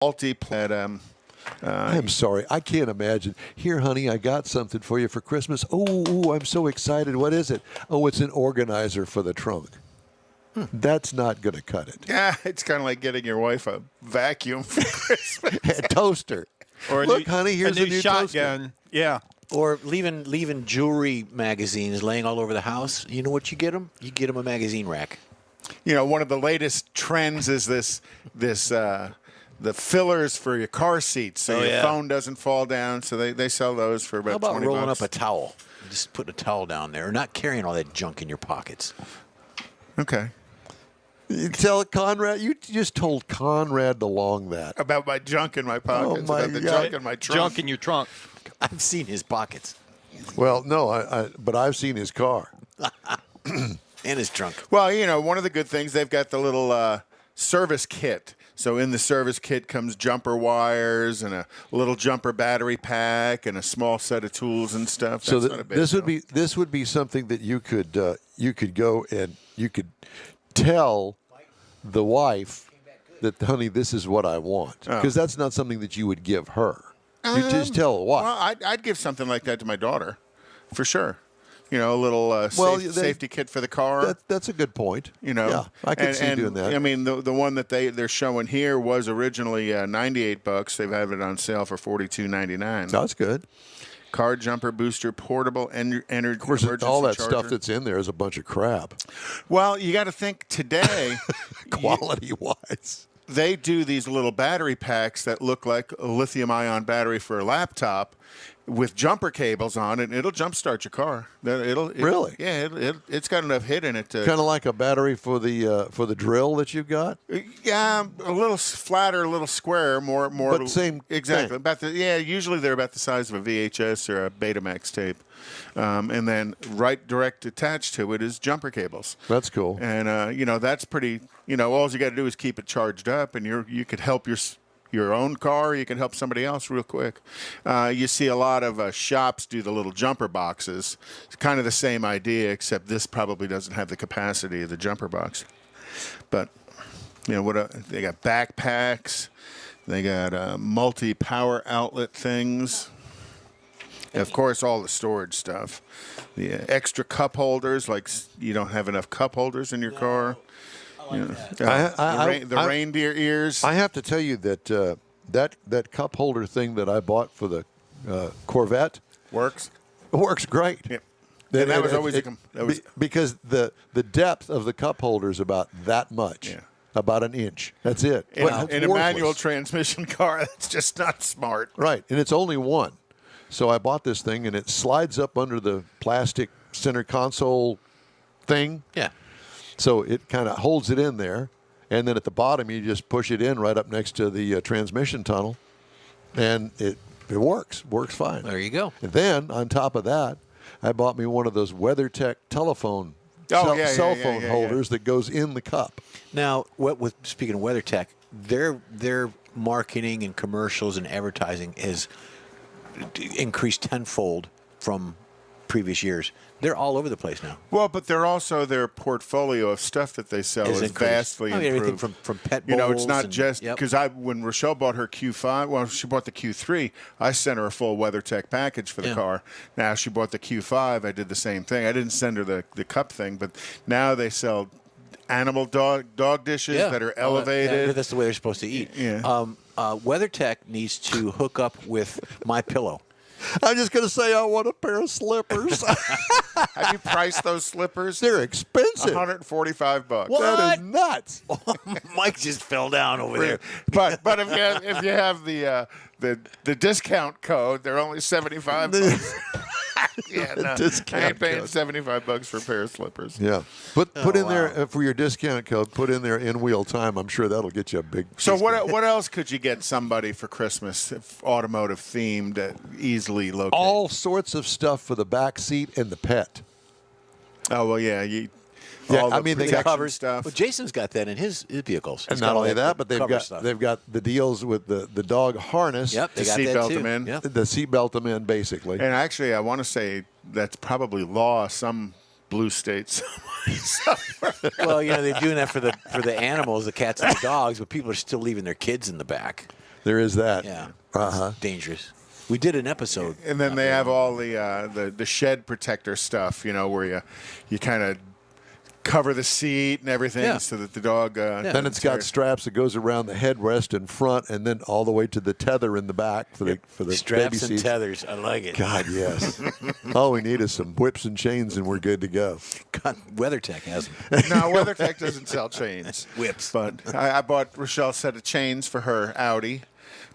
multi-plat. I'm sorry. I can't imagine. Here, honey, I got something for you for Christmas. Oh, I'm so excited. What is it? Oh, it's an organizer for the trunk. That's not going to cut it. Yeah, it's kind of like getting your wife a vacuum for Christmas. A toaster. Or Look, honey, here's a new shotgun. toaster. Yeah. Or leaving jewelry magazines laying all over the house. You know what you get them? You get them a magazine rack. You know, one of the latest trends is the fillers for your car seats, so your phone doesn't fall down. So they sell those for about How about $20. rolling up a towel? Just putting a towel down there, not carrying all that junk in your pockets. Okay. You tell Conrad. You just told Conrad DeLong that. About my junk in my pockets, my about the God. junk in my trunk. Junk in your trunk. I've seen his pockets Well, no, but I've seen his car. and his trunk. Well, you know, one of the good things, they've got the little service kit. So in the service kit comes jumper wires and a little jumper battery pack and a small set of tools and stuff. So That's not a big this deal. would be something that you could go and you could tell the wife that, honey, this is what I want, because that's not something that you would give her. You just tell the wife. Well, I'd give something like that to my daughter, for sure. You know, a little safety kit for the car. That's a good point. You know, yeah, I could see doing that. I mean, the one that they're showing here was originally $98. They've had it on sale for $42.99. That's good. Car jumper booster, portable energy. Of course, all that charger. stuff that's in there is a bunch of crap, Well, you got to think today, quality-wise. they do these little battery packs that look like a lithium-ion battery for a laptop with jumper cables on it, and it'll jumpstart your car. Really? Yeah, it's got enough hit in it to Kind of like a battery for the drill that you've got. Yeah, a little flatter, a little square, more. But same exactly. thing. Usually they're about the size of a VHS or a Betamax tape, and then direct attached to it is jumper cables. That's cool. And you know, that's pretty. You know, all you got to do is keep it charged up, and you could help your own car. You can help somebody else real quick. You see a lot of shops do the little jumper boxes. It's kind of the same idea, except this probably doesn't have the capacity of the jumper box. But you know they got backpacks. They got multi-power outlet things. And of course, all the storage stuff. The extra cup holders, like you don't have enough cup holders in your car. The reindeer ears. I have to tell you that that cup holder thing that I bought for the Corvette works great. Yep. And that was always because the depth of the cup holder is about that much. Yeah. About an inch. That's it. In a manual transmission car, that's just not smart. Right, and it's only one. So I bought this thing, and it slides up under the plastic center console thing. Yeah. So it kind of holds it in there, and then at the bottom you just push it in right up next to the transmission tunnel, and it works fine. There you go. And then on top of that, I bought me one of those WeatherTech telephone cell phone holders that goes in the cup. Now, speaking of WeatherTech, their marketing and commercials and advertising has increased tenfold from previous years. They're all over the place now. Well, but they're also their portfolio of stuff that they sell is vastly improved. Everything from pet bowls. You know, it's not just yep. because when Rochelle bought her Q5, well, she bought the Q3. I sent her a full WeatherTech package for the car. Now she bought the Q5. I did the same thing. I didn't send her the cup thing, but now they sell animal dog dishes that are elevated. That's the way they're supposed to eat. Yeah. WeatherTech needs to hook up with MyPillow. I'm just going to say I want a pair of slippers. Have you priced those slippers? They're expensive. $145. What? That is nuts. Mike just fell down over there. But if you have the discount code, they're only $75. Yeah, no, I ain't paying $75 for a pair of slippers. Yeah, put in there for your discount code. Put in there in wheel time. I'm sure that'll get you a big. So what else could you get somebody for Christmas, if automotive themed, easily located? All sorts of stuff for the back seat and the pet. Oh well, yeah. I mean, they got Covers stuff. Well, Jason's got that in his vehicles. And not only that, but they've got the deals with the dog harness. Yep, they to got that seatbelt too. them in. Yep. The seatbelt them in, basically. And actually, I want to say that's probably law some blue states. Well, they're doing that for the animals, the cats and the dogs, but people are still leaving their kids in the back. There is that. Yeah. Uh-huh. It's dangerous. We did an episode. And then they have all the shed protector stuff, where you kind of cover the seat and everything Yeah. so that the dog. Then it's got straps that goes around the headrest in front, and then all the way to the tether in the back for the Straps baby and seat. tethers. I like it. God, yes. All we need is some whips and chains, and we're good to go. God, WeatherTech has them. No, WeatherTech doesn't sell chains. Whips. But I bought Rochelle a set of chains for her Audi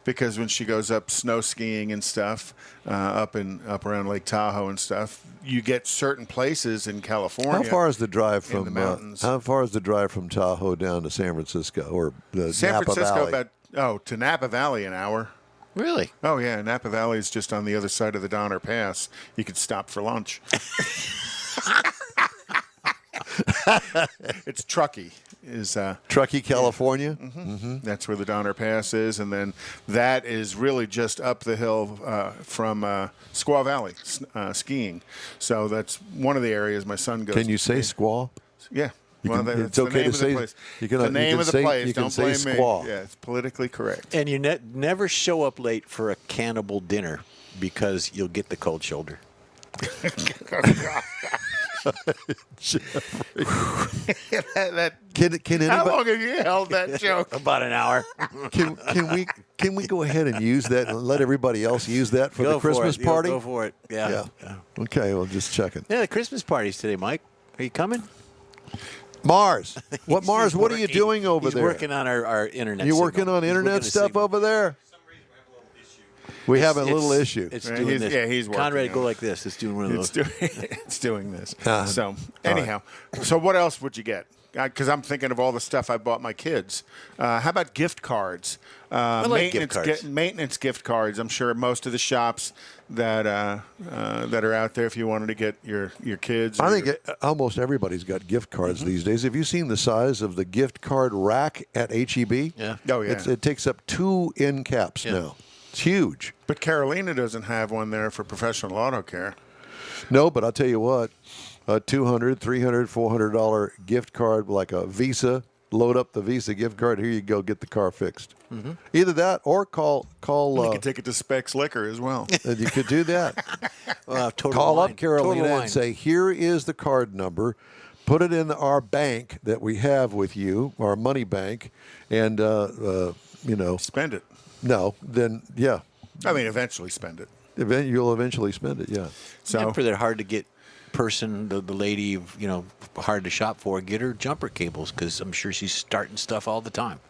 because when she goes up snow skiing and stuff, up around Lake Tahoe and stuff, you get certain places in California. How far is the drive in the from mountains. how far is the drive from Tahoe down to San Francisco or the San Napa Francisco Valley? to Napa Valley an hour. Really? Oh yeah, Napa Valley is just on the other side of the Donner Pass. You could stop for lunch. It's Truckee. Truckee, California. That's where the Donner Pass is, and then that is really just up the hill from Squaw Valley skiing. So that's one of the areas my son goes. Can you to say ski. squaw? Yeah. It's okay to say. You can, the name of the place. You can Don't say blame squaw. me. Yeah, it's politically correct. And you never show up late for a cannibal dinner because you'll get the cold shoulder. Can How anybody? long have you held that joke? About an hour. Can we go ahead and use that and let everybody else use that for the Christmas party? Go for it. Yeah. Okay, well, just checking. Yeah, the Christmas party's today, Mike. Are you coming? Mars. What He's Mars? What are you working. doing over He's there? working on our internet. You signal. working on He's internet working the stuff signal. over there? We have a little It's- issue. It's Right, doing he's- this. yeah, he's working Conrad, on go it. like this. It's doing one of It's those. it's doing this. Uh-huh. So anyhow, so what else would you get? Because I'm thinking of all the stuff I bought my kids. How about gift cards? like gift cards. Maintenance gift cards. I'm sure most of the shops that are out there, if you wanted to get your kids. I or think your- almost everybody's got gift cards these days. Have you seen the size of the gift card rack at HEB? Yeah. Oh yeah. It takes up 2 end caps now. It's huge. But Carolina doesn't have one there for professional auto care. No, but I'll tell you what, a $200, $300, $400 gift card like a Visa, load up the Visa gift card. Here you go, get the car fixed. Either that or call. You could take it to Specs Liquor as well. You could do that. Total Call wine. up Carolina Total and wine. say, here is the card number. Put it in our bank that we have with you, our money bank, and Spend it. no, then yeah, I mean, eventually spend it. you'll eventually spend it. Yeah. So Yeah, for that hard to get person, the lady, hard to shop for, get her jumper cables because I'm sure she's starting stuff all the time.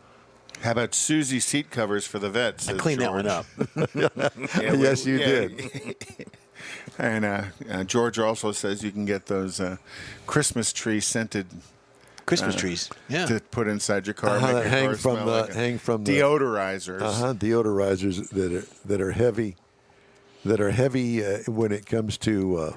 how about Susie seat covers for the vets? I says cleaned that one George. up. Yeah, Yes, you did. And George also says you can get those Christmas tree scented Christmas trees. Yeah. to put inside your car. Uh-huh, make your hang car from smell the- like a- hang from the- deodorizers. Deodorizers that are heavy, when it comes to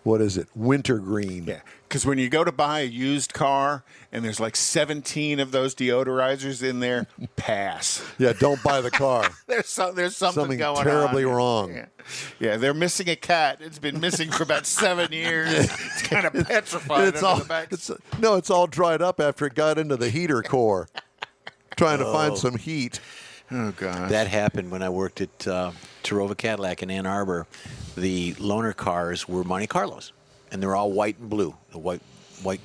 what is it? Wintergreen. Yeah, because when you go to buy a used car and there's like 17 of those deodorizers in there, pass. Yeah, don't buy the car. There's something Something going on. terribly wrong. Yeah, they're missing a cat. It's been missing for about 7 years. It's kind of petrified It's under all the back. it's all dried up after it got into the heater core, trying to find some heat. Oh gosh. That happened when I worked at Tarova Cadillac in Ann Arbor. The loaner cars were Monte Carlos, and they're all white and blue. The white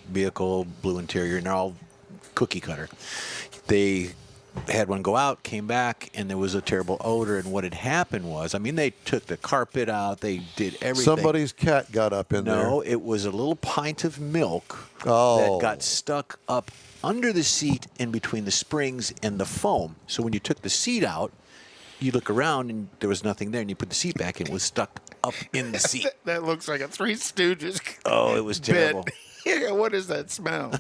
vehicle, blue interior, and they're all cookie cutter. They had one go out, came back, and there was a terrible odor. And what had happened was, they took the carpet out, they did everything. Somebody's cat got up in there. No, it was a little pint of milk Oh. that got stuck up under the seat in between the springs and the foam. So when you took the seat out, you look around and there was nothing there, and you put the seat back and it was stuck up in the seat. That looks like a Three Stooges. Oh, it was bit. terrible. Yeah, what is that smell?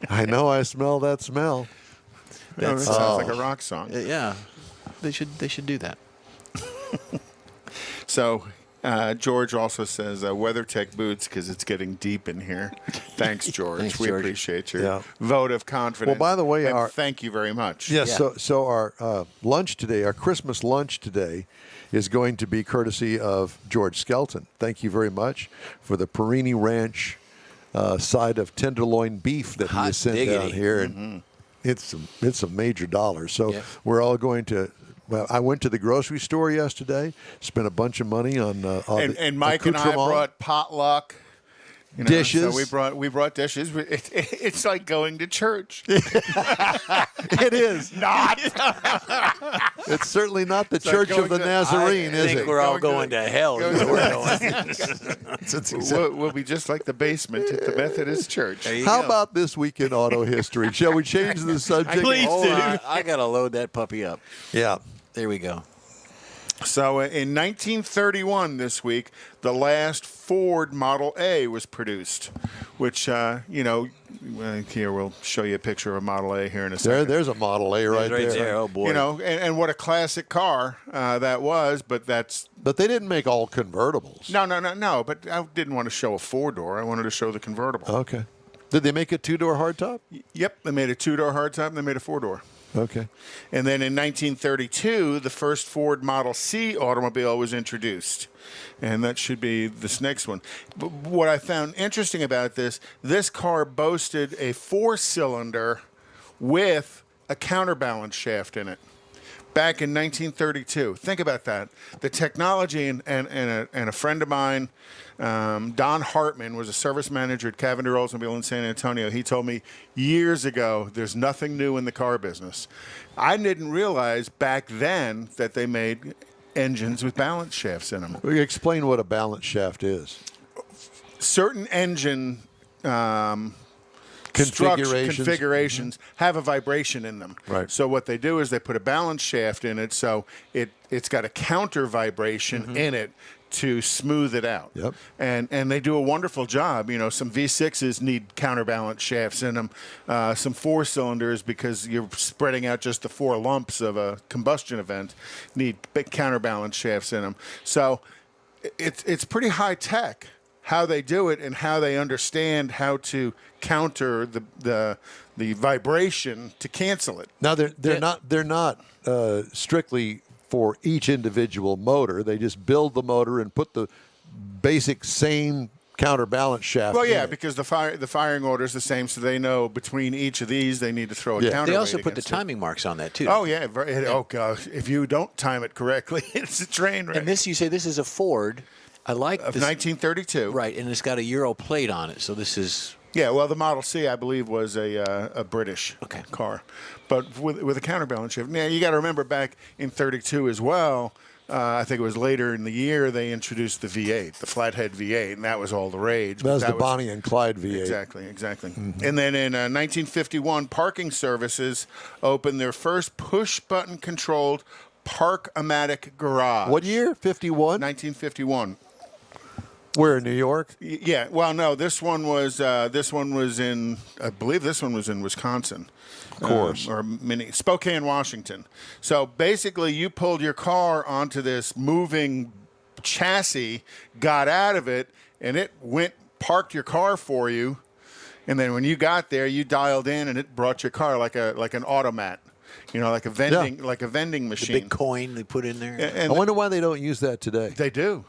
I know. I smell that smell. That sounds like a rock song. Yeah, they should do that. So, George also says WeatherTech boots because it's getting deep in here. Thanks, George. Thanks, we George. appreciate your Yeah. vote of confidence. Well, by the way, and thank you very much. Yes. Yeah. So our lunch today, our Christmas lunch today, is going to be courtesy of George Skelton. Thank you very much for the Perini Ranch side of tenderloin beef that he Hot has sent diggity. down here. And it's some major dollars. So Yeah. we're all going to. Well, I went to the grocery store yesterday, spent a bunch of money on And Mike and I accoutrement. brought potluck. Dishes. So we brought dishes. It's like going to church. It is Not. It's certainly not the like Church of going the to- Nazarene, I is think it? we're all Going going to- to hell. going is to- where we're going. That's exactly- We'll be just like the basement at the Methodist Church. There you How go. about this week in auto history? Shall we change the subject? Please Hold do. on. I got to load that puppy up. Yeah. There we go. So in 1931, this week, the last Ford Model A was produced, which, here we'll show you a picture of a Model A here in a second. There's a Model A right there. Oh, boy. And what a classic car that was, but that's But they didn't make all convertibles. no. But I didn't want to show a four-door. I wanted to show the convertible. Okay. Did they make a two-door hardtop? Yep, they made a two-door hardtop and they made a four-door. Okay. And then in 1932, the first Ford Model C automobile was introduced. And that should be this next one. But what I found interesting about this car boasted a four-cylinder with a counterbalance shaft in it. Back in 1932. Think about that. The technology, and a friend of mine, Don Hartman, was a service manager at Cavender Oldsmobile in San Antonio. He told me years ago, there's nothing new in the car business. I didn't realize back then that they made engines with balance shafts in them. Will you explain what a balance shaft is? Certain engine Configurations. configurations have a vibration in them. Right. So what they do is they put a balance shaft in it, so it's got a counter vibration in it to smooth it out. Yep. And they do a wonderful job. Some V6s need counterbalance shafts in them. Some four cylinders, because you're spreading out just the four lumps of a combustion event, need big counterbalance shafts in them. So it's pretty high tech how they do it and how they understand how to counter the vibration to cancel it. Now they're not strictly for each individual motor. They just build the motor and put the basic same counterbalance shaft. Well, in yeah, it. because the firing order is the same, so they know between each of these they need to throw a Yeah. counterweight They also put the against it. timing marks on that, too. Oh yeah, oh gosh, if you don't time it correctly, it's a train wreck. And you say this is a Ford. I like Of this. 1932, Right, and it's got a Euro plate on it, so this is... Yeah, well, the Model C, I believe, was a British car, but with a counterbalance shift. Now you got to remember back in '32 as well. I think it was later in the year they introduced the V8, the flathead V8, and that was all the rage. That was the Bonnie and Clyde V8. Exactly. And then in 1951, Parking Services opened their first push-button controlled Park-O-Matic garage. What year? 51? 1951. Where in New York? Yeah. Well, no. This one was in. I believe this one was in Wisconsin. Of course. Or Spokane, Washington. So basically, you pulled your car onto this moving chassis, got out of it, and it parked your car for you. And then when you got there, you dialed in, and it brought your car like an automat. Like a vending machine. The big coin they put in there. And I wonder why they don't use that today. they do.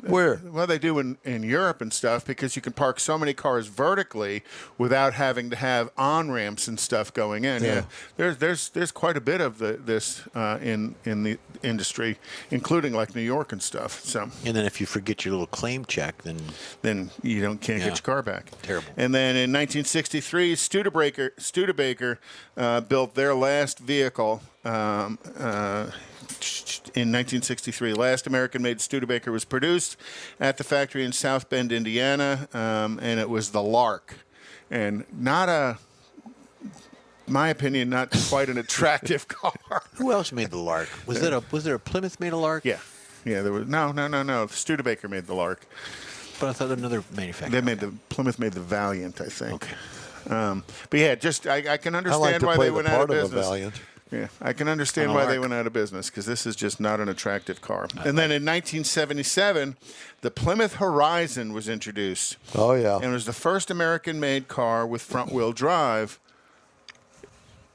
Where? Well, they do in Europe and stuff, because you can park so many cars vertically without having to have on ramps and stuff going in. Yeah. There's quite a bit of this in the industry, including like New York and stuff. So And then if you forget your little claim check, then you can't get your car back. Terrible. And then in 1963, Studebaker built their last vehicle. In 1963, last American-made Studebaker was produced at the factory in South Bend, Indiana, and it was the Lark, and my opinion, not quite an attractive car. who else made the Lark? Was there a Plymouth made a Lark? Yeah, there was no. Studebaker made the Lark. But I thought another manufacturer. Plymouth made the Valiant, I think. Okay. But yeah, I can I understand like to why play they the went out part of of a business. Valiant. Yeah, I can understand On a why they Lark. went out of business, because this is just not an attractive car. And then in 1977, the Plymouth Horizon was introduced. Oh, yeah. And it was the first American-made car with front-wheel drive,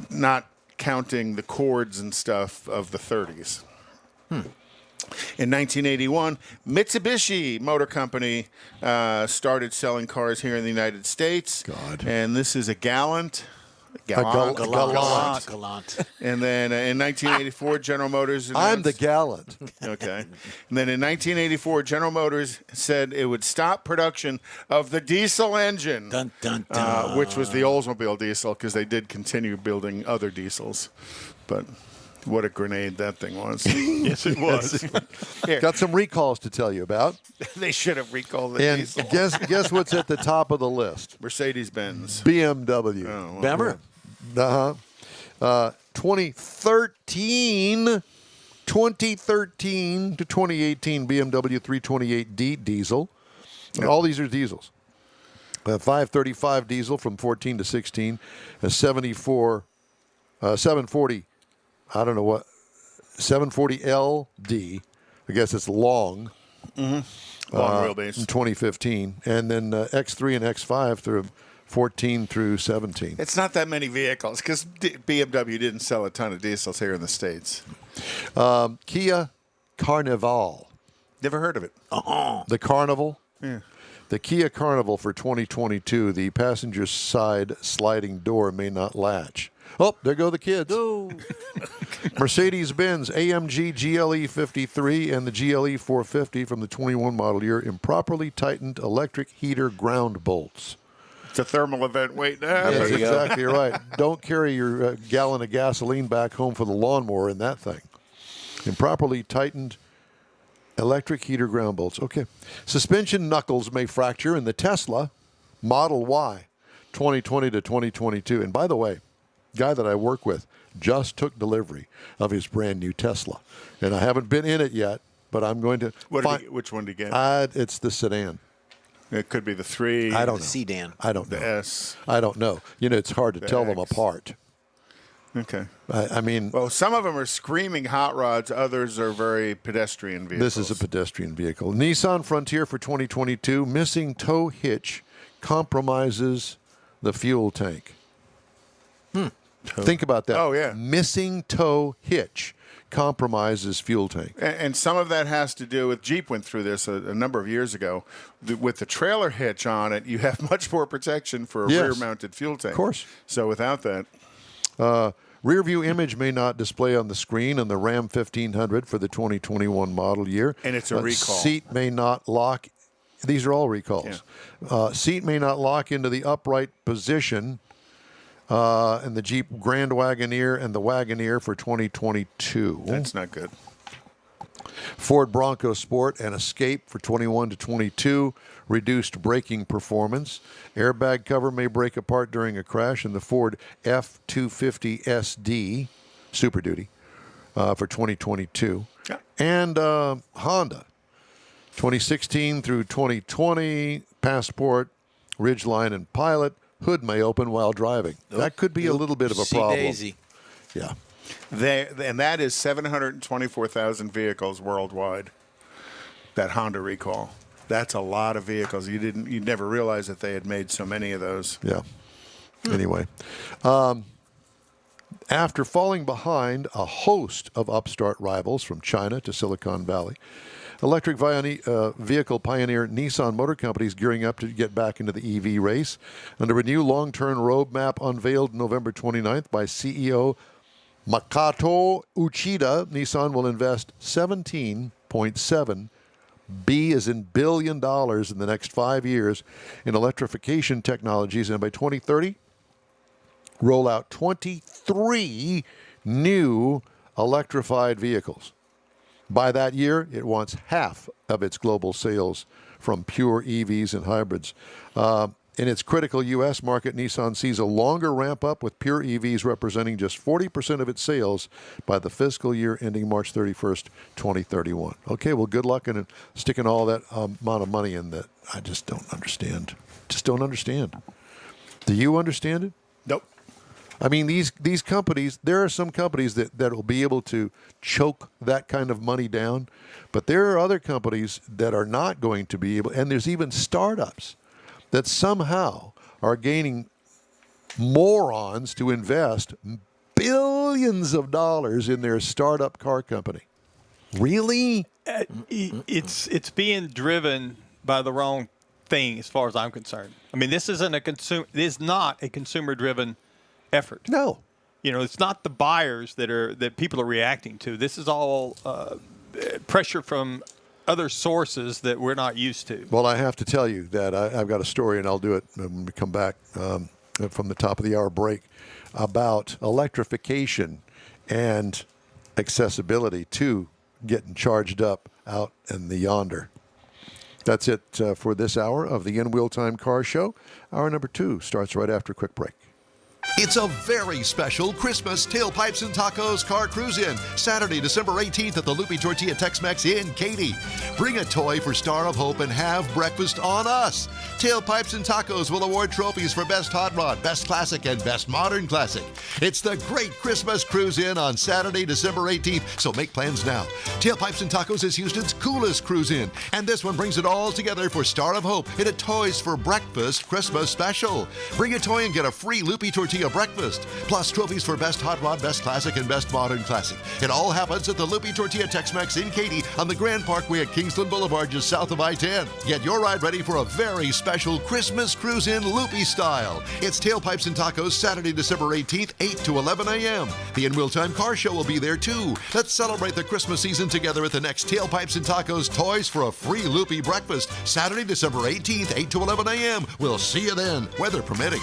not counting the Cords and stuff of the 30s. In 1981, Mitsubishi Motor Company started selling cars here in the United States. God. And this is a Gallant. Galant. Gallant. And then in 1984, General Motors announced, I'm the gallant. Okay. And then in 1984, General Motors said it would stop production of the diesel engine, Dun, dun, dun. which was the Oldsmobile diesel, because they did continue building other diesels. But what a grenade that thing was. Yes, it was. Got some recalls to tell you about. They should have recalled the And diesel. guess what's at the top of the list? Mercedes-Benz. BMW. Remember? 2013 to 2018 BMW 328D diesel. And all these are diesels. 535 diesel from 14 to 16. A 740, I don't know what, 740LD. I guess it's long. Long In wheelbase. 2015. And then X3 and X5 through 14 through 17. It's not that many vehicles, because BMW didn't sell a ton of diesels here in the States. Kia Carnival. Never heard of it. The Carnival. Yeah. The Kia Carnival for 2022, the passenger side sliding door may not latch. Oh, there go the kids. Mercedes-Benz AMG GLE 53 and the GLE 450 from the 21 model year, improperly tightened electric heater ground bolts. It's a thermal event waiting to happen. That's you go. exactly right. Don't carry your gallon of gasoline back home for the lawnmower in that thing. Improperly tightened electric heater ground bolts. Okay. Suspension knuckles may fracture in the Tesla Model Y 2020 to 2022. And by the way, guy that I work with just took delivery of his brand new Tesla. And I haven't been in it yet, but I'm going to Which one did you get? it's the sedan. It could be the 3. I don't know. The sedan. I don't know. The S. I don't know. You know, it's hard to tell them X. apart. Okay. I mean, Well, some of them are screaming hot rods. Others are very pedestrian vehicles. this is a pedestrian vehicle. Nissan Frontier for 2022. Missing tow hitch compromises the fuel tank. Think about that. Oh, yeah. Missing tow hitch compromises fuel tank. And some of that has to do with Jeep went through this a number of years ago. With the trailer hitch on it, you have much more protection for a Yes. rear-mounted fuel tank. Of course. So without that, Rear view image may not display on the screen on the Ram 1500 for the 2021 model year. And it's a recall. Seat may not lock. These are all recalls. Seat may not lock into the upright position in the Jeep Grand Wagoneer and the Wagoneer for 2022. that's not good. Ford Bronco Sport and Escape for 21 to 22. Reduced braking performance. Airbag cover may break apart during a crash in the Ford F-250 SD Super Duty for 2022. Yeah. And Honda 2016 through 2020. Passport, Ridgeline, and Pilot. Hood may open while driving. That could be a little bit of a problem. Daisy. Yeah. And that is 724,000 vehicles worldwide. That Honda recall. That's a lot of vehicles. You'd never realize that they had made so many of those. Yeah. Anyway, after falling behind a host of upstart rivals from China to Silicon Valley, electric vehicle pioneer Nissan Motor Company is gearing up to get back into the EV race. Under a new long-term roadmap unveiled November 29th by CEO Makoto Uchida, Nissan will invest $17.7 B as in $1 billion in the next 5 years in electrification technologies, and by 2030, roll out 23 new electrified vehicles. By that year, it wants half of its global sales from pure EVs and hybrids. In its critical U.S. market, Nissan sees a longer ramp up, with pure EVs representing just 40% of its sales by the fiscal year ending March 31st, 2031. Okay, well, good luck in sticking all that amount of money in that. I just don't understand. Just don't understand. Do you understand it? Nope. I mean, these companies, there are some companies that will be able to choke that kind of money down, but there are other companies that are not going to be able, and there's even startups that somehow are gaining morons to invest billions of dollars in their startup car company. Really? It's being driven by the wrong thing as far as I'm concerned. I mean, this is not a consumer-driven effort. No. It's not the buyers that people are reacting to. This is all pressure from other sources that we're not used to. Well, I have to tell you that I've got a story, and I'll do it when we come back from the top of the hour break, about electrification and accessibility to getting charged up out in the yonder. That's it for this hour of the In Wheel Time Car Show. Hour number 2 starts right after a quick break. It's a very special Christmas Tailpipes and Tacos Car Cruise In, Saturday, December 18th at the Loopy Tortilla Tex-Mex in Katy. Bring a toy for Star of Hope and have breakfast on us. Tailpipes and Tacos will award trophies for Best Hot Rod, Best Classic, and Best Modern Classic. It's the Great Christmas Cruise In on Saturday, December 18th, so make plans now. Tailpipes and Tacos is Houston's coolest cruise in, and this one brings it all together for Star of Hope in a Toys for Breakfast Christmas special. Bring a toy and get a free Loopy Tortilla breakfast, plus trophies for Best Hot Rod, Best Classic, and Best Modern Classic. It all happens at the Loopy Tortilla Tex-Mex in Katy on the Grand Parkway at Kingsland Boulevard, just south of I-10. Get your ride ready for a very special Christmas cruise in Loopy style. It's Tailpipes and Tacos, Saturday, December 18th, 8 to 11 a.m. The In Wheel Time Car Show will be there too. Let's celebrate the Christmas season together at the next Tailpipes and Tacos Toys for a free Loopy breakfast, Saturday, December 18th, 8 to 11 a.m. We'll see you then, weather permitting.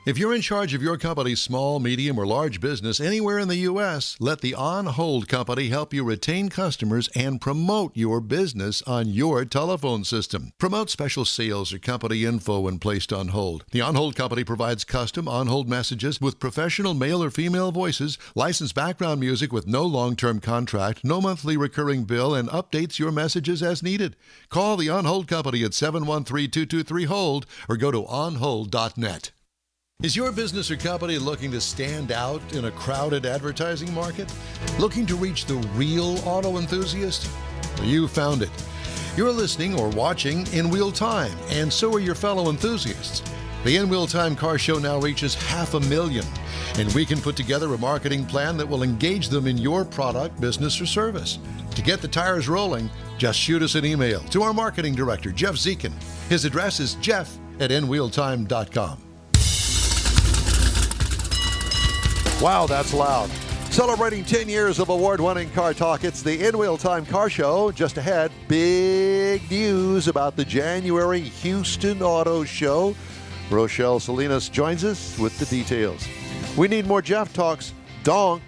If you're in charge of your company's small, medium, or large business anywhere in the U.S., let the On Hold Company help you retain customers and promote your business on your telephone system. Promote special sales or company info when placed on hold. The On Hold Company provides custom on-hold messages with professional male or female voices, licensed background music with no long-term contract, no monthly recurring bill, and updates your messages as needed. Call the On Hold Company at 713-223-HOLD or go to onhold.net. Is your business or company looking to stand out in a crowded advertising market? Looking to reach the real auto enthusiast? Well, you found it. You're listening or watching In Wheel Time, and so are your fellow enthusiasts. The In Wheel Time Car Show now reaches 500,000, and we can put together a marketing plan that will engage them in your product, business, or service. To get the tires rolling, just shoot us an email to our marketing director, Jeff Zekin. His address is jeff@inwheeltime.com. Wow, that's loud. Celebrating 10 years of award-winning car talk, it's the In Wheel Time Car Show. Just ahead, big news about the January Houston Auto Show. Rochelle Salinas joins us with the details. We need more Jeff Talks. Donk.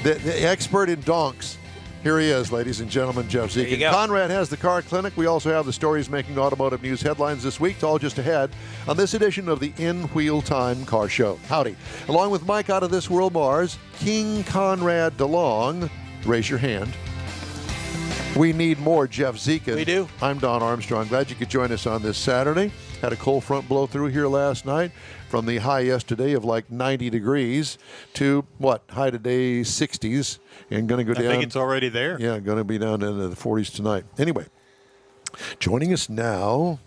the expert in donks. Here he is, ladies and gentlemen, Jeff Zekin. Conrad has the car clinic. We also have the stories making automotive news headlines this week. It's all just ahead on this edition of the In Wheel Time Car Show. Howdy. Along with Mike out of This World Mars, King Conrad DeLong. Raise your hand. We need more Jeff Zekin. We do. I'm Don Armstrong. Glad you could join us on this Saturday. Had a cold front blow through here last night from the high yesterday of like 90 degrees to high today 60s, and going to go down. I think it's already there. Yeah, going to be down into the 40s tonight. Anyway, joining us now,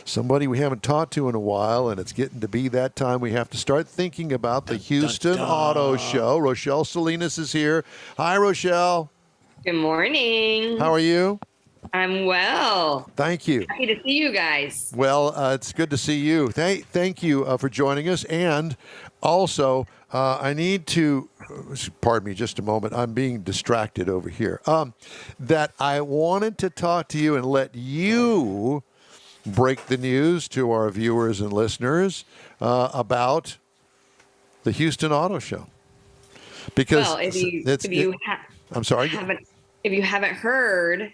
somebody we haven't talked to in a while, and it's getting to be that time we have to start thinking about the Houston Auto Show. Rochelle Salinas is here. Hi, Rochelle. Good morning. How are you? I'm well. Thank you. Happy to see you guys. Well, it's good to see you. Thank you for joining us. And also, I need to, pardon me just a moment, I'm being distracted over here, that I wanted to talk to you and let you break the news to our viewers and listeners about the Houston Auto Show. Because well, I'm sorry? If you haven't heard,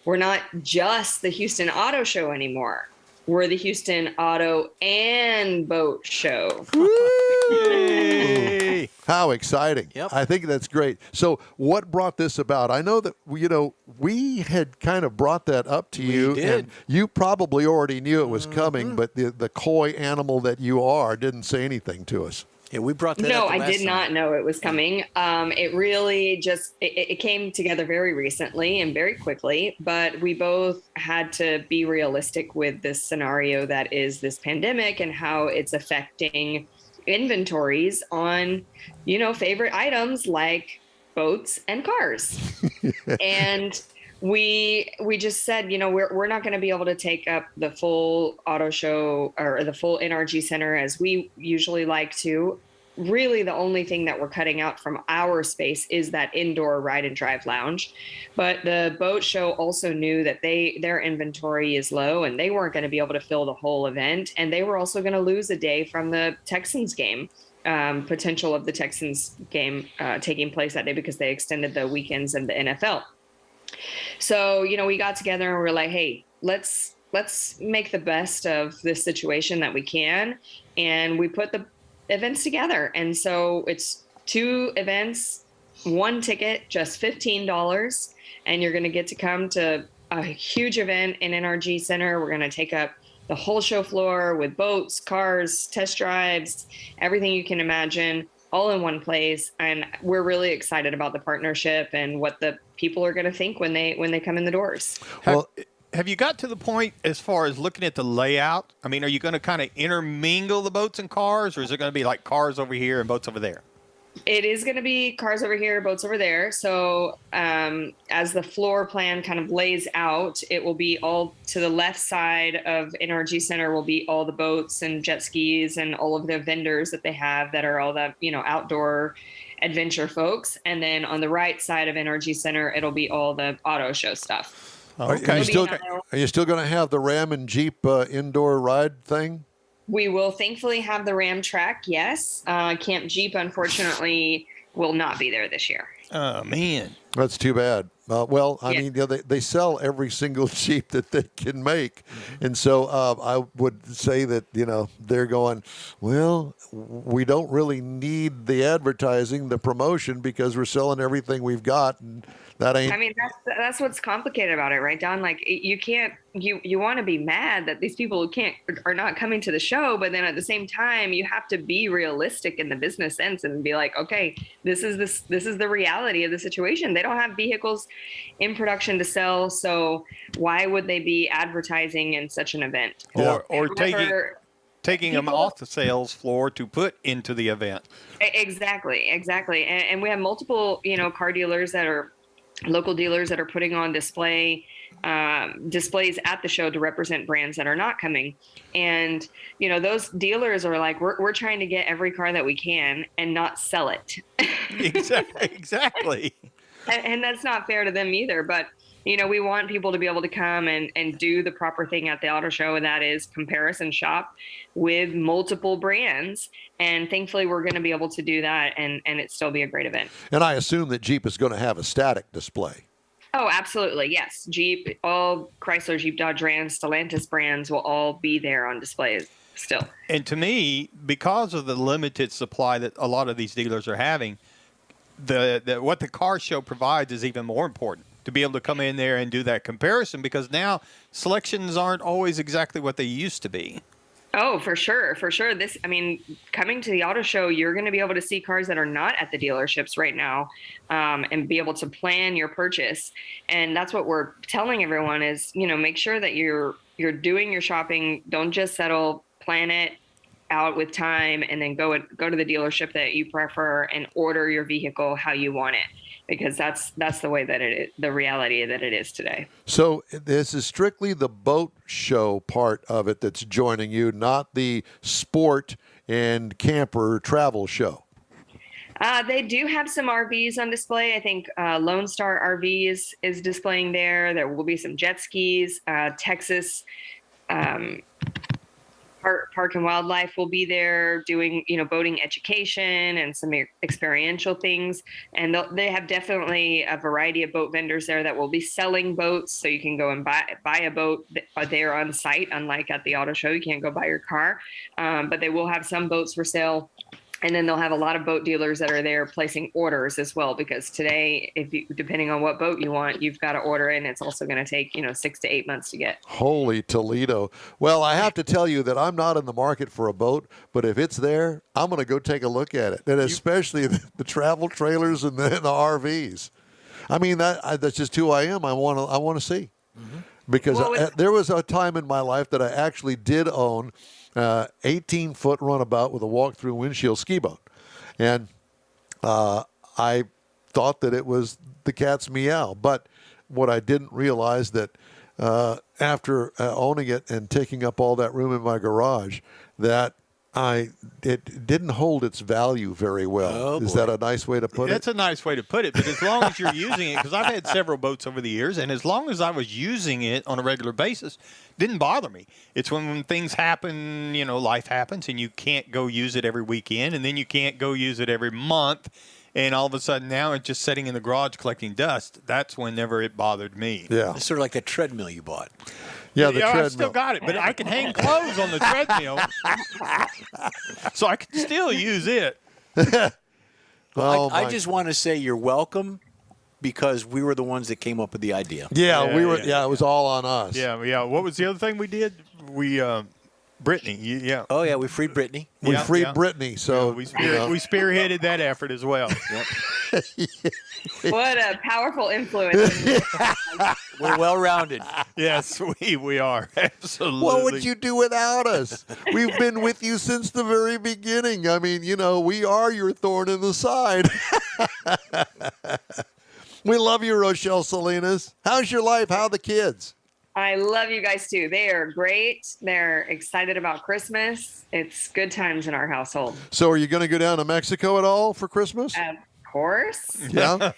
we're not just the Houston Auto Show anymore. We're the Houston Auto and Boat Show. Yay! How exciting. Yep. I think that's great. So what brought this about? I know that, we had kind of brought that up to you. did. And you probably already knew it was coming, but the coy animal that you are didn't say anything to us. Yeah, we brought that No, up. I did not know it was coming. It really just, it came together very recently and very quickly, but we both had to be realistic with this scenario that is this pandemic and how it's affecting inventories on, favorite items like boats and cars. And We just said, we're not going to be able to take up the full auto show or the full NRG Center as we usually like to. Really, the only thing that we're cutting out from our space is that indoor ride and drive lounge. But the boat show also knew that their inventory is low and they weren't going to be able to fill the whole event. And they were also going to lose a day from the Texans game. Potential of the Texans game taking place that day because they extended the weekends of the NFL. So, we got together and we were like, hey, let's make the best of this situation that we can. And we put the events together. And so it's 2 events, 1 ticket, just $15. And you're going to get to come to a huge event in NRG Center. We're going to take up the whole show floor with boats, cars, test drives, everything you can imagine, all in one place. And we're really excited about the partnership and what the people are going to think when they come in the doors. Well, Have you got to the point as far as looking at the layout? I mean, are you going to kind of intermingle the boats and cars, or is it going to be like cars over here and boats over there? It is going to be cars over here, boats over there. So as the floor plan kind of lays out, it will be all to the left side of NRG Center will be all the boats and jet skis and all of the vendors that they have that are all the, outdoor adventure folks. And then on the right side of NRG Center, it'll be all the auto show stuff. Okay. Are you still going to have the Ram and Jeep indoor ride thing? We will thankfully have the Ram track, yes. Camp Jeep, unfortunately, will not be there this year. Oh, man. That's too bad. Well, I Yeah. mean, they sell every single Jeep that they can make. And so I would say that, they're going, well, we don't really need the advertising, the promotion, because we're selling everything we've got. And that ain't. I mean, that's what's complicated about it, right, Don? Like, you can't, you want to be mad that these people are not coming to the show, but then at the same time, you have to be realistic in the business sense and be like, okay, this is the reality of the situation. They don't have vehicles in production to sell, so why would they be advertising in such an event? Yeah. Or taking them people- off the sales floor to put into the event. Exactly. And we have multiple, car dealers that are local dealers that are putting on displays at the show to represent brands that are not coming. And, those dealers are like, we're trying to get every car that we can and not sell it. Exactly. And that's not fair to them either. But, we want people to be able to come and do the proper thing at the auto show. And that is comparison shop with multiple brands. And thankfully, we're going to be able to do that and it still be a great event. And I assume that Jeep is going to have a static display. Oh, absolutely. Yes. Jeep, all Chrysler, Jeep, Dodge, Ram, Stellantis brands will all be there on display still. And to me, because of the limited supply that a lot of these dealers are having, what the car show provides is even more important, to be able to come in there and do that comparison, because now selections aren't always exactly what they used to be. Oh, for sure. Coming to the auto show, you're going to be able to see cars that are not at the dealerships right now and be able to plan your purchase. And that's what we're telling everyone is, make sure that you're doing your shopping. Don't just settle, plan it out with time, and then go to the dealership that you prefer and order your vehicle how you want it. Because that's the way that it is, the reality that it is today. So this is strictly the boat show part of it that's joining you, not the sport and camper travel show. They do have some RVs on display. I think Lone Star RVs is displaying there. There will be some jet skis. Texas Park and Wildlife will be there doing, boating education and some experiential things. And they have definitely a variety of boat vendors there that will be selling boats. So you can go and buy a boat there on site. Unlike at the auto show, you can't go buy your car. But they will have some boats for sale. And then they'll have a lot of boat dealers that are there placing orders as well, because today, depending on what boat you want, you've got to order it, and it's also going to take 6 to 8 months to get. Holy Toledo. Well, I have to tell you that I'm not in the market for a boat, but if it's there, I'm going to go take a look at it, and especially the travel trailers and the RVs. I mean, that's just who I am. I want to see. Mm-hmm. Because there was a time in my life that I actually did own 18-foot runabout with a walk-through windshield ski boat. And I thought that it was the cat's meow. But what I didn't realize that after owning it and taking up all that room in my garage, that it didn't hold its value very well. Oh, Is boy. that a nice way to put That's it? a nice way to put it. But as long as you're using it, because I've had several boats over the years, and as long as I was using it on a regular basis, didn't bother me. It's when things happen, life happens, and you can't go use it every weekend, and then you can't go use it every month, and all of a sudden now it's just sitting in the garage collecting dust. That's whenever it bothered me. Yeah. It's sort of like that treadmill you bought. Yeah, the I've treadmill. still got it, but I can hang clothes on the treadmill, so I can still use it. Oh, I my- just want to say you're welcome because we were the ones that came up with the idea. Yeah, Yeah, we were. yeah. Yeah, it was all on us. Yeah. What was the other thing we did? We, Brittany, yeah. Oh, yeah, we freed Brittany. We Yeah, freed yeah. Brittany, so We spearheaded that effort as well. What a powerful influence. We're well-rounded. Yes, we are. Absolutely. what would you do without us? We've been with you since the very beginning. I mean, we are your thorn in the side. We love you, Rochelle Salinas. How's your life? How are the kids? I love you guys too. They are great. They're excited about Christmas. It's good times in our household. So are you going to go down to Mexico at all for Christmas? Of course. Yeah.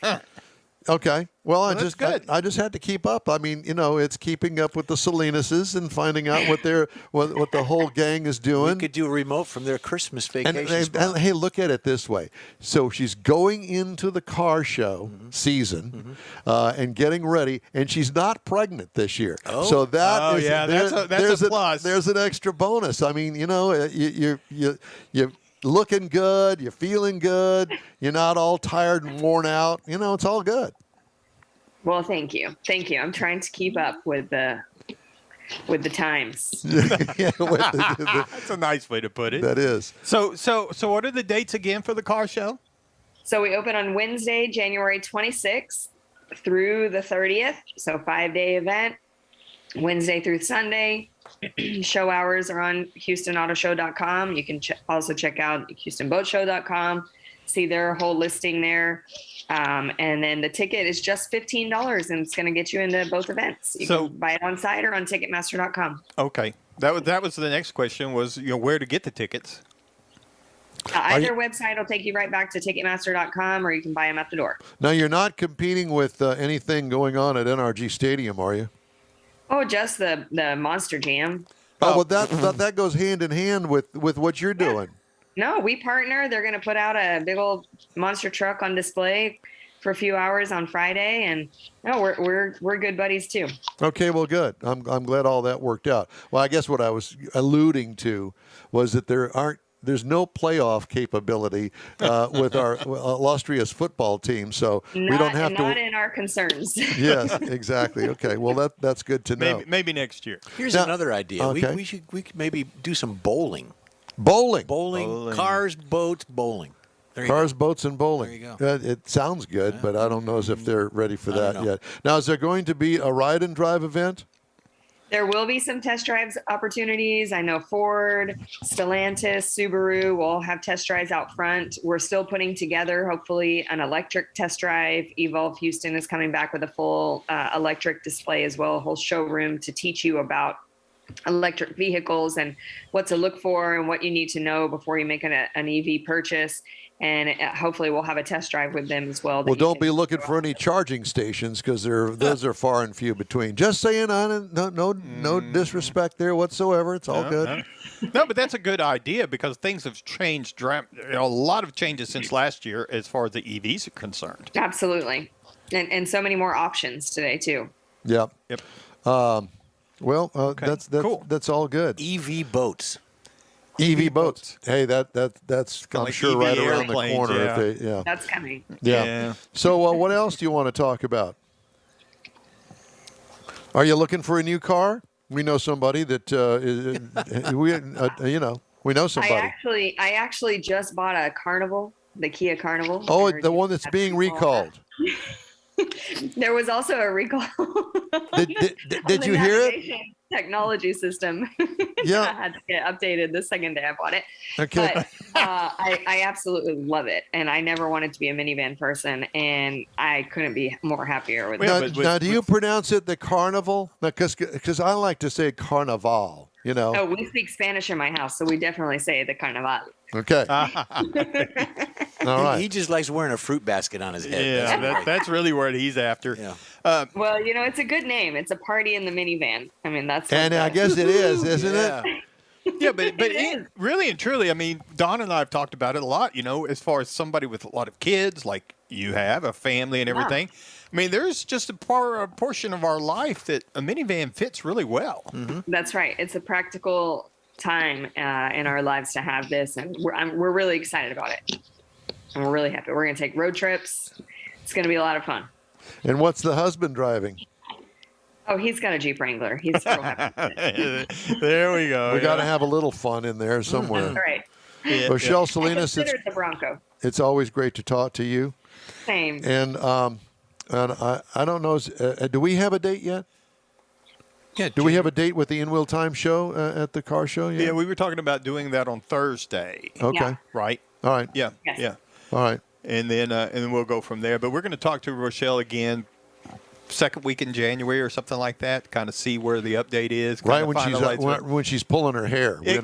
Okay. Well, I that's just good. I just had to keep up. I mean, it's keeping up with the Salinases and finding out what the whole gang is We doing. could do a remote from their Christmas And, vacation spot. and hey, look at it this way. So she's going into the car show season and getting ready, and she's not pregnant this year. Oh. So that Oh, is yeah, that's a plus. There's an extra bonus. I mean, you looking good, you're feeling good, you're not all tired and worn out. It's all good. Well, thank you. Thank you. I'm trying to keep up with the times. Yeah, That's a nice way to put it. that is. So what are the dates again for the car show? So we open on Wednesday, January 26th through the 30th. So 5-day event, Wednesday through Sunday. Show hours are on HoustonAutoShow.com. You can also check out HoustonBoatShow.com, see their whole listing there. And then the ticket is just $15, and it's going to get you into both events. You So- can buy it on site or on Ticketmaster.com. Okay, that was the next question was where to get the tickets. Either website will take you right back to Ticketmaster.com, or you can buy them at the door. Now, you're not competing with anything going on at NRG Stadium, are you? Oh, just the Monster Jam. Oh, well, that goes hand in hand with what you're doing. No, we partner. They're going to put out a big old monster truck on display for a few hours on Friday, and no, we're good buddies too. Okay, well, good. I'm glad all that worked out. Well, I guess what I was alluding to was that there's no playoff capability with our illustrious football team, so we don't have Not to. in our concerns. Yes, exactly. Okay, well that's good to know. Maybe next year. Here's Now- another idea. okay. We could maybe do some bowling. Bowling. Bowling, cars, boats, bowling. There you Cars, go. boats, and bowling. There you go. It sounds good, but I don't know as if they're ready for that don't know. yet. Now, is there going to be a ride and drive event? There will be some test drives opportunities. I know Ford, Stellantis, Subaru will have test drives out front. We're still putting together, hopefully, an electric test drive. Evolve Houston is coming back with a full electric display as well, a whole showroom to teach you about electric vehicles and what to look for and what you need to know before you make an EV purchase. And hopefully we'll have a test drive with them as well. that Well, you don't can be looking go for out. any charging stations because those are far and few between. Just saying, no disrespect there whatsoever. It's all good. No, but that's a good idea because things have changed. A lot of changes since last year as far as the EVs are concerned. Absolutely. And so many more options today too. Yep. Yep. Well, that's cool. that's all good. EV boats. EV boats. Hey, that's I'm like sure EV right around the airplanes, corner. yeah. If they, That's coming. Yeah. So, what else do you want to talk about? Are you looking for a new car? We know somebody that we know somebody. I actually just bought a Carnival, the Kia Carnival. Oh, I the one that's being recalled. There was also a recall. Did you hear it? technology system Yeah. had to get updated the second day I bought it. Okay. But I absolutely love it. And I never wanted to be a minivan person. And I couldn't be more happier with Yeah, it. but Now, do you pronounce it the Carnival? Because I like to say Carnival. You know. Oh, we speak Spanish in my house, so we definitely say the Carnival. Okay. All right. He just likes wearing a fruit basket on his head. Yeah, that's really what he's after. Yeah. Well, it's a good name. It's a party in the minivan. I mean, that's. And I guess it is, isn't it? Yeah, but is. really and truly, I mean, Don and I have talked about it a lot. As far as somebody with a lot of kids, like you have, a family and everything. I mean, there's just a portion of our life that a minivan fits really well. That's right. It's a practical time in our lives to have this, and we're really excited about it. And we're really happy. We're going to take road trips. It's going to be a lot of fun. And what's the husband driving? Oh, he's got a Jeep Wrangler. He's real happy. There we go. We got to have a little fun in there somewhere. All right. Rochelle I Salinas, consider it the Bronco. it's always great to talk to you. Same. And I don't know, do we have a date yet? Yeah. Do we have a date with the In Wheel Time show at the car show yet? Yeah, we were talking about doing that on Thursday. Okay. Yeah. Right? All right. Yeah. Yes. Yeah. All right. And then we'll go from there. But we're going to talk to Rochelle again second week in January or something like that, kind of see where the update is. Right when she's pulling her hair. We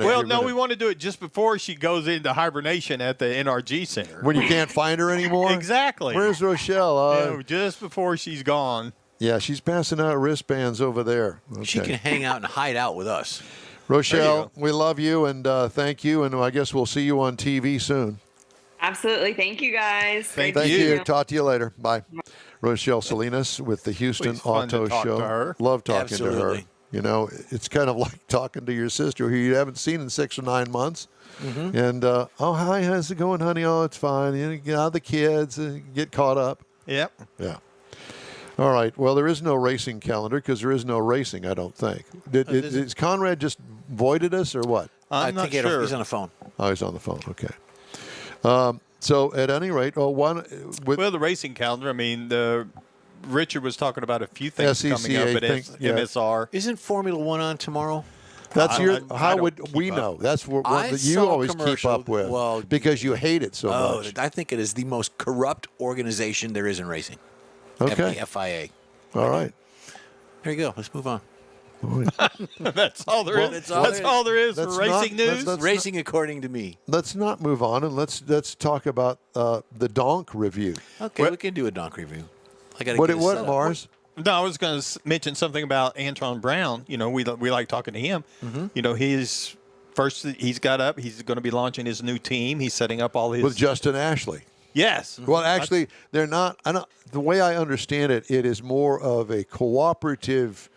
want to do it just before she goes into hibernation at the NRG Center. When you can't find her anymore? Exactly. Where's Rochelle? Just before she's gone. Yeah, she's passing out wristbands over there. Okay. She can hang out and hide out with us. Rochelle, we love you and thank you. And I guess we'll see you on TV soon. Absolutely. Thank you, guys. Thank Great to Thank see you. Talk to you later. Bye. Rochelle Salinas with the Houston It's fun to Auto talk Show. to her. Love talking to her. Absolutely. It's kind of like talking to your sister who you haven't seen in 6 or 9 months. Mm-hmm. And, oh, hi, how's it going, honey? Oh, it's fine. Get out the kids, get caught up. Yep. Yeah. All right. Well, there is no racing calendar because there is no racing, I don't think. Is Conrad just voided us or what? I'm not sure. He's on the phone. Oh, he's on the phone. Okay. So at any rate, Well, the racing calendar, I mean, Richard was talking about a few things coming up at MSR. Isn't Formula One on tomorrow? that's I how don't would keep we up. know? That's what I you saw a always keep commercial- up with well, because you hate it so Oh, much. I think it is the most corrupt organization there is in racing. Okay. FIA. All right. There you go. Let's move on. That's all there is. that's all That's all there is That's for racing not- news. that's- Racing according to me. Let's not move on and let's talk about the Donk review. Okay, we can do a donk review. I got to What get it set up. Mars? No, I was going to mention something about Antron Brown. We like talking to him. He's got up. He's going to be launching his new team. He's setting up all his With Justin Ashley. Yes. Well, actually, they're not. The way I understand it, it is more of a cooperative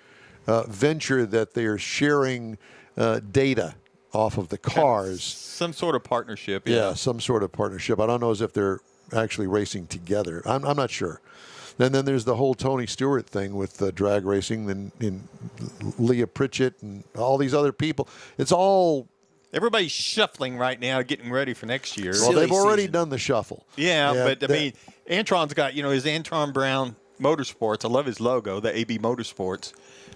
venture that they are sharing data off of the cars. Some sort of partnership. Yeah, some sort of partnership. I don't know as if they're actually racing together. I'm not sure. And then there's the whole Tony Stewart thing with drag racing and Leah Pritchett and all these other people. It's all. Everybody's shuffling right now, getting ready for next year. Well, they've Silly already season. done the shuffle. Yeah, but I that- mean, Antron's got his Antron Brown Motorsports. I love his logo, the AB Motorsports,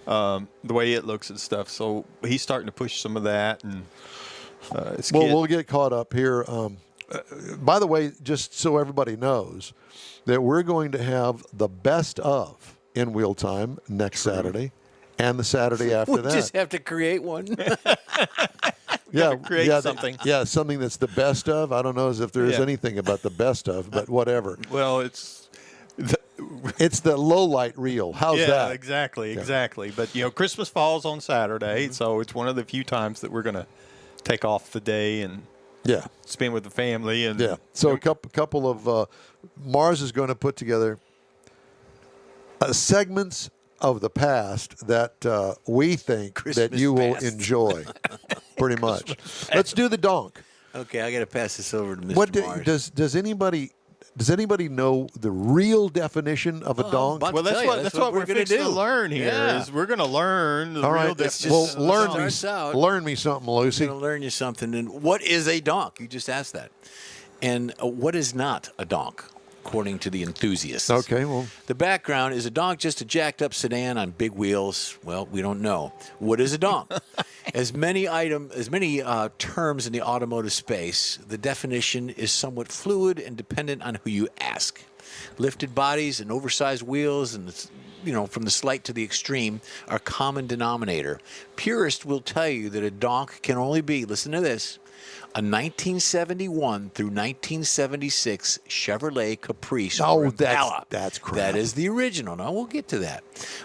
the way it looks and stuff. So he's starting to push some of that, and We'll get caught up here. By the way, just so everybody knows, that we're going to have the best of In Wheel Time next Saturday, and the Saturday after We that. just have to create one. create something. Something that's the best of. I don't know as if there is Yeah. anything about the best of, but whatever. Well, it's It's the low light reel. How's that? exactly. But Christmas falls on Saturday, so it's one of the few times that we're going to take off the day and Yeah. spend with the family. And Yeah. So a couple of Mars is going to put together segments of the past that we think that Christmas you will past. enjoy. Pretty much. Let's do the donk. Okay, I got to pass this over to Mr. What Mars. does anybody know the real definition of a donk? but- Well, Tell you, that's what we're gonna fixing do. to learn here. Yeah. Is we're going to learn the All real right. let's definition. Well, just learn starts out. learn me something, Lucy. I'm going to learn you something. And what is a donk? You just asked that. And what is not a donk? according to the enthusiasts. Okay, well, The background, is a donk just a jacked up sedan on big wheels? Well, we don't know. What is a donk? As many terms in the automotive space, the definition is somewhat fluid and dependent on who you ask. Lifted bodies and oversized wheels and from the slight to the extreme are common denominator. Purists will tell you that a donk can only be, listen to this, a 1971 through 1976 Chevrolet Caprice or Impala. that's crap. That is the original. Now, we'll get to that.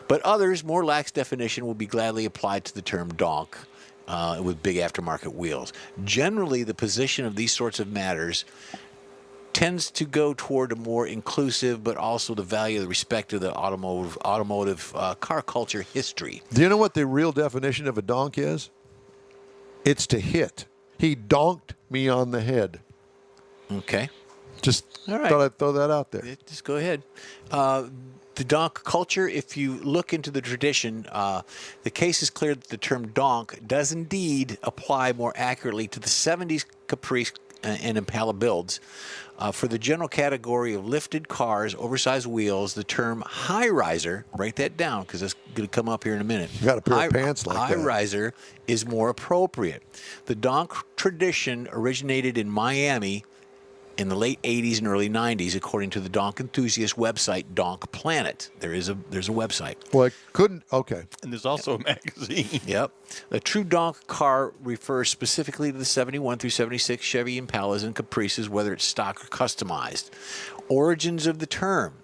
But others, more lax definition, will be gladly applied to the term donk with big aftermarket wheels. Generally, the position of these sorts of matters tends to go toward a more inclusive, but also the value, the respect of the automotive car culture history. do you know what the real definition of a donk is? It's to hit. He donked me on the head. Okay. Just All right. thought I'd throw that out there. Just go ahead. The donk culture, if you look into the tradition, the case is clear that the term donk does indeed apply more accurately to the 70s Caprice and Impala builds. For the general category of lifted cars, oversized wheels, the term high riser, write that down because it's going to come up here in a minute. You got a pair of pants like high that. riser is more appropriate. The donk tradition originated in Miami in the late 80s and early 90s, according to the donk enthusiast website Donk Planet. There's a website. Well, I couldn't. Okay. And there's also a magazine. Yep. A true donk car refers specifically to the 71 through 76 Chevy Impalas and Caprices, whether it's stock or customized. Origins of the term.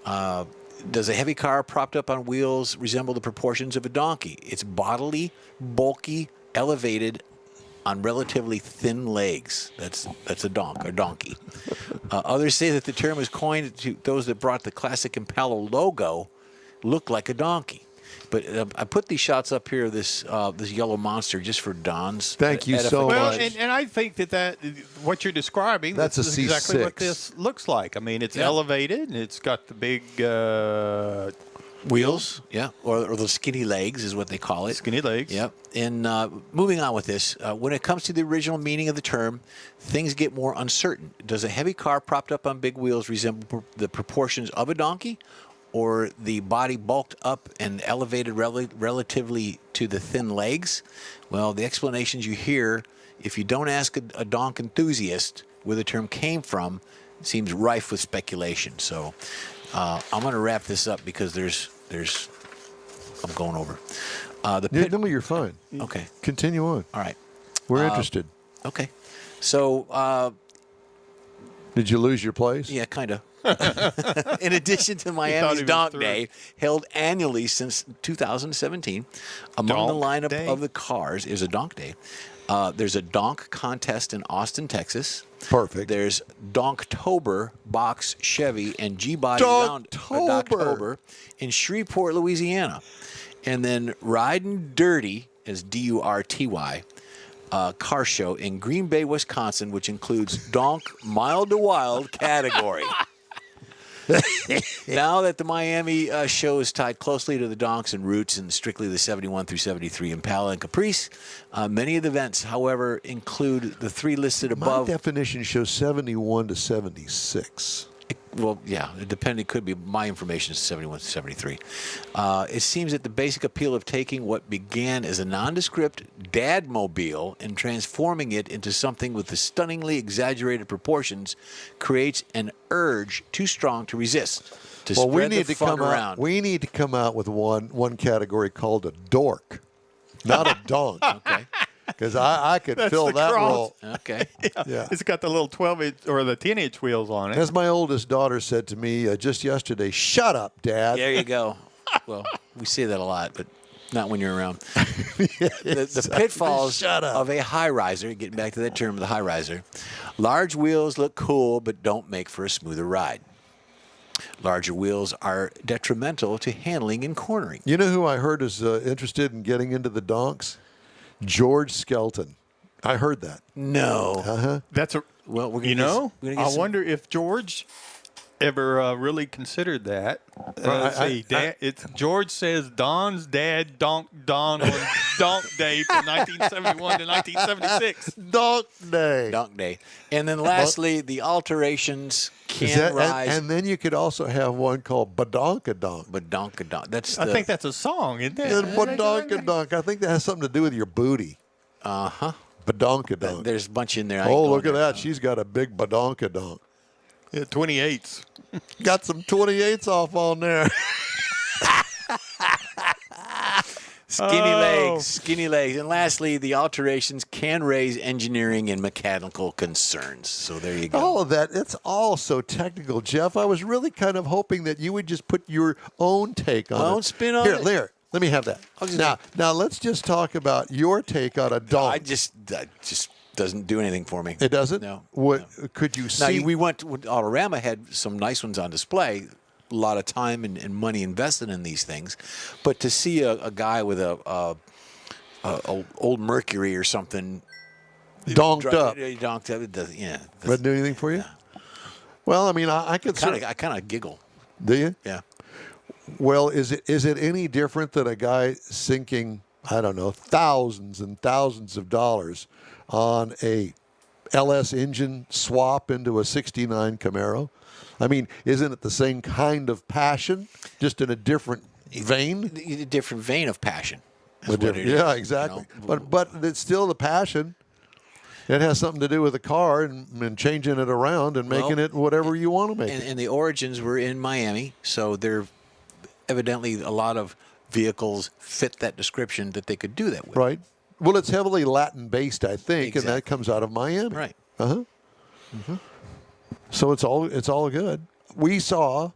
Does a heavy car propped up on wheels resemble the proportions of a donkey? It's bodily, bulky, elevated, on relatively thin legs. That's a donk or donkey. Others say that the term was coined to those that brought the classic Impala logo look like a donkey. But I put these shots up here of this yellow monster just for Don's Thank you so Well, much. and I think that what you're describing, That's this a is exactly what C6. this looks like. I mean, it's Yeah. elevated, and it's got the big wheels, yeah, or the skinny legs is what they call it. skinny legs. Yep. And moving on with this, when it comes to the original meaning of the term, things get more uncertain. Does a heavy car propped up on big wheels resemble the proportions of a donkey, or the body bulked up and elevated relatively to the thin legs? Well, the explanations you hear, if you don't ask a donk enthusiast where the term came from, seems rife with speculation. So I'm going to wrap this up because I'm going over. No, you're fine. Okay. Continue on. All right. We're interested. Okay. So, Did you lose your place? yeah, kind of. In addition to he Miami's was Donk through. Day, held annually since 2017, among the Donk lineup Day? of the cars is a Donk Day. There's a Donk contest in Austin, Texas. Perfect. There's Donktober Box Chevy and G-Body Donktober in Shreveport, Louisiana. And then Riding Dirty, as D-U-R-T-Y, car show in Green Bay, Wisconsin, which includes Donk Mild to Wild category. Now that the Miami show is tied closely to the donks and roots and strictly the 71 through 73 Impala and Caprice, many of the events, however, include the three listed My above. definition shows 71 to 76. Well, yeah, it could be. My information is 71 to 73. It seems that the basic appeal of taking what began as a nondescript dadmobile and transforming it into something with the stunningly exaggerated proportions creates an urge too strong to resist. To Well, we spread need the to fun come around. out. We need to come out with one category called a dork, not a donk. Okay. Because I could That's fill the that cross. role. Okay. Yeah. It's got the little 12-inch or the 10-inch wheels on it. As my oldest daughter said to me just yesterday, "Shut up, Dad." There you go. Well, we say that a lot, but not when you're around. The pitfalls Shut up. of a high riser, getting back to that term of the high riser, large wheels look cool but don't make for a smoother ride. Larger wheels are detrimental to handling and cornering. You know who I heard is interested in getting into the donks? George Skelton. I heard that. No. Uh-huh. That's a Well, we're you gonna know. we're gonna get I some- wonder if George ever really considered that. Well, Let's see. It's George says Don's dad donked Don on Donk Day from 1971 to 1976. Donk Day. Dunk Day. And then lastly, the alterations Is can that- rise. and then you could also have one called Badonkadonk. but Donkadonk. That's I the, think that's a song, isn't it? Badonkadonk. I think that has something to do with your booty. uh-huh. Badonkadonk. There's a bunch in there. I ain't Oh, going look at there. that. She's got a big badonkadonk. Yeah, 28s. Got some 28s off on there. Skinny legs. And lastly, the alterations can raise engineering and mechanical concerns. So there you go. All of that, it's all so technical, Jeff. I was really kind of hoping that you would just put your own take on My it. own spin on Here, it? Here, let me have that. Now, let's just talk about your take on a donk. That just doesn't do anything for me. It doesn't? No. What could you Now, see? we went. Autorama had some nice ones on display. A lot of time and money invested in these things, but to see a guy with a old Mercury or something donked up. donked up, it doesn't. Yeah, Wouldn't do anything for you? Well, I mean, I could sort I kind of giggle. Do you? Yeah. Well, is it any different than a guy sinking, I don't know, thousands and thousands of dollars on a LS engine swap into a 69 Camaro? I mean, isn't it the same kind of passion, just in a different vein? A different vein of passion. is what it is, Yeah, exactly. you know? But it's still the passion. It has something to do with the car and changing it around and making it whatever you want to make it. And the origins were in Miami, so there evidently a lot of vehicles fit that description that they could do that with. Right. Well, it's heavily Latin based, I think, and that Exactly. comes out of Miami. Right. Uh huh. So it's all good. We saw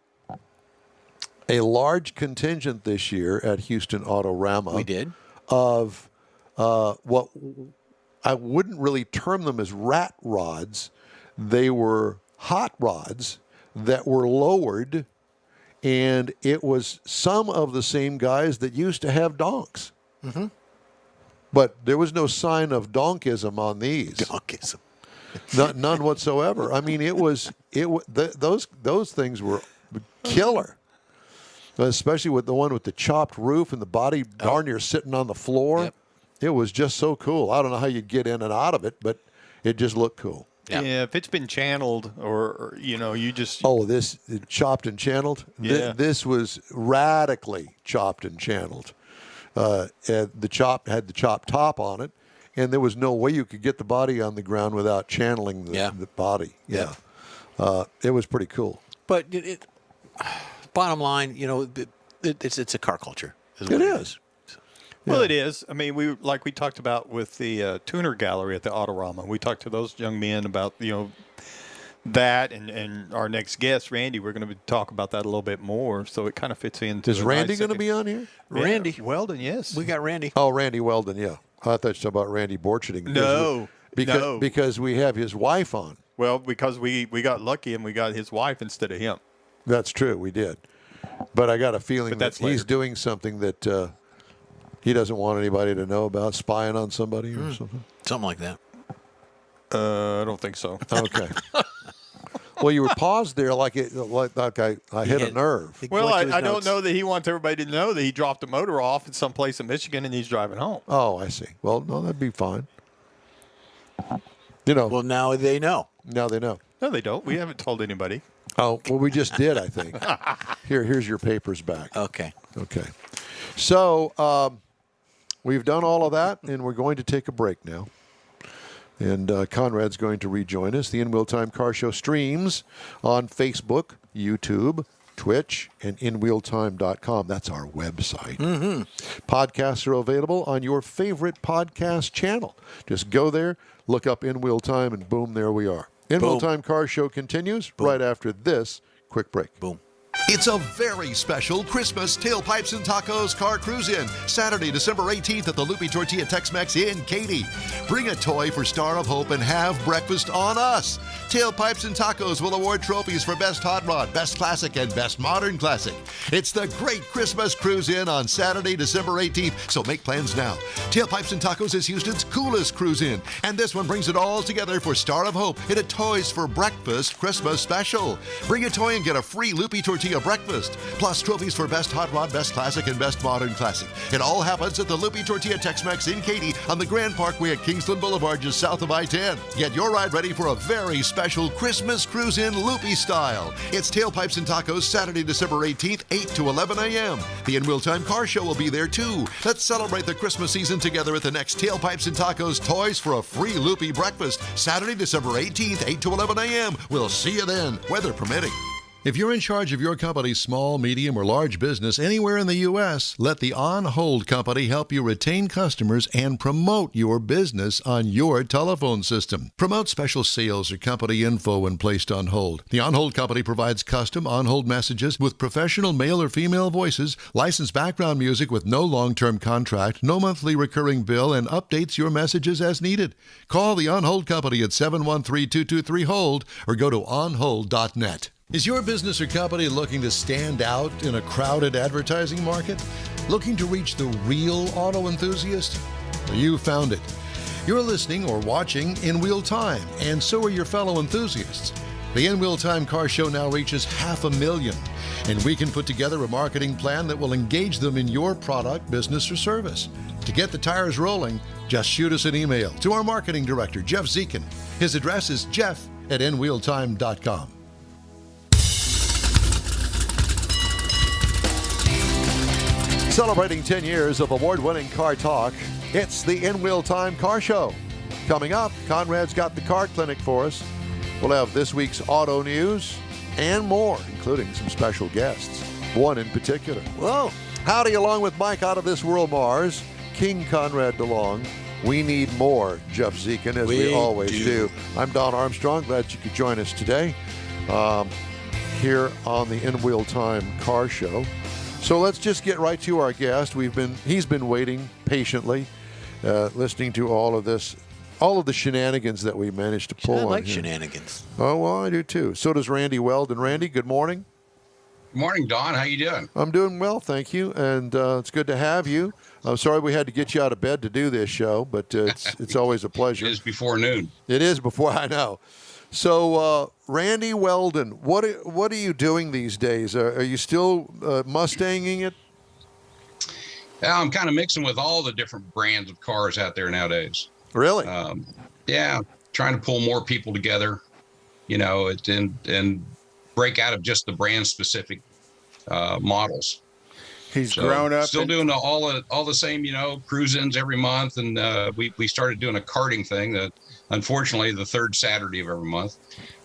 a large contingent this year at Houston Autorama. We did. Of what I wouldn't really term them as rat rods. They were hot rods that were lowered, and it was some of the same guys that used to have donks. Mm-hmm. But there was no sign of donkism on these. Donkism. None whatsoever. I mean, those things were killer. Especially with the one with the chopped roof and the body darn near sitting on the floor. Yep. It was just so cool. I don't know how you get in and out of it, but it just looked cool. Yeah, if it's been channeled or you just Oh, this chopped and channeled. This was radically chopped and channeled. And the chop had the chopped top on it, and there was no way you could get the body on the ground without channeling the body. Yeah, it was pretty cool. But bottom line, it's a car culture. It what is. Well, it is. I mean, we talked about with the tuner gallery at the Autorama. We talked to those young men about that, and our next guest, Randy. We're going to talk about that a little bit more. So it kind of fits into. Is Randy going to be on here? Randy Weldon, yes. We got Randy. Oh, Randy Weldon. Yeah, I thought you were talking about Randy Borcherding. No, no. because we have his wife on. Well, because we got lucky and we got his wife instead of him. That's true. We did, but I got a feeling But that that's he's later. doing something that he doesn't want anybody to know about, spying on somebody or something. Something like that. I don't think so. Okay. Well, you were paused there like I hit a nerve. Well, Went to his I don't notes. know that he wants everybody to know that he dropped the motor off at some place in Michigan and he's driving home. Oh, I see. Well, no, that'd be fine. Well, now they know. now they know. No, they don't. We haven't told anybody. Oh, well, we just did, I think. Here's your papers back. Okay. Okay. So we've done all of that, and we're going to take a break now. And Conrad's going to rejoin us. The In Wheel Time Car Show streams on Facebook, YouTube, Twitch, and InWheelTime.com. That's our website. Mm-hmm. Podcasts are available on your favorite podcast channel. Just go there, look up In Wheel Time, and boom, there we are. In Wheel Boom. Time Car Show continues right after this quick break. Boom. It's a very special Christmas Tailpipes and Tacos Car Cruise In, Saturday, December 18th at the Loopy Tortilla Tex-Mex in Katy. Bring a toy for Star of Hope and have breakfast on us. Tailpipes and Tacos will award trophies for Best Hot Rod, Best Classic, and Best Modern Classic. It's the Great Christmas Cruise In on Saturday, December 18th, so make plans now. Tailpipes and Tacos is Houston's coolest cruise in, and this one brings it all together for Star of Hope in a Toys for Breakfast Christmas special. Bring a toy and get a free Loopy Tortilla breakfast, plus trophies for Best Hot Rod, Best Classic, and Best Modern Classic. It all happens at the Loopy Tortilla Tex-Mex in Katy on the Grand Parkway at Kingsland Boulevard, just south of I-10. Get your ride ready for a very special Christmas cruise in Loopy style. It's Tailpipes and Tacos, Saturday, December 18th, 8 to 11 a.m. The In Wheel Time Car Show will be there too. Let's celebrate the Christmas season together at the next Tailpipes and Tacos Toys for a free Loopy breakfast, Saturday, December 18th, 8 to 11 a.m. We'll see you then, weather permitting. If you're in charge of your company's small, medium, or large business anywhere in the U.S., let the On Hold Company help you retain customers and promote your business on your telephone system. Promote special sales or company info when placed on hold. The On Hold Company provides custom on-hold messages with professional male or female voices, licensed background music with no long-term contract, no monthly recurring bill, and updates your messages as needed. Call the On Hold Company at 713-223-HOLD or go to onhold.net. Is your business or company looking to stand out in a crowded advertising market? Looking to reach the real auto enthusiast? Well, you found it. You're listening or watching In Wheel Time, and so are your fellow enthusiasts. The In Wheel Time Car Show now reaches 500,000, and we can put together a marketing plan that will engage them in your product, business, or service. To get the tires rolling, just shoot us an email to our marketing director, Jeff Zekin. His address is jeff@inwheeltime.com. Celebrating 10 years of award-winning car talk, it's the In Wheel Time Car Show. Coming up, Conrad's got the car clinic for us. We'll have this week's auto news and more, including some special guests, one in particular. Whoa! Howdy, along with Mike out of this world Mars, King Conrad DeLong. We need more Jeff Zekin, as we always do. I'm Don Armstrong. Glad you could join us today here on the In Wheel Time Car Show. So let's just get right to our guest. He's been waiting patiently, listening to all of the shenanigans that we managed to pull on. I like here. shenanigans. Oh, well, I do too. So does Randy Weldon. Randy, good morning. Good morning, Don. How you doing? I'm doing well, thank you, and it's good to have you. I'm sorry we had to get you out of bed to do this show, but it's always a pleasure. It is before noon. It is before, I know. So, Randy Weldon, what are you doing these days? Are you still Mustanging it? Yeah, I'm kind of mixing with all the different brands of cars out there nowadays. Really? Yeah, trying to pull more people together, and break out of just the brand specific models. He's grown up. Still doing all the same, cruise-ins every month, and we started doing a karting thing that, unfortunately, the third Saturday of every month.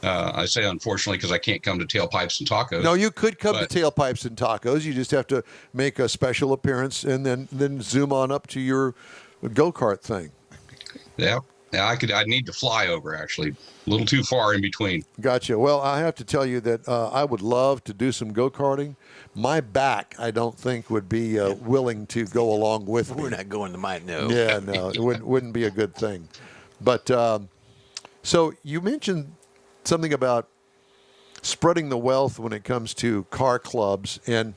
I say unfortunately because I can't come to Tailpipes and Tacos. No, you could come to Tailpipes and Tacos. You just have to make a special appearance and then zoom on up to your go-kart thing. Yeah, I need to fly over, actually. A little too far in between. Gotcha. Well, I have to tell you that I would love to do some go-karting. My back, I don't think, would be willing to go along with me. We're not going to mine, no. Yeah, no, it wouldn't be a good thing. But so you mentioned something about spreading the wealth when it comes to car clubs. And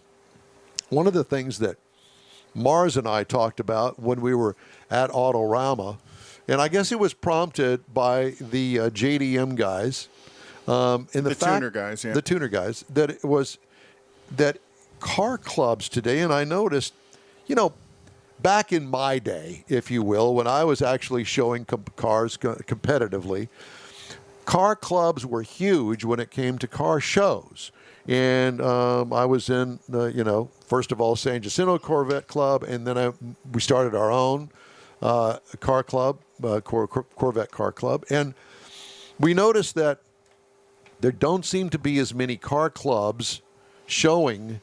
one of the things that Mars and I talked about when we were at Autorama, and I guess it was prompted by the JDM guys, the tuner guys, yeah. The tuner guys, that it was that car clubs today, and I noticed, back in my day, if you will, when I was actually showing cars competitively, car clubs were huge when it came to car shows. And I was in, first of all, San Jacinto Corvette Club, and then we started our own car club, Corvette Car Club. And we noticed that there don't seem to be as many car clubs showing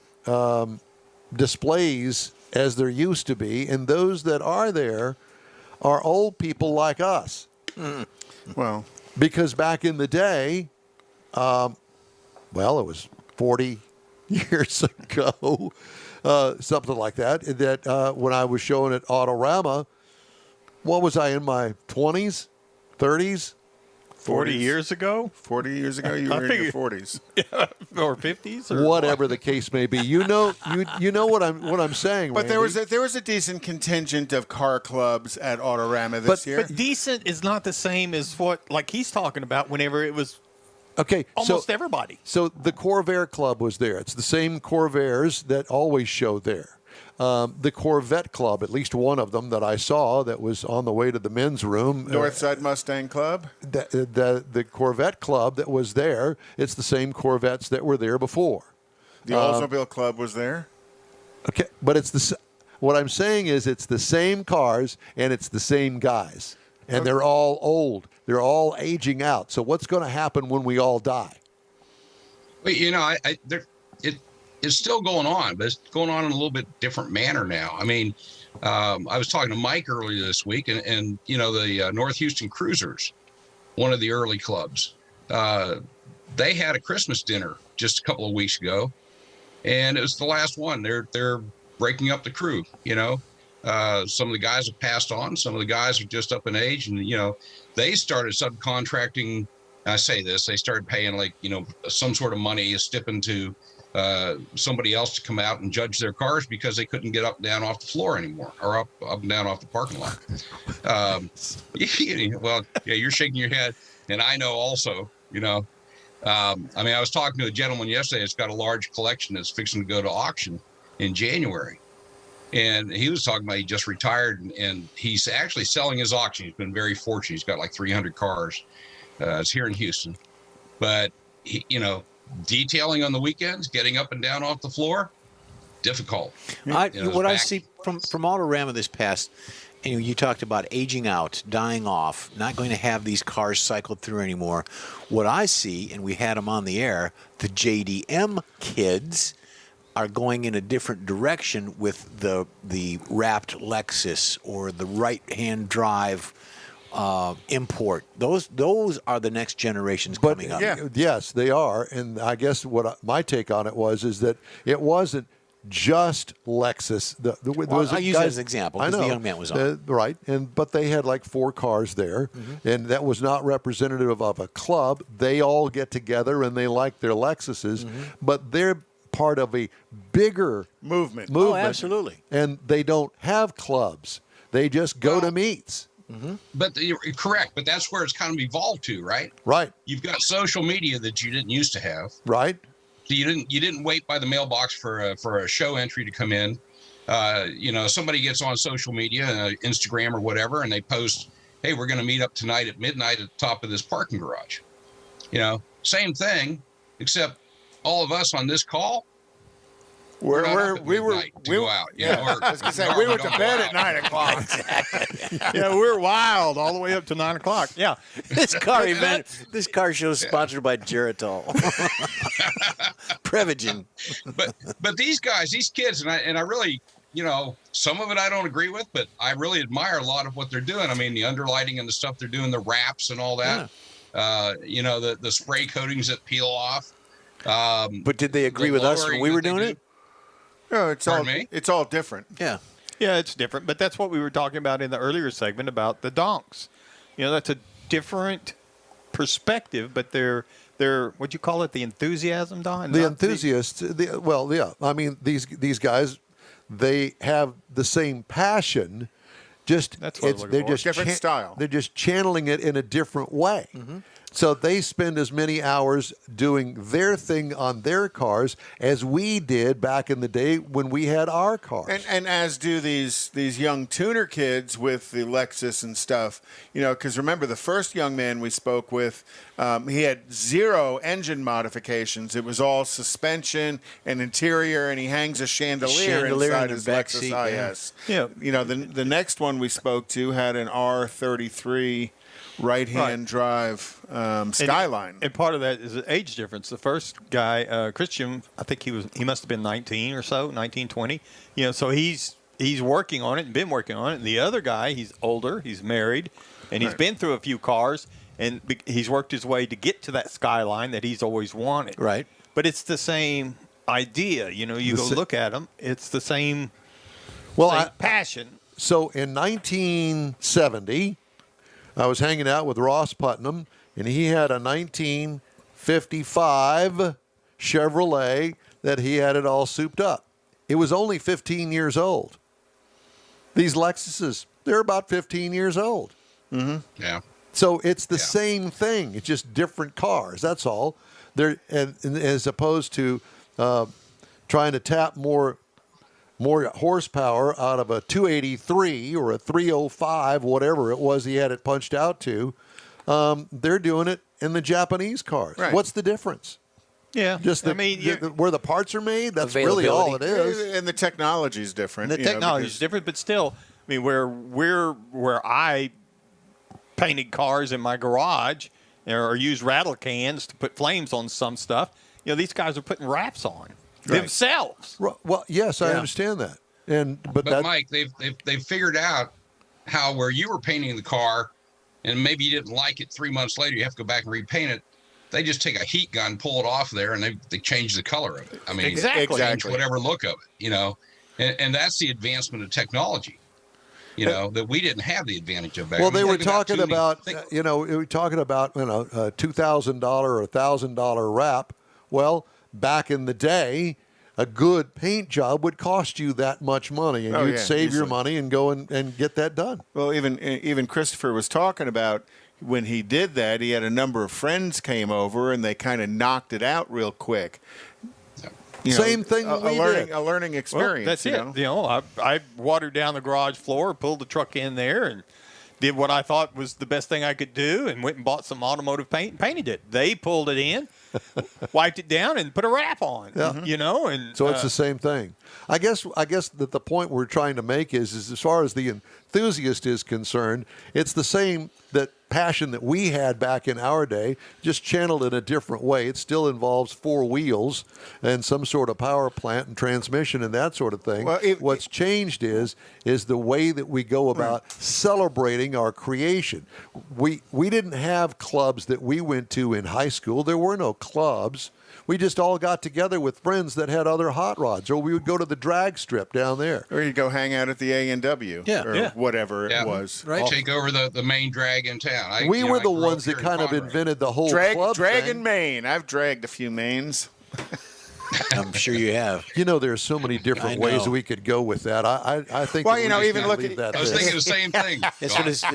displays as there used to be, and those that are there are old people like us. Well, because back in the day, it was 40, years ago, something like that. That when I was showing at Autorama, what was I in my 20s, 30s? 40 years ago? 40 years ago, you were in your 40s. Or 50s? Or Whatever the case may be, you know what I'm saying. But Randy. there was a decent contingent of car clubs at Autorama this year. But decent is not the same as what, like he's talking about, whenever it was Okay, almost everybody. So the Corvair Club was there. It's the same Corvairs that always show there. The Corvette Club, at least one of them that I saw that was on the way to the men's room. Northside Mustang Club. The Corvette Club that was there, it's the same Corvettes that were there before. The Oldsmobile Club was there. Okay, but what I'm saying is it's the same cars and it's the same guys. And they're all old. They're all aging out. So what's going to happen when we all die? Well, it's still going on, but it's going on in a little bit different manner now. I mean, I was talking to Mike earlier this week, and the North Houston Cruisers, one of the early clubs, they had a Christmas dinner just a couple of weeks ago, and it was the last one. They're breaking up the crew. Some of the guys have passed on. Some of the guys are just up in age, and they started subcontracting. I say this, they started paying some sort of money, a stipend to somebody else to come out and judge their cars because they couldn't get up and down off the floor anymore, or up and down off the parking lot. Well, yeah, you're shaking your head, and I know also. I was talking to a gentleman yesterday that's got a large collection that's fixing to go to auction in January. And he was talking about he just retired, and he's actually selling his auction. He's been very fortunate. He's got like 300 cars. It's here in Houston. But, detailing on the weekends, getting up and down off the floor, difficult. What I see from Autorama this past, you talked about aging out, dying off, not going to have these cars cycled through anymore. What I see, and we had them on the air, the JDM kids are going in a different direction with the wrapped Lexus or the right-hand drive import. Those are the next generations coming up. Yeah. Yes, they are. And I guess my take on it is that it wasn't just Lexus. I use it as an example because the young man was on. Right, but they had like 4 cars there, and that was not representative of a club. They all get together and they like their Lexuses, but they're part of a bigger movement. Oh, absolutely. And they don't have clubs. They just go to meets. But you're correct. But that's where it's kind of evolved to, right? Right. You've got social media that you didn't used to have. Right. So you didn't wait by the mailbox for a show entry to come in. Somebody gets on social media, Instagram or whatever, and they post, "Hey, we're going to meet up tonight at midnight at the top of this parking garage." Same thing, except all of us on this call. We were out. We went to bed at 9 o'clock. Yeah, we're wild all the way up to 9 o'clock. Yeah. This car show is sponsored by Geritol. Prevagen. But these guys, these kids, and I really, some of it I don't agree with, but I really admire a lot of what they're doing. I mean, the underlighting and the stuff they're doing, the wraps and all that. Yeah. The spray coatings that peel off. But did they agree with us when we were doing it? No, it's all different. Yeah. Yeah, it's different. But that's what we were talking about in the earlier segment about the donks. That's a different perspective, but they're what'd you call it? The enthusiasm, Don? The enthusiasts. I mean, these guys, they have the same passion. That's what they're just different style. They're just channeling it in a different way. So they spend as many hours doing their thing on their cars as we did back in the day when we had our cars. And as do these young tuner kids with the Lexus and stuff. Because remember, the first young man we spoke with, he had 0 engine modifications. It was all suspension and interior, and he hangs a chandelier inside his Lexus IS. Yeah. The next one we spoke to had an R33 right-hand drive Skyline. And part of that is an age difference. The first guy, Christian, I think he must have been 19 or so, 19, 20. So he's working on it and been working on it. And the other guy, he's older, he's married, and he's been through a few cars, and he's worked his way to get to that Skyline that he's always wanted. Right. But it's the same idea. You know, you go look at them. It's the same, Well, passion. So in 1970, I was hanging out with Ross Putnam, and he had a 1955 Chevrolet that he had it all souped up. It was only 15 years old. These Lexuses, they're about 15 years old. Yeah. So it's the same thing. It's just different cars. That's all. They're and as opposed to trying to tap more horsepower out of a 283 or a 305, whatever it was he had it punched out to. They're doing it in the Japanese cars. Right. What's the difference? Yeah. Just where the parts are made. That's really all it is. And the technology is different. The technology is different, but still, I mean, where I painted cars in my garage or used rattle cans to put flames on some stuff, you know, these guys are putting wraps on themselves. Well, yes, I understand that. But Mike, they've figured out how where you were painting the car, and maybe you didn't like it 3 months later, you have to go back and repaint it. They just take a heat gun, pull it off there, and they change the color of it. I mean, change whatever look of it, you know, and that's the advancement of technology. You know, that we didn't have the advantage of back. Well, they were talking about, we were talking about, a $2,000 or $1,000 wrap. Well, back in the day, a good paint job would cost you that much money, and you'd save your money and go and get that done. Well, even Christopher was talking about when he did that, he had a number of friends came over, and they kind of knocked it out real quick. Same thing a learning experience. Well, that's it. You know, I watered down the garage floor, pulled the truck in there, and did what I thought was the best thing I could do, and went and bought some automotive paint and painted it. They pulled it in, wiped it down, and put a wrap on. Yeah. You know, and so it's the same thing. I guess that the point we're trying to make is as far as the enthusiast is concerned, it's the same that passion that we had back in our day, just channeled in a different way. It still involves four wheels and some sort of power plant and transmission and that sort of thing. Well, what's changed is the way that we go about celebrating our creation. We didn't have clubs that we went to in high school. There were no clubs. We just all got together with friends that had other hot rods, or we would go to the drag strip down there. Or you'd go hang out at the A&W or whatever it was. Right. Take over the main drag in town. We were the ones that kind of invented the whole club drag thing. in Maine. I've dragged a few Maines. I'm sure you have. You know, there's so many different ways we could go with that. I think. Well, even look at. I was thinking the same thing. That's what his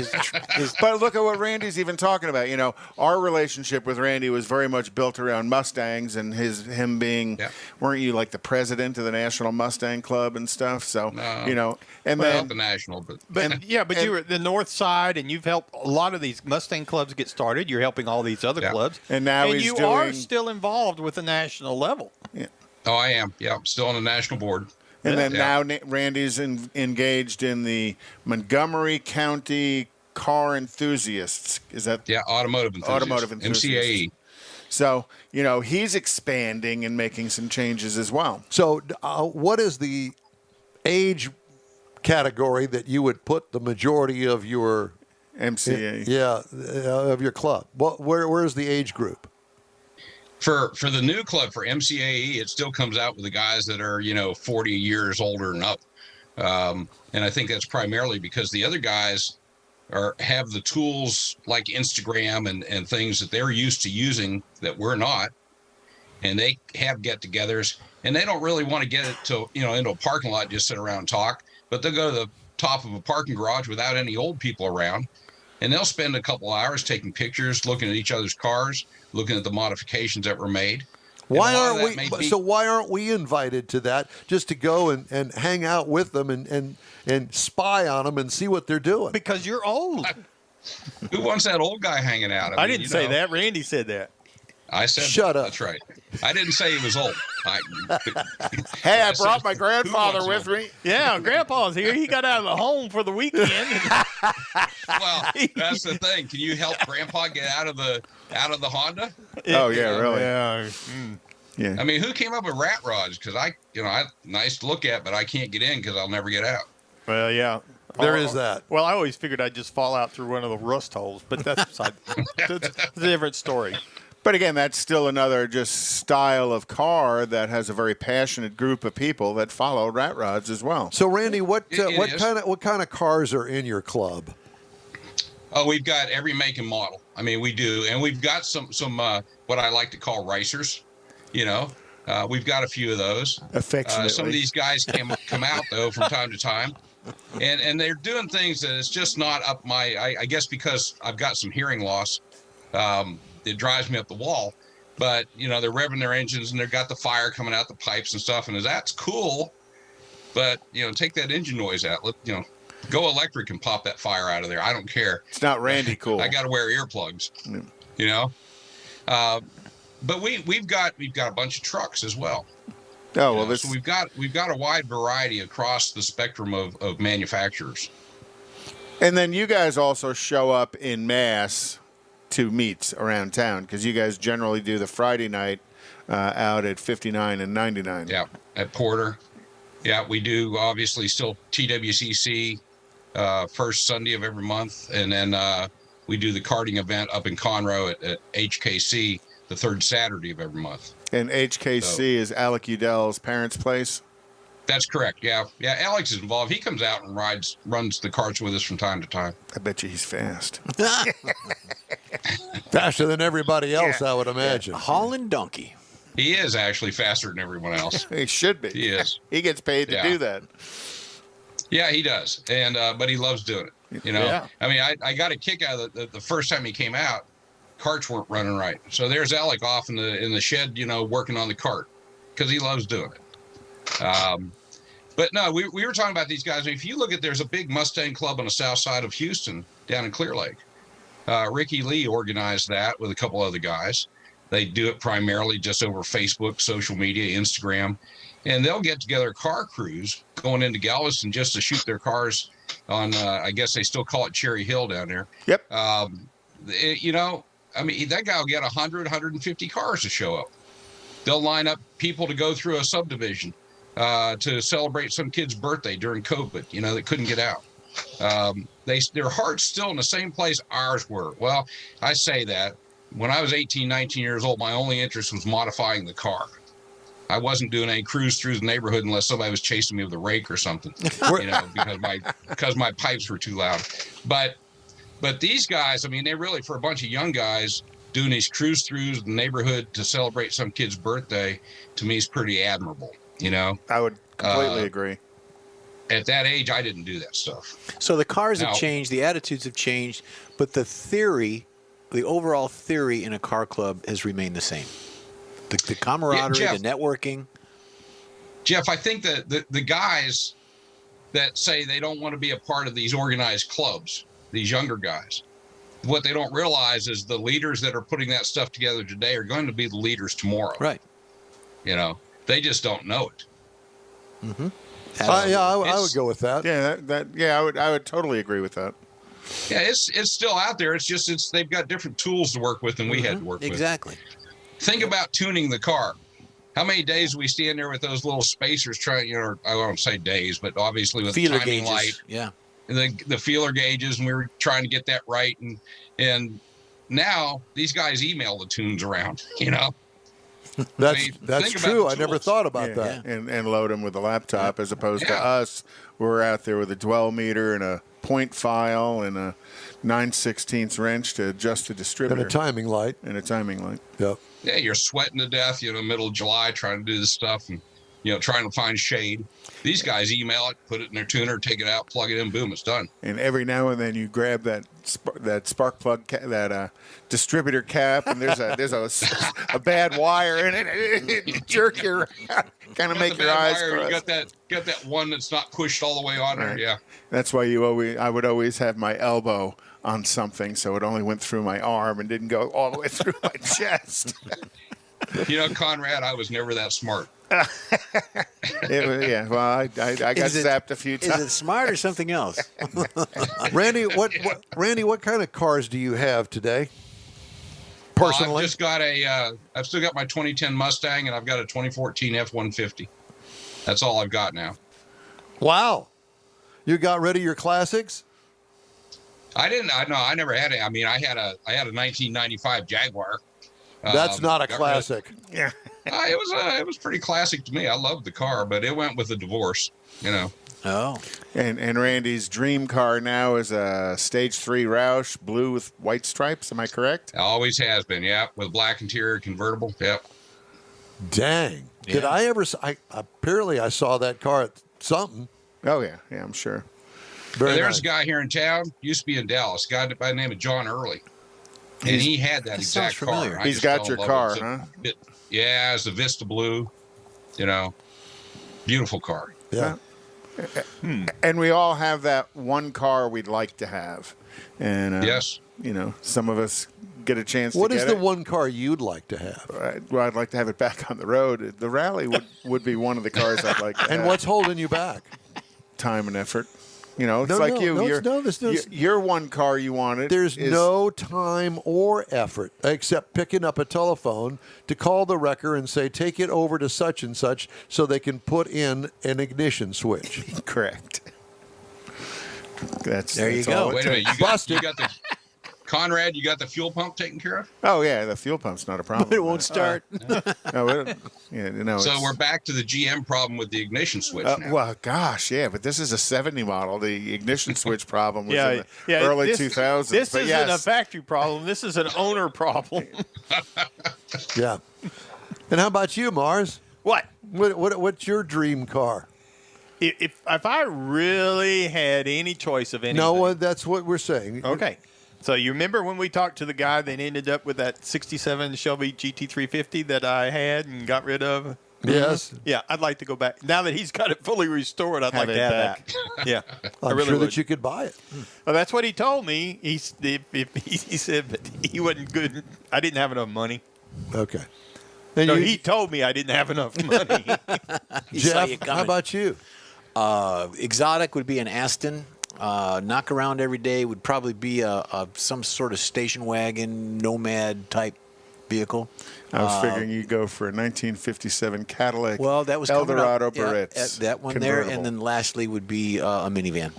But look at what Randy's even talking about. You know, our relationship with Randy was very much built around Mustangs and him being. Yeah. Weren't you like the president of the National Mustang Club and stuff? So you know, and then not the national, but you were at the North Side, and you've helped a lot of these Mustang clubs get started. You're helping all these other clubs, and now you are still involved with the national level. Yeah. Oh, I am. Yeah, I'm still on the national board. And then now Randy's engaged in the Montgomery County Car Enthusiasts. Is that? Yeah, Automotive Enthusiasts. MCAE. So, you know, he's expanding and making some changes as well. So what is the age category that you would put the majority of your MCA? Of your club? Well, where's the age group? For the new club, for MCAE, it still comes out with the guys that are, 40 years older and up. And I think that's primarily because the other guys have the tools like Instagram and things that they're used to using that we're not. And they have get-togethers, and they don't really want to get it to, into a parking lot, just sit around and talk. But they'll go to the top of a parking garage without any old people around. And they'll spend a couple hours taking pictures, looking at each other's cars, looking at the modifications that were made. Why aren't we invited to that, just to go and hang out with them and spy on them and see what they're doing? Because you're old. Who wants that old guy hanging out? I didn't say that. Randy said that. I said shut up. That's right. I didn't say he was old. Hey, I brought my grandfather with me. Yeah, Grandpa's here. He got out of the home for the weekend. Well, that's the thing. Can you help Grandpa get out of the Honda? Oh yeah, really? Yeah. Yeah. I mean, who came up with rat rods? Because I nice to look at, but I can't get in because I'll never get out. Well, yeah. There is that. Well, I always figured I'd just fall out through one of the rust holes, but that's a different story. But again, that's still another just style of car that has a very passionate group of people that follow rat rods as well. So, Randy, what It is. what kind of cars are in your club? Oh, we've got every make and model. I mean, we do, and we've got some what I like to call racers. You know, we've got a few of those. Affectionately. Some of these guys come out though from time to time, and they're doing things that it's just not up my. I guess because I've got some hearing loss, it drives me up the wall. But you know, they're revving their engines and they've got the fire coming out the pipes and stuff, and that's cool. But you know, take that engine noise out. Go electric and pop that fire out of there. I don't care. It's not Randy cool. I got to wear earplugs. You know. But we've got a bunch of trucks as well. Oh well, So we've got a wide variety across the spectrum of manufacturers. and then you guys also show up in mass to meets around town because you guys generally do the Friday night out at 59 and 99. Yeah, at Porter. Yeah, we do obviously still TWCC first Sunday of every month, and then we do the karting event up in Conroe at HKC the third Saturday of every month. And HKC is Alec Udell's parents' place. That's correct. Yeah, Alex is involved. He comes out and runs the karts with us from time to time. I bet you he's fast. Faster than everybody else, I would imagine. Hauling donkey. He is actually faster than everyone else. He should be. He is. He gets paid to Yeah. do that. Yeah, he does, and but he loves doing it. You know, Yeah. I mean, I got a kick out of the first time he came out. Carts weren't running right, so there's Alec off in the shed, you know, working on the cart because he loves doing it. But no, we were talking about these guys. I mean, if you look at, there's a big Mustang club on the south side of Houston down in Clear Lake. Ricky Lee organized that with a couple other guys. They do it primarily just over Facebook, social media, Instagram, and they'll get together car crews going into Galveston just to shoot their cars on, I guess they still call it Cherry Hill down there. Yep. You know, I mean, that guy will get 100, 150 cars to show up. They'll line up people to go through a subdivision to celebrate some kid's birthday during COVID, you know, that couldn't get out. Their heart's still in the same place ours were. Well, I say that. When I was 18, 19 years old, my only interest was modifying the car. I wasn't doing any cruise through the neighborhood unless somebody was chasing me with a rake or something, you know, because my pipes were too loud. But these guys, I mean, they really, for a bunch of young guys doing these cruise throughs the neighborhood to celebrate some kid's birthday, to me is pretty admirable. You know, I would completely agree. At that age, I didn't do that stuff. So the cars have No. changed, the attitudes have changed, but the theory, the overall theory in a car club has remained the same. The camaraderie, Jeff. the networking. Jeff, I think that the guys that say they don't want to be a part of these organized clubs, these younger guys, what they don't realize is the leaders that are putting that stuff together today are going to be the leaders tomorrow. Right. You know, they just don't know it. Mm-hmm. I would go with that. Yeah, I would totally agree with that. Yeah, it's still out there. It's just they've got different tools to work with than we had to work with. Exactly. Think about tuning the car. How many days we stand there with those little spacers trying, you know, I won't say days, but obviously with Feeler the timing gauges. light, Yeah. the feeler gauges, and we were trying to get that right. And now these guys email the tunes around, you know. That's think that's about true. the I never tools. thought about Yeah, that. and load them with a laptop as opposed to Yeah. us. We're out there with a dwell meter and a point file and a 9/16 wrench to adjust the And distributor a timing light. and a timing light. Yep. Yeah, you're sweating to death, you know, middle of July trying to do this stuff and, you know, trying to find shade. These guys email it, put it in their tuner, take it out, plug it in, boom, it's done. And every now and then you grab that spark plug that distributor cap, and there's a bad wire in it. You jerk your kind of Got make the your bad eyes wire, you cross. got that one that's not pushed all the way on there. Right. Yeah. That's why I would always have my elbow on something so it only went through my arm and didn't go all the way through my chest. You know, Conrad, I was never that smart. Yeah, well, I got Is it- zapped a few Is times. it smart or something else? Randy, what kind of cars do you have today? I've Personally, just got I've still got my 2010 Mustang and I've got a 2014 F-150. That's all I've got now. wow, you got rid of your classics. I never had it. I mean, I had a 1995 Jaguar. That's not a got rid of- classic. Yeah. It was pretty classic to me. I loved the car, but it went with the divorce. You know. Oh, And Randy's dream car now is a Stage 3 Roush, blue with white stripes. Am I correct? Always has been, yeah, with black interior convertible. Yep. Dang. Did Yeah. I ever? Apparently, I saw that car at something. Oh, yeah. Yeah, I'm sure. Very There's nice. a guy here in town, used to be in Dallas, a guy by the name of John Early. And he had that That exact sounds car. familiar. I He's just got fell your in love car, with it. huh? Yeah, it's a Vista Blue. You know, beautiful car. Yeah. And we all have that one car we'd like to have. And, Yes. you know, some of us get a chance What to is get the it. one car you'd like to have? Well, I'd like to have it back on the road. The Rally would be one of the cars I'd like to have. And what's holding you back? Time and effort. You know, it's No, like no, you. no, Your, it's- no, there's no- your one car you wanted. There's is- no time or effort except picking up a telephone to call the wrecker and say, take it over to such and such so they can put in an ignition switch. Correct. That's There you that's all go. it Wait a minute. takes. You got the Conrad, you got the fuel pump taken care of? Oh yeah, the fuel pump's not a problem. but it won't start. No, yeah, no. So it's- we're back to the GM problem with the ignition switch now. well, gosh, yeah, but this is a '70 model. The ignition switch problem was in the yeah. early this, 2000s. This but isn't yes, a factory problem. This is an owner problem. Yeah. And how about you, Mars? What? What's your dream car? If I really had any choice of anything. No, that's what we're saying. Okay. So you remember when we talked to the guy that ended up with that 67 Shelby GT350 that I had and got rid of? Yes. Yeah, I'd like to go back. Now that he's got it fully restored, I'd Have like it to have back. that. Yeah. I I'm really sure would. that you could buy it. Well, that's what he told me. He said but he wasn't good. I didn't have enough money. Okay. And No, you, he told me I didn't have enough money. He saw Jeff, you how coming. about you? Exotic would be an Aston. Knock around every day would probably be a some sort of station wagon, nomad type vehicle. I was figuring you'd go for a 1957 Cadillac. Well, that was coming Eldorado up. Yeah, Barretts. that one there, convertible. and then lastly would be a minivan.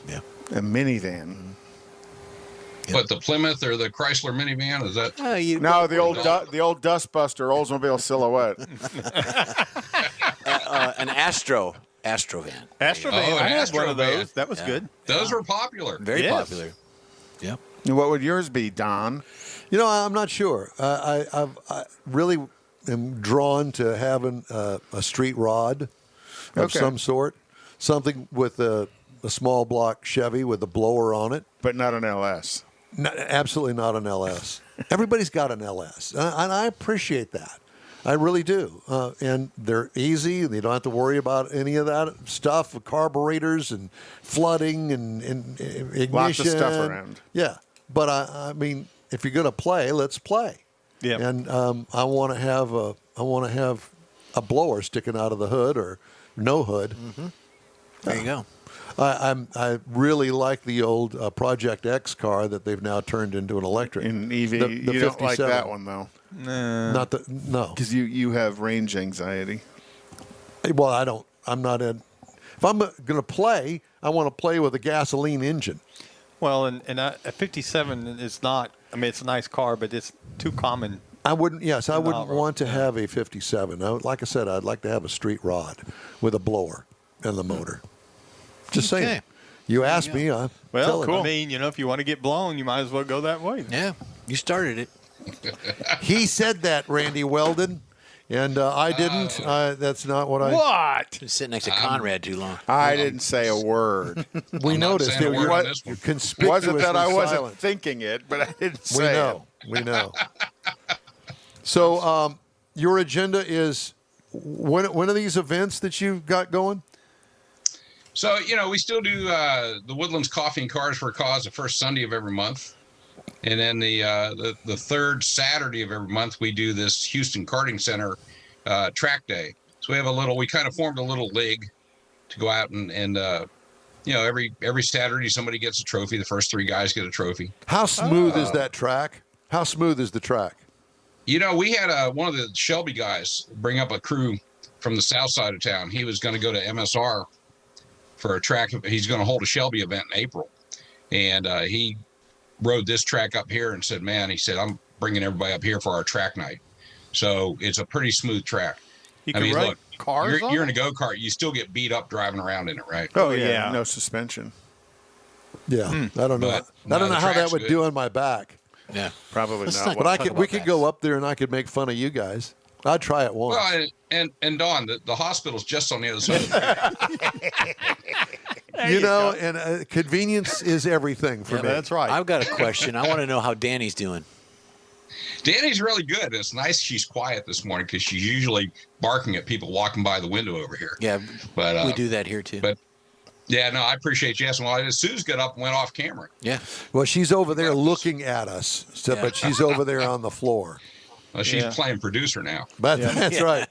Yeah. a minivan. But the Plymouth or the Chrysler minivan, is that? No, the old Dustbuster Oldsmobile Silhouette. An Astro van. Astrovan, Oh, an I had one of Astrovan. those. That was Yeah. good. Those were popular. Very Yes. popular. Yep. What would yours be, Don? You know, I'm not sure. I really am drawn to having a street rod of Okay. some sort, something with a small block Chevy with a blower on it. But not an LS. Absolutely not an LS. Everybody's got an LS, and I appreciate that. I really do. And they're easy. They don't have to worry about any of that stuff with carburetors and flooding and ignition. Lots of stuff around. Yeah. But I mean, if you're going to play, let's play. Yeah. And I want to have a blower sticking out of the hood or no hood. There you go. I really like the old Project X car that they've now turned into an electric. In EV, The you don't like 57. that one, though. Not the no. Because you have range anxiety. Well, I don't. I'm not in. If I'm going to play, I want to play with a gasoline engine. Well, and a 57 is not. I mean, it's a nice car, but it's too common. I wouldn't. Yes, I Not wouldn't wrong. want to have a 57. Like I said, I'd like to have a street rod with a blower and the motor. Just saying. Okay. You asked me. I'm Well, telling you. I mean, if you want to get blown, you might as well go that way. Yeah. You started it. He said that, Randy Weldon, and I didn't. That's not what I. What? Been sitting next to Conrad too long. I didn't say a word. We I'm not noticed saying a that word you on were this one. conspicuously Wasn't that I wasn't silent. thinking it, but I didn't We say know. We know. So your agenda is when are these events that you've got going? So, we still do the Woodlands Coffee and Cars for a Cause the first Sunday of every month. And then the third Saturday of every month, we do this Houston Karting Center track day. So we kind of formed a little league to go out and every Saturday somebody gets a trophy. The first three guys get a trophy. How smooth is that track? How smooth is the track? We had one of the Shelby guys bring up a crew from the south side of town. He was going to go to MSR for a track. He's going to hold a Shelby event in April. And he rode this track up here and said, man, he said, bringing everybody up here for our track night. So it's a pretty smooth track. You can ride cars on you're in it? a go-kart. You still get beat up driving around in it, right? Oh yeah. no suspension. Yeah, I don't know. But, I don't no, know the how that track's would good. do on my back. Yeah. Probably Let's not. not- But Well, I could. about We could that. go up there and I could make fun of you guys. I'd try it once. Well, and Don, the hospital's just on the other side. you know, and convenience is everything for me. That's right. I've got a question. I want to know how Danny's doing. Danny's really good. It's nice she's quiet this morning because she's usually barking at people walking by the window over here. Yeah, But we do that here too. But yeah, no, I appreciate you asking. Well, Sue's got up and went off camera. Yeah. Well, she's over there looking at us, so, Yeah. but she's over there on the floor. Well, she's Yeah. playing producer now. But that's right,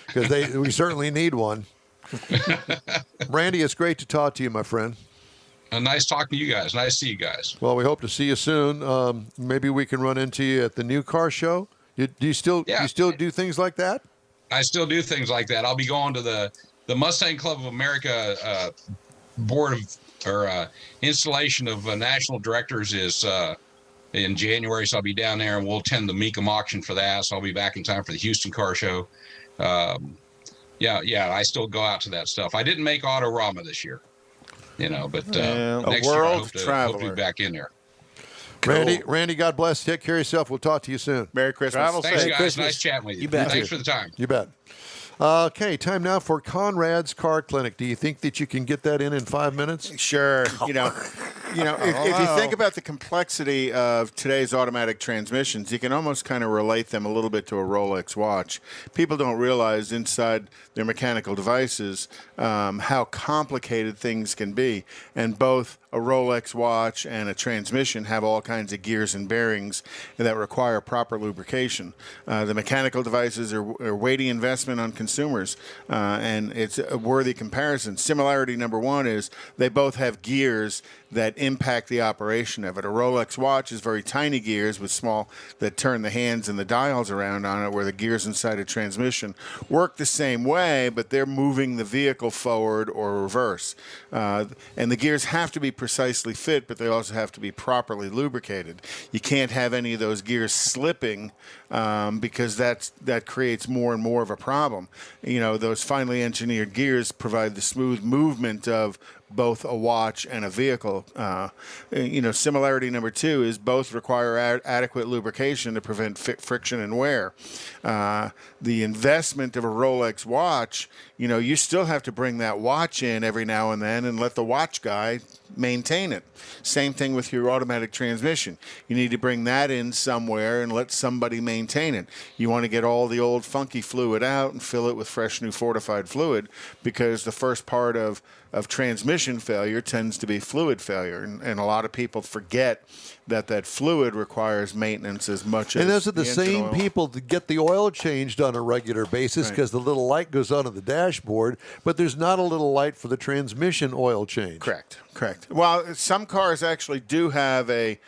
because we certainly need one. Randy, it's great to talk to you, my friend. Nice talking to you guys. Nice to see you guys. Well, we hope to see you soon. Maybe we can run into you at the new car show. Do you still do things like that? I still do things like that. I'll be going to the Mustang Club of America board of or installation of national directors is in January, so I'll be down there and we'll attend the Mecum auction for that. So I'll be back in time for the Houston Car Show. Yeah, I still go out to that stuff. I didn't make Autorama this year, but next year I world hope to traveler. be back in there. Randy, God bless. Take care of yourself. We'll talk to you soon. Merry Christmas. Travel Thanks, safe. guys. Christmas. Nice chatting with you. You bet. Thanks for the time. You bet. Okay, time now for Conrad's Car Clinic. Do you think that you can get that in 5 minutes? Sure. If you think about the complexity of today's automatic transmissions, you can almost kind of relate them a little bit to a Rolex watch. People don't realize inside their mechanical devices how complicated things can be. And both a Rolex watch and a transmission have all kinds of gears and bearings that require proper lubrication. The mechanical devices are weighty investment on consumers, and it's a worthy comparison. Similarity number one is they both have gears that impact the operation of it. A Rolex watch is very tiny gears with small that turn the hands and the dials around on it, where the gears inside a transmission work the same way, but they're moving the vehicle forward or reverse. And the gears have to be precisely fit, but they also have to be properly lubricated. You can't have any of those gears slipping because that creates more and more of a problem. Those finely engineered gears provide the smooth movement of both a watch and a vehicle. Similarity number two is both require adequate lubrication to prevent friction and wear. The investment of a Rolex watch, you still have to bring that watch in every now and then and let the watch guy maintain it. Same thing with your automatic transmission. You need to bring that in somewhere and let somebody maintain it. You want to get all the old funky fluid out and fill it with fresh new fortified fluid, because the first part of transmission failure tends to be fluid failure. And a lot of people forget that fluid requires maintenance as much as And those are the engine same oil. people that get the oil changed on a regular basis, because the little light goes on the dashboard, but there's not a little light for the transmission oil change. Correct. Well, some cars actually do have a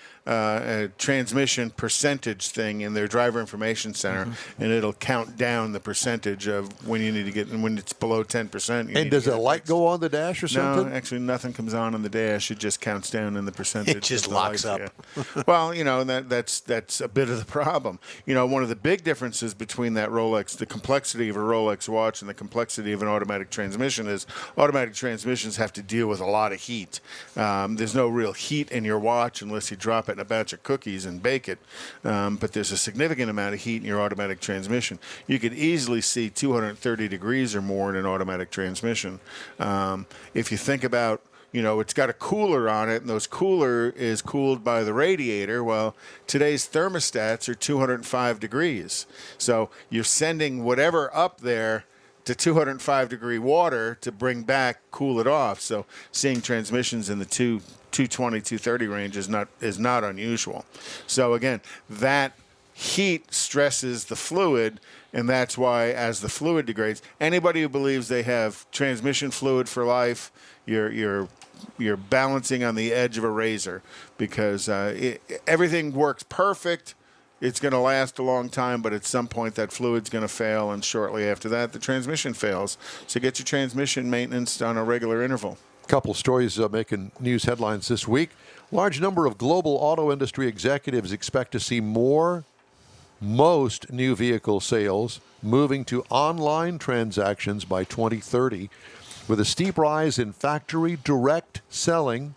transmission percentage thing in their driver information center, and it'll count down the percentage of when you need to get, and when it's below 10%. And does a light go on the dash or something? No, actually, nothing comes on the dash. It just counts down in the percentage. It just of the locks light, up. yeah. Well, that's a bit of the problem. One of the big differences between that Rolex, the complexity of a Rolex watch and the complexity of an automatic transmission is automatic transmissions have to deal with a lot of heat. There's no real heat in your watch unless you drop it in a batch of cookies and bake it. But there's a significant amount of heat in your automatic transmission. You could easily see 230 degrees or more in an automatic transmission. If you think about, it's got a cooler on it, and those cooler is cooled by the radiator. Well, today's thermostats are 205 degrees. So you're sending whatever up there to 205 degree water to bring back, cool it off. So seeing transmissions in the 220, 230 range is not unusual. So again, that heat stresses the fluid, and that's why as the fluid degrades, anybody who believes they have transmission fluid for life, you're balancing on the edge of a razor, because everything works perfect. It's going to last a long time, but at some point that fluid's going to fail, and shortly after that, the transmission fails. So get your transmission maintenance on a regular interval. Couple stories making news headlines this week. Large number of global auto industry executives expect to see more most new vehicle sales moving to online transactions by 2030, with a steep rise in factory direct selling.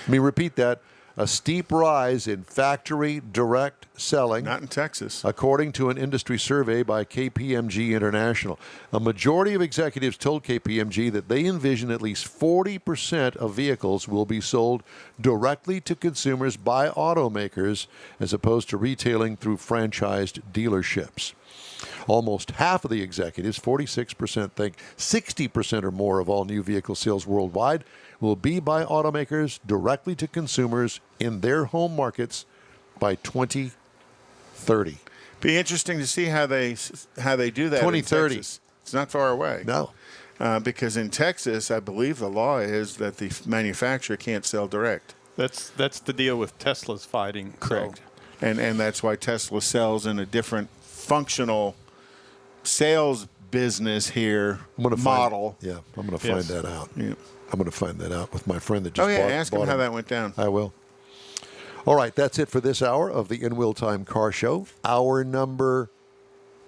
Let me repeat that. A steep rise in factory direct selling. Not in Texas. According to an industry survey by KPMG International. A majority of executives told KPMG that they envision at least 40% of vehicles will be sold directly to consumers by automakers as opposed to retailing through franchised dealerships. Almost half of the executives, 46%, think 60% or more of all new vehicle sales worldwide will be by automakers directly to consumers in their home markets by 2030. Be interesting to see how they do that. 2030. In Texas. It's not far away. No. Because in Texas, I believe the law is that the manufacturer can't sell direct. That's the deal with Tesla's fighting. Correct. And that's why Tesla sells in a different functional sales business here model. I'm going to find that out. Yeah. I'm going to find that out with my friend that just ask him how that went down. I will. All right, that's it for this hour of the In Wheel Time Car Show. Hour number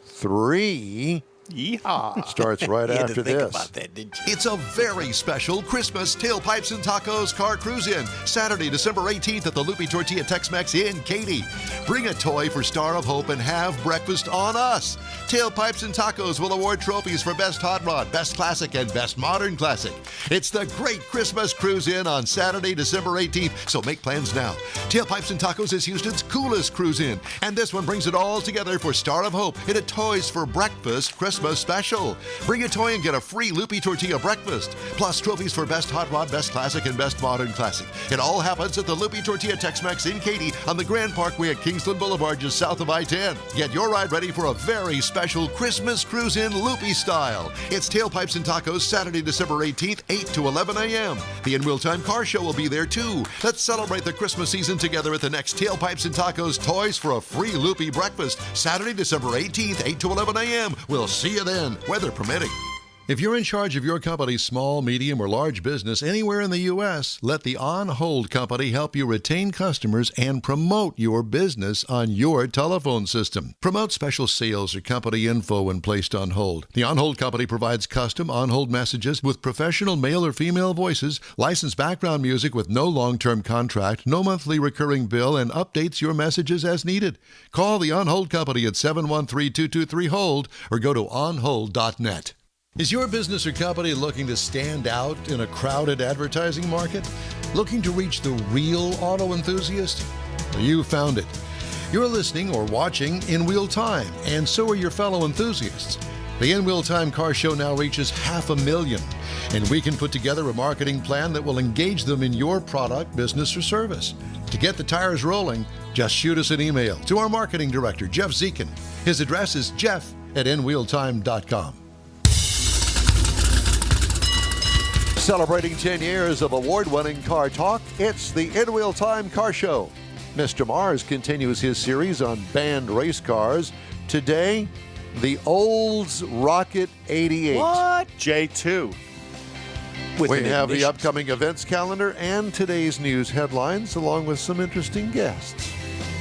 3 Yeehaw. starts right You had after to think this. about that, didn't you? It's a very special Christmas Tailpipes and Tacos Car Cruise In, Saturday, December 18th at the Loopy Tortilla Tex-Mex in Katy. Bring a toy for Star of Hope and have breakfast on us. Tailpipes and Tacos will award trophies for Best Hot Rod, Best Classic, and Best Modern Classic. It's the Great Christmas Cruise In on Saturday, December 18th, so make plans now. Tailpipes and Tacos is Houston's coolest cruise in, and this one brings it all together for Star of Hope in a Toys for Breakfast Christmas special. Bring a toy and get a free Loopy Tortilla breakfast, plus trophies for Best Hot Rod, Best Classic, and Best Modern Classic. It all happens at the Loopy Tortilla Tex-Mex in Katy on the Grand Parkway at Kingsland Boulevard, just south of I-10. Get your ride ready for a very special Christmas cruise in Loopy style. It's Tailpipes and Tacos, Saturday, December 18th, 8 to 11 a.m. The In Wheel Time Car Show will be there too. Let's celebrate the Christmas season together at the next Tailpipes and Tacos Toys for a free Loopy breakfast, Saturday, December 18th, 8 to 11 a.m. We'll see you then, weather permitting. If you're in charge of your company's small, medium, or large business anywhere in the U.S., let the On Hold Company help you retain customers and promote your business on your telephone system. Promote special sales or company info when placed on hold. The On Hold Company provides custom on-hold messages with professional male or female voices, licensed background music with no long-term contract, no monthly recurring bill, and updates your messages as needed. Call the On Hold Company at 713-223-HOLD or go to onhold.net. Is your business or company looking to stand out in a crowded advertising market? Looking to reach the real auto enthusiast? Well, you found it. You're listening or watching In Wheel Time, and so are your fellow enthusiasts. The In Wheel Time Car Show now reaches 500,000, and we can put together a marketing plan that will engage them in your product, business, or service. To get the tires rolling, just shoot us an email to our marketing director, Jeff Zekin. His address is jeff@inwheeltime.com. Celebrating 10 years of award-winning car talk, it's the In Wheel Time Car Show. Mr. Mars continues his series on banned race cars. Today, the Olds Rocket 88. What? J2. With We an have the ignition. upcoming events calendar and today's news headlines, along with some interesting guests.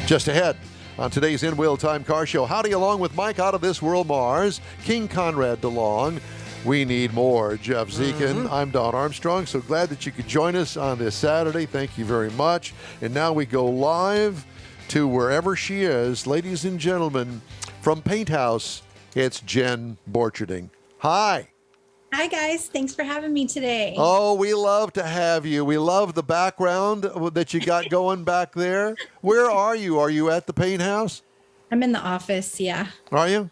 Just ahead on today's In Wheel Time Car Show, howdy along with Mike Out of This World Mars, King Conrad DeLong. We need more. Jeff Zekin. I'm Don Armstrong. So glad that you could join us on this Saturday. Thank you very much. And now we go live to wherever she is. Ladies and gentlemen, from Paint House, it's Jen Borcherding. Hi. Hi, guys. Thanks for having me today. Oh, we love to have you. We love the background that you got going back there. Where are you? Are you at the Paint House? I'm in the office. Yeah. Are you?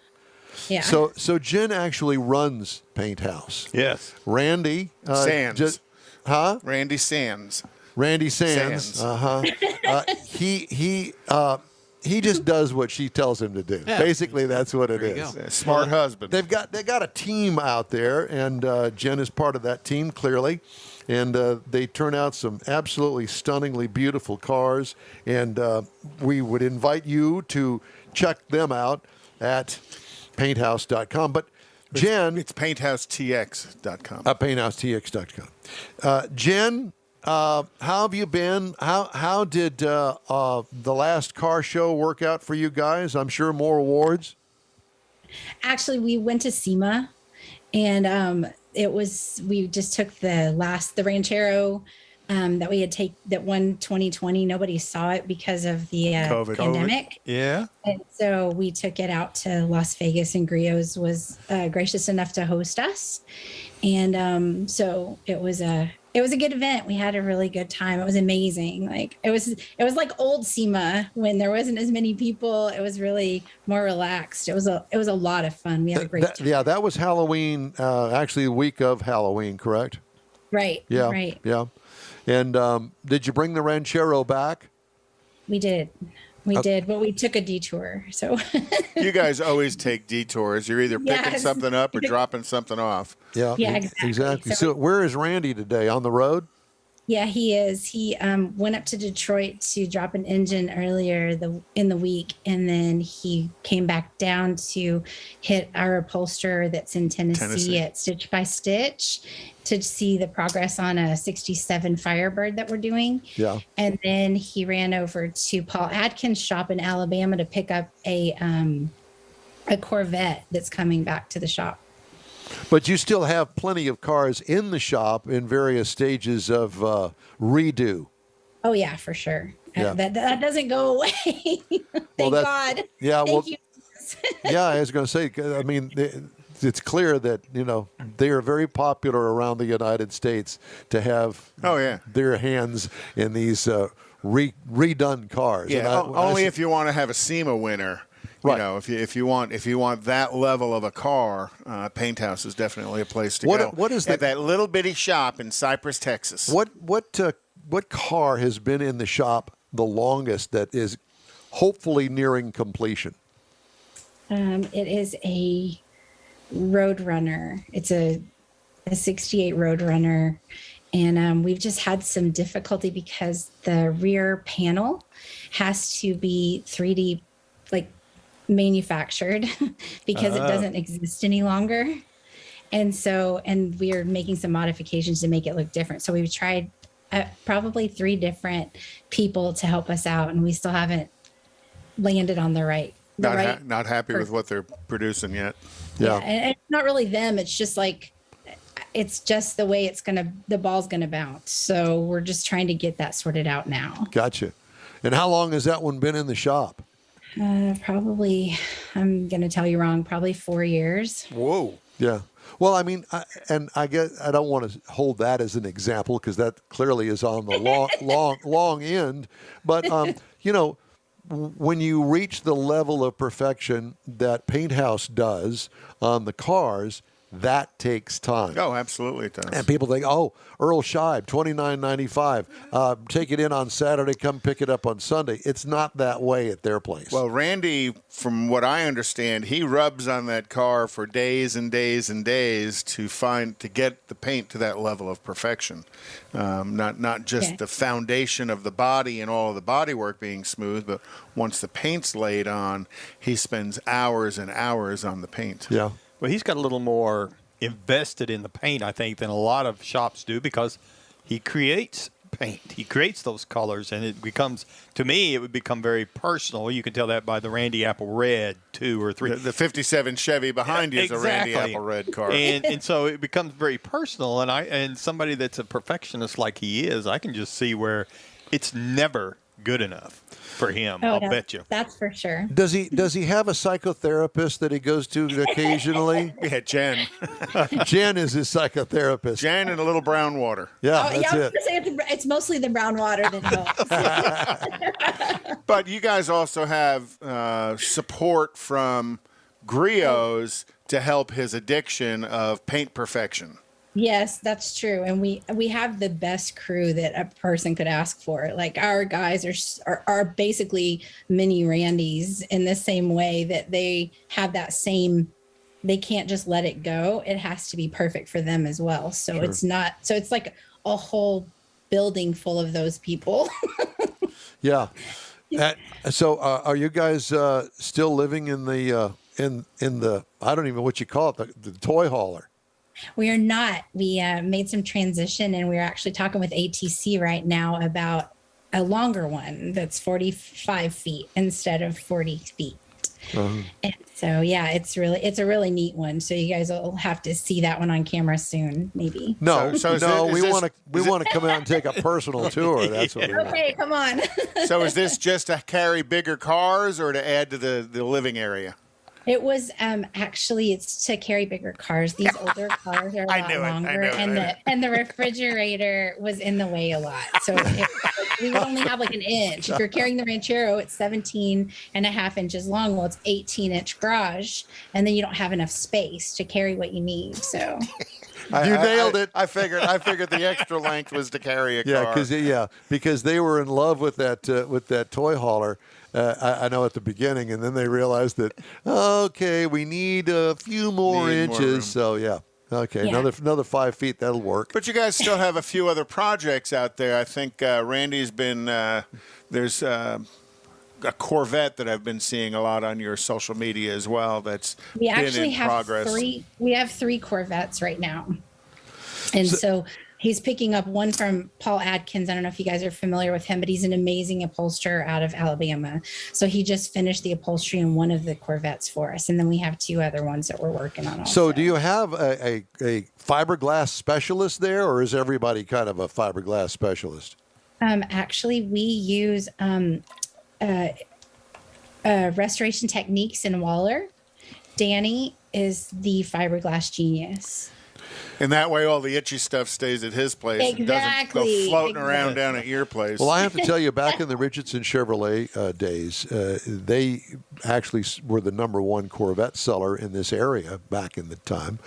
Yeah. So Jen actually runs Paint House. Yes. Randy Sands. huh? Randy Sands. Randy Sands. Sands. Uh-huh. He just does what she tells him to do. Yeah. Basically, that's what it There you is. go. Smart husband. They got a team out there, and Jen is part of that team, clearly. And they turn out some absolutely stunningly beautiful cars. And we would invite you to check them out at painthouse.com. But Jen... It's painthouse.tx.com. painthouse.tx.com. Jen how have you been? How did the last car show work out for you guys? I'm sure more awards. Actually, we went to SEMA, and we just took the Ranchero that we had that won 2020. Nobody saw it because of the COVID. pandemic. Yeah. And so we took it out to Las Vegas, and Griot's was gracious enough to host us. And so it was a good event. We had a really good time. It was amazing. Like it was like old SEMA when there wasn't as many people. It was really more relaxed. It was a lot of fun. We had a great time. Yeah, that was Halloween. Actually, the week of Halloween, correct? Right. Yeah. Right. Yeah. And did you bring the Ranchero back? We did. We did, but we took a detour. So You guys always take detours. You're either picking Yes. something up or dropping something off. Yeah. Yeah, exactly. So where is Randy today? On the road? yeah, he is. He went up to Detroit to drop an engine earlier in the week, and then he came back down to hit our upholsterer that's in Tennessee at Stitch by Stitch to see the progress on a 67 Firebird that we're doing. Yeah. And then he ran over to Paul Adkins' shop in Alabama to pick up a Corvette that's coming back to the shop. But you still have plenty of cars in the shop in various stages of redo. Oh yeah, for sure. Yeah. That doesn't go away. Thank God. Yeah. Thank you. Yeah, I was going to say, I mean, it's clear that, they are very popular around the United States to have their hands in these redone cars. Yeah, And only if you want to have a SEMA winner. Right. If you want that level of a car, Paint House is definitely a place to go. What is at that little bitty shop in Cypress, Texas? What car has been in the shop the longest that is hopefully nearing completion? It is a Roadrunner. It's a 68 Roadrunner. And we've just had some difficulty because the rear panel has to be 3D manufactured because it doesn't exist any longer. And we're making some modifications to make it look different. So we've tried probably 3 different people to help us out, and we still haven't landed on the right. Not happy with what they're producing yet. Yeah. And it's not really them. It's just it's just the way the ball's gonna bounce. So we're just trying to get that sorted out now. Gotcha. And how long has that one been in the shop? Probably, I'm gonna tell you wrong. Probably 4 years. Whoa. Yeah. Well, I mean, I guess I don't want to hold that as an example because that clearly is on the long end. But when you reach the level of perfection that Paint House does on the cars, that takes time. Oh, absolutely it does. And people think, oh, Earl Scheib, $29.95. Take it in on Saturday, come pick it up on Sunday. It's not that way at their place. Well, Randy, from what I understand, he rubs on that car for days and days and days to get the paint to that level of perfection. Not just the foundation of the body and all of the body work being smooth, but once the paint's laid on, he spends hours and hours on the paint. Yeah. Well, he's got a little more invested in the paint, I think, than a lot of shops do because he creates paint. He creates those colors, and it would become very personal. You can tell that by the Randy Apple Red 2 or 3. The 57 Chevy behind you is a Randy Apple Red car. And so it becomes very personal, and somebody that's a perfectionist like he is, I can just see where it's never good enough for him. I'll bet you. That's for sure. Does he have a psychotherapist that he goes to occasionally? Yeah, Jen. Jen is his psychotherapist. Jen and a little brown water. Yeah, I was that's it. gonna say it's mostly the brown water that helps. But you guys also have support from Griot's to help his addiction of paint perfection. Yes, that's true. And we have the best crew that a person could ask for. Like our guys are basically mini Randys in the same way that they have that same, they can't just let it go. It has to be perfect for them as well. So it's like a whole building full of those people. Yeah. So are you guys still living in the in the I don't even know what you call it, the toy hauler? We are not. We made some transition, and we're actually talking with ATC right now about a longer one that's 45 feet instead of 40 feet. And so, yeah, it's a really neat one. So you guys will have to see that one on camera soon, maybe. No, So is no, it- we is want to come out and take a personal tour. That's what we want. Okay, come on. So is this just to carry bigger cars or to add to the living area? It was actually it's to carry bigger cars. These older cars are a I lot knew it, I longer, knew it, and I the refrigerator was in the way a lot. So we would only have like an inch. If you're carrying the Ranchero, it's 17 and a half inches long. Well, it's 18-inch garage, and then you don't have enough space to carry what you need. So You nailed it. I figured the extra length was to carry a Yeah, car. because they were in love with that toy hauler. I know at the beginning, and then they realized that we need a few more Need more room. inches. So yeah, okay, Yeah. another 5 feet, that'll work. But you guys still have a few other projects out there. I think Randy's been there's a Corvette that I've been seeing a lot on your social media as well. That's we been actually in have progress. three. We have 3 Corvettes right now, and so he's picking up one from Paul Adkins. I don't know if you guys are familiar with him, but he's an amazing upholsterer out of Alabama. So he just finished the upholstery in one of the Corvettes for us, and then we have 2 other ones that we're working on. Also. So do you have a fiberglass specialist there, or is everybody kind of a fiberglass specialist? Actually, we use Restoration Techniques in Waller. Danny is the fiberglass genius. And that way all the itchy stuff stays at his place. It doesn't Exactly. go floating around down at your place. Well, I have to tell you, back in the Richardson Chevrolet days, they actually were the #1 Corvette seller in this area back in the time.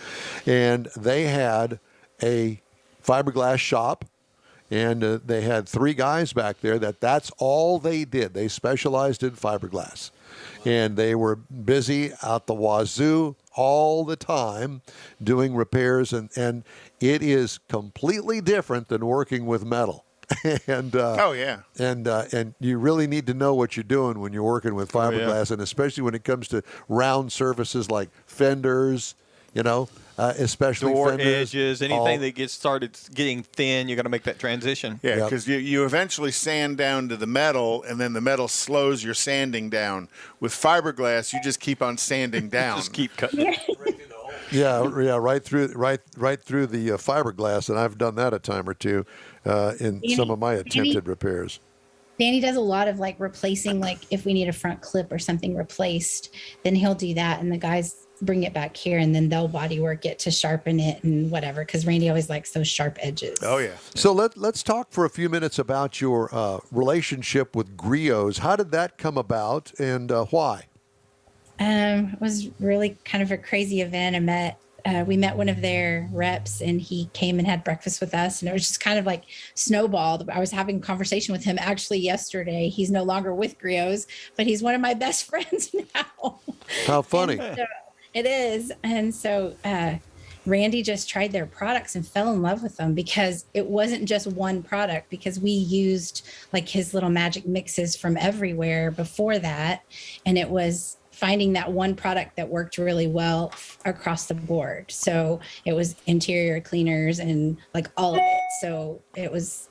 And they had a fiberglass shop, and they had 3 guys back there that's all they did. They specialized in fiberglass. And they were busy out the wazoo all the time doing repairs, and it is completely different than working with metal. And oh yeah, and you really need to know what you're doing when you're working with fiberglass, and especially when it comes to round surfaces like fenders, especially Door fenders, edges, anything that gets started getting thin, you got to make that transition. yeah, Yep. because you eventually sand down to the metal, and then the metal slows your sanding down. With fiberglass, you just keep on sanding down. Just keep cutting. right through the fiberglass, and I've done that a time or two in some of my attempted repairs. Danny does a lot of like replacing, like if we need a front clip or something replaced, then he'll do that, and the guys bring it back here, and then they'll body work it to sharpen it and whatever, because Randy always likes those sharp edges. Oh yeah. So let's talk for a few minutes about your relationship with Griots. How did that come about, and why? It was really kind of a crazy event. We met one of their reps, and he came and had breakfast with us, and it was just kind of like snowballed. I was having a conversation with him actually yesterday. He's no longer with Griots, but he's one of my best friends now. How funny. So it is. And so Randy just tried their products and fell in love with them, because it wasn't just one product, because we used like his little magic mixes from everywhere before that. And it was finding that one product that worked really well across the board. So it was interior cleaners and like all of it. So it was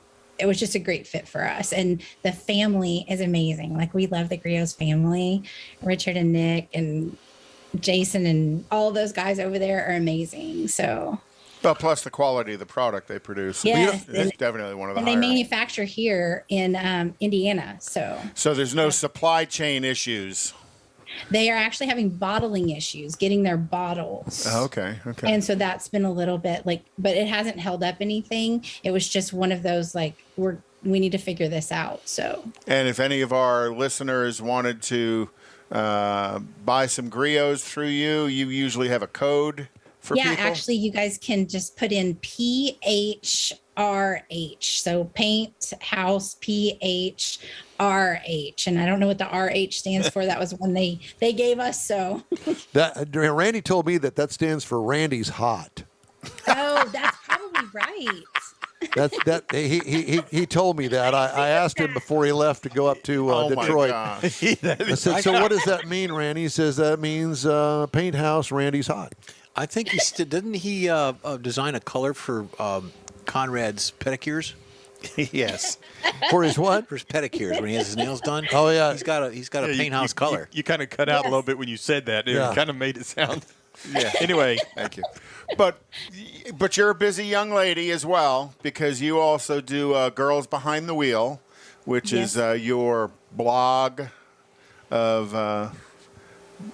just a great fit for us. And the family is amazing. Like, we love the Griots family. Richard and Nick and Jason and all those guys over there are amazing. So, Well, plus the quality of the product they produce. Yes, It's definitely one of the and they higher. manufacture here in Indiana. So there's no supply chain issues. They are actually having bottling issues getting their bottles. Oh, okay. And so that's been a little bit like, but it hasn't held up anything. It was just one of those like, we need to figure this out. So, And if any of our listeners wanted to buy some Griots through you, you usually have a code for yeah, people? actually, you guys can just put in PHRH. So Paint House PHRH. And I don't know what the RH stands for. That was one they gave us. So, Randy told me that stands for Randy's Hot. oh, that's probably right. He told me that. I asked him before he left to go up to Oh my Detroit. gosh. I said, "So what does that mean, Randy?" He says that means Paint House Randy's Hot. I think didn't he design a color for Conrad's pedicures? Yes. For his what? For his pedicures when he has his nails done. Oh, yeah. he's got a paint house color. You kind of cut out a Yes. little bit when you said that. Yeah. It kind of made it sound. Yeah. Anyway, Thank you. But you're a busy young lady as well, because you also do Girls Behind the Wheel, which Yes. is your blog of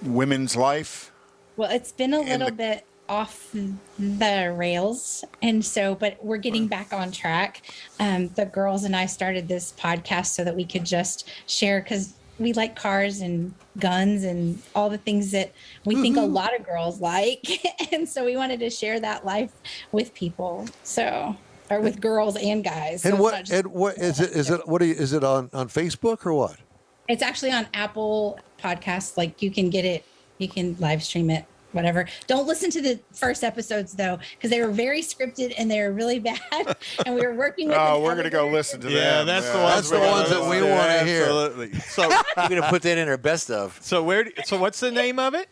women's life. Well, it's been a And little the- bit off the rails, and so, but we're getting back on track. The girls and I started this podcast so that we could just share, because we like cars and guns and all the things that we think a lot of girls like, and so we wanted to share that life with people. So, or with girls and guys. So And it's what not just- and what is it? Is it what? Is it on Facebook or what? It's actually on Apple Podcasts. Like you can get it, you can live stream it, whatever. Don't listen to the first episodes though, because they were very scripted and they were really bad. And we were working with. Oh, an we're going to go editor. listen to yeah, them. that's the Yeah. ones. That's the ones that we Yeah, wanna hear. Absolutely. So, You're gonna put that in our best of. so what's the name of it?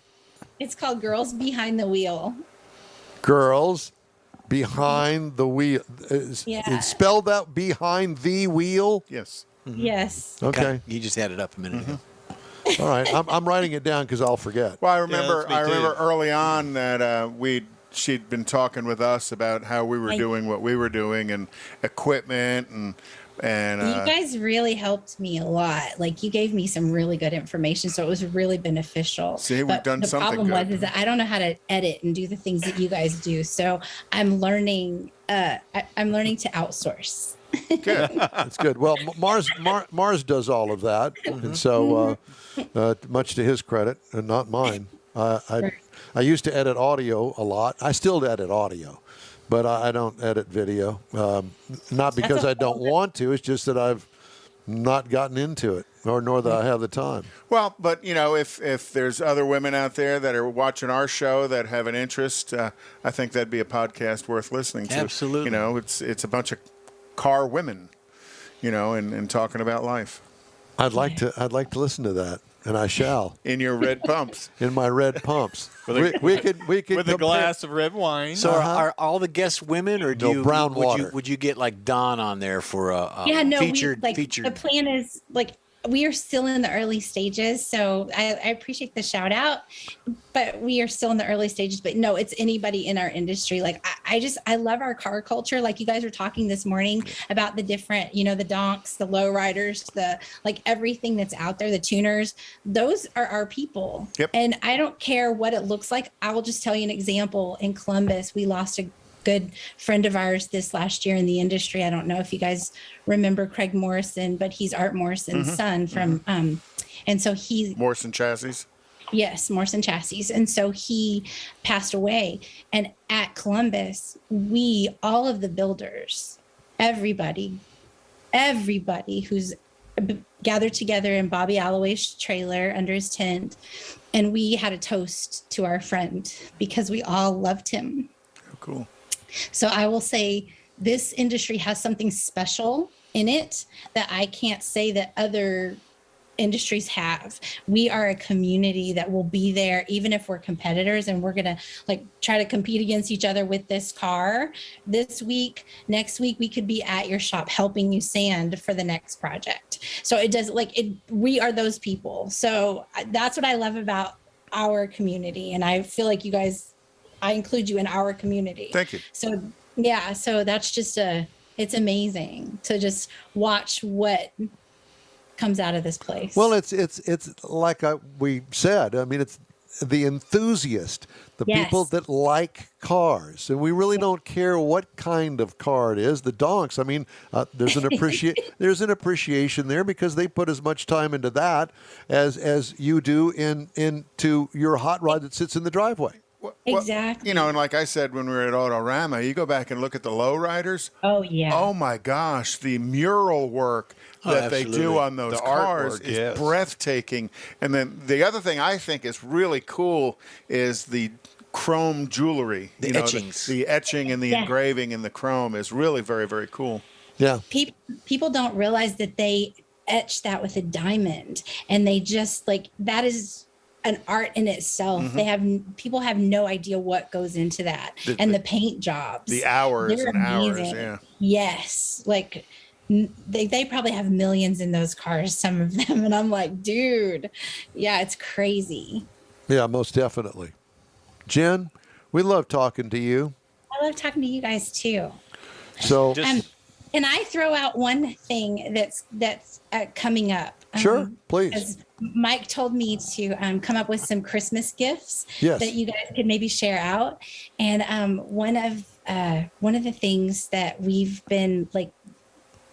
It's called Girls Behind the Wheel. Girls behind the wheel. Yeah. It's spelled out behind the wheel. Yes. Yes. Okay. You just added up a minute ago. All right. I'm writing it down because I'll forget. Well, I remember. that's me I remember too. early on that she'd been talking with us about how we were doing what we were doing and equipment and You guys really helped me a lot. Like you gave me some really good information, so it was really beneficial. See, we've But done the something problem good. was is that I don't know how to edit and do the things that you guys do. So I'm learning. I'm learning to outsource. good. That's good. Well, Mars does all of that, and so much to his credit and not mine. I used to edit audio a lot. I still edit audio, but I don't edit video. Not because I don't want to. It's just that I've not gotten into it, nor that I have the time. Well, but if there's other women out there that are watching our show that have an interest, I think that'd be a podcast worth listening to. Absolutely. It's a bunch of car women, and talking about life I'd like to listen to that, and I shall in your red pumps. in my red pumps. With we could With a compare- glass of red wine. So are all the guests women, or do No, you brown would water. You, would you get like Don on there for a Yeah, no, featured? the plan is like we are still in the early stages. So I appreciate the shout out, but we are still in the early stages. But no, it's anybody in our industry. Like I love our car culture. Like you guys were talking this morning about the different, the donks, the lowriders, like everything that's out there, the tuners. Those are our people. Yep. And I don't care what it looks like. I will just tell you an example. In Columbus, we lost a good friend of ours this last year in the industry. I don't know if you guys remember Craig Morrison, but he's Art Morrison's son from, and so he, Morrison chassis. yes, Morrison Chassis. And so he passed away. And at Columbus, all of the builders, everybody who's gathered together in Bobby Alloway's trailer under his tent. And we had a toast to our friend because we all loved him. Oh, cool. So I will say this industry has something special in it that I can't say that other industries have. We are a community that will be there even if we're competitors, and we're going to like try to compete against each other with this car this week. Next week we could be at your shop helping you sand for the next project. So it does we are those people. So that's what I love about our community, and I feel like you guys, I include you in our community. Thank you. So yeah, so that's just it's amazing to just watch what comes out of this place. Well, it's like we said. I mean, it's the enthusiast, the Yes. people that like cars, and we really don't care what kind of car it is. The donks. I mean, there's an appreciation there because they put as much time into that as you do into your hot rod that sits in the driveway. Well, Exactly. and like I said when we were at Autorama, you go back and look at the lowriders. Oh yeah. Oh my gosh, the mural work that they do absolutely. on those The cars artwork, is yes. breathtaking. And then the other thing I think is really cool is the chrome jewelry. The etchings. The etching and the Yeah. engraving in the chrome is really very, very cool. Yeah. People don't realize that they etch that with a diamond, and they just that is an art in itself. They have people have no idea what goes into that, and the paint jobs, The hours they're and hours, amazing. yeah. Yes, like they probably have millions in those cars, some of them, and I'm like, dude, yeah, it's crazy. Yeah, most definitely. Jen, we love talking to you. I love talking to you guys too. So Can I throw out one thing that's coming up? sure, please. As Mike told me to come up with some Christmas gifts Yes. that you guys could maybe share out. And one of the things that we've been like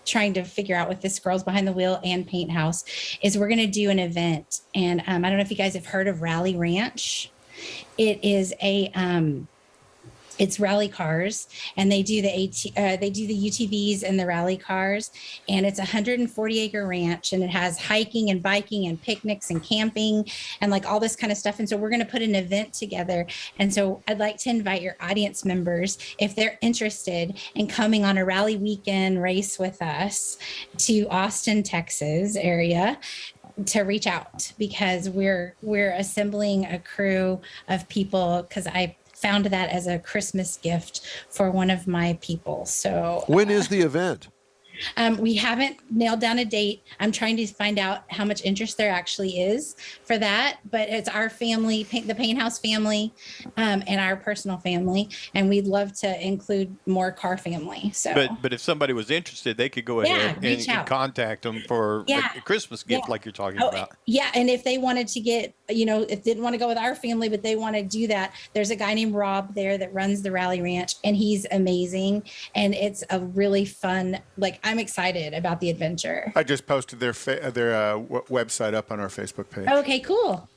trying to figure out with this Girls Behind the Wheel and Paint House is we're going to do an event. And I don't know if you guys have heard of Rally Ranch. It is it's rally cars, and they do the UTVs and the rally cars, and it's a 140-acre ranch, and it has hiking and biking and picnics and camping and like all this kind of stuff. And so we're going to put an event together. And so I'd like to invite your audience members, if they're interested in coming on a rally weekend race with us to Austin, Texas area, to reach out, because we're assembling a crew of people, because I found that as a Christmas gift for one of my people. So When is the event? we haven't nailed down a date. I'm trying to find out how much interest there actually is for that, but it's our family, the Paint House family, and our personal family, and we'd love to include more car family. So, But if somebody was interested, they could go ahead reach and out. contact them for a Christmas gift Yeah. like you're talking Oh, about. yeah, and if they wanted to get, if they didn't want to go with our family, but they want to do that, there's a guy named Rob there that runs the Rally Ranch, and he's amazing, and it's a really fun. Like, I'm excited about the adventure. I just posted their website up on our Facebook page. Okay, cool.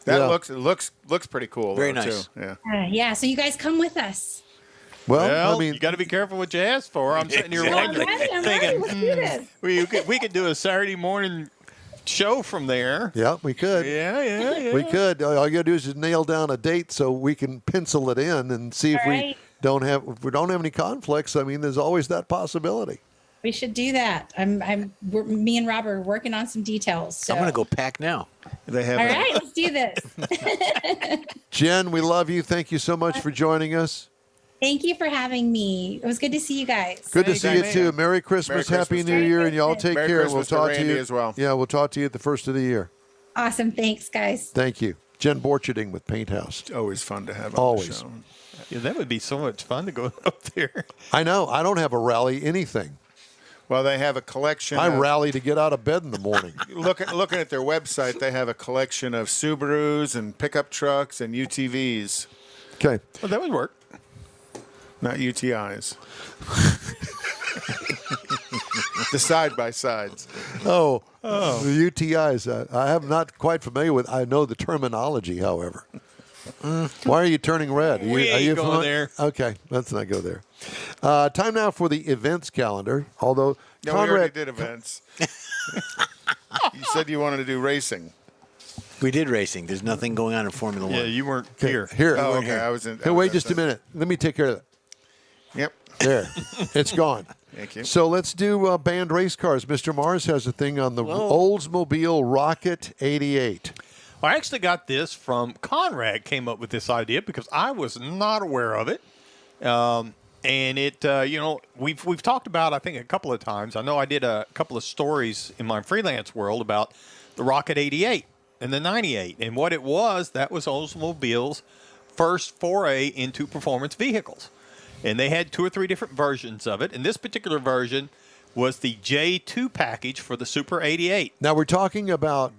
That Yeah. looks pretty cool. Very though, nice. Too. Yeah. Yeah, so you guys come with us. Well, I mean, you got to be careful what you ask for. I'm sitting here I'm wondering, ready. thinking, Let's do this. we could do a Saturday morning show from there. yeah, we could. Yeah. We could. All you gotta do is just nail down a date so we can pencil it in and see if All we right. don't have any conflicts. I mean, there's always that possibility. We should do that. Me and Rob are working on some details. So. I'm going to go pack now. They have. All a- right, let's do this. Jen, we love you. Thank you so much for joining us. Thank you for having me. It was good to see you guys. Good to Thanks, see you man. too. Merry Christmas, Merry Happy Christmas New to Year, you. and y'all take Merry care. And we'll Christmas to talk to Randy you as well. Yeah, we'll talk to you at the first of the year. Awesome. Thanks, guys. Thank you, Jen Borcherding with Paint House. Always fun to have on Always. the show. Yeah, that would be so much fun to go up there. I know. I don't have a rally anything. Well, they have a collection. I of, rally to get out of bed in the morning. looking at their website, they have a collection of Subarus and pickup trucks and UTVs, Okay. Well, that would work. not UTIs. The side by sides. Oh, the UTIs. I am not quite familiar with. I know the terminology, however. Why are you turning red? Are We are ain't going fami- there. Okay, let's not go there. Time now for the events calendar. Although No, we already Conrad, did events. You said you wanted to do racing. We did racing. There's nothing going on in Formula Yeah, One. you weren't okay, here. here. Oh, okay. I was in. Hey, wait just a minute. Let me take care of that. Yep. There, it's gone. Thank you. So let's do banned race cars. Mr. Mars has a thing on the Oldsmobile Rocket 88. I actually got this from Conrad. Came up with this idea because I was not aware of it, and it we've talked about I think a couple of times. I know I did a couple of stories in my freelance world about the Rocket 88 and the 98, and what it was. That was Oldsmobile's first foray into performance vehicles, and they had 2 or 3 different versions of it. And this particular version was the J2 package for the Super 88. Now we're talking about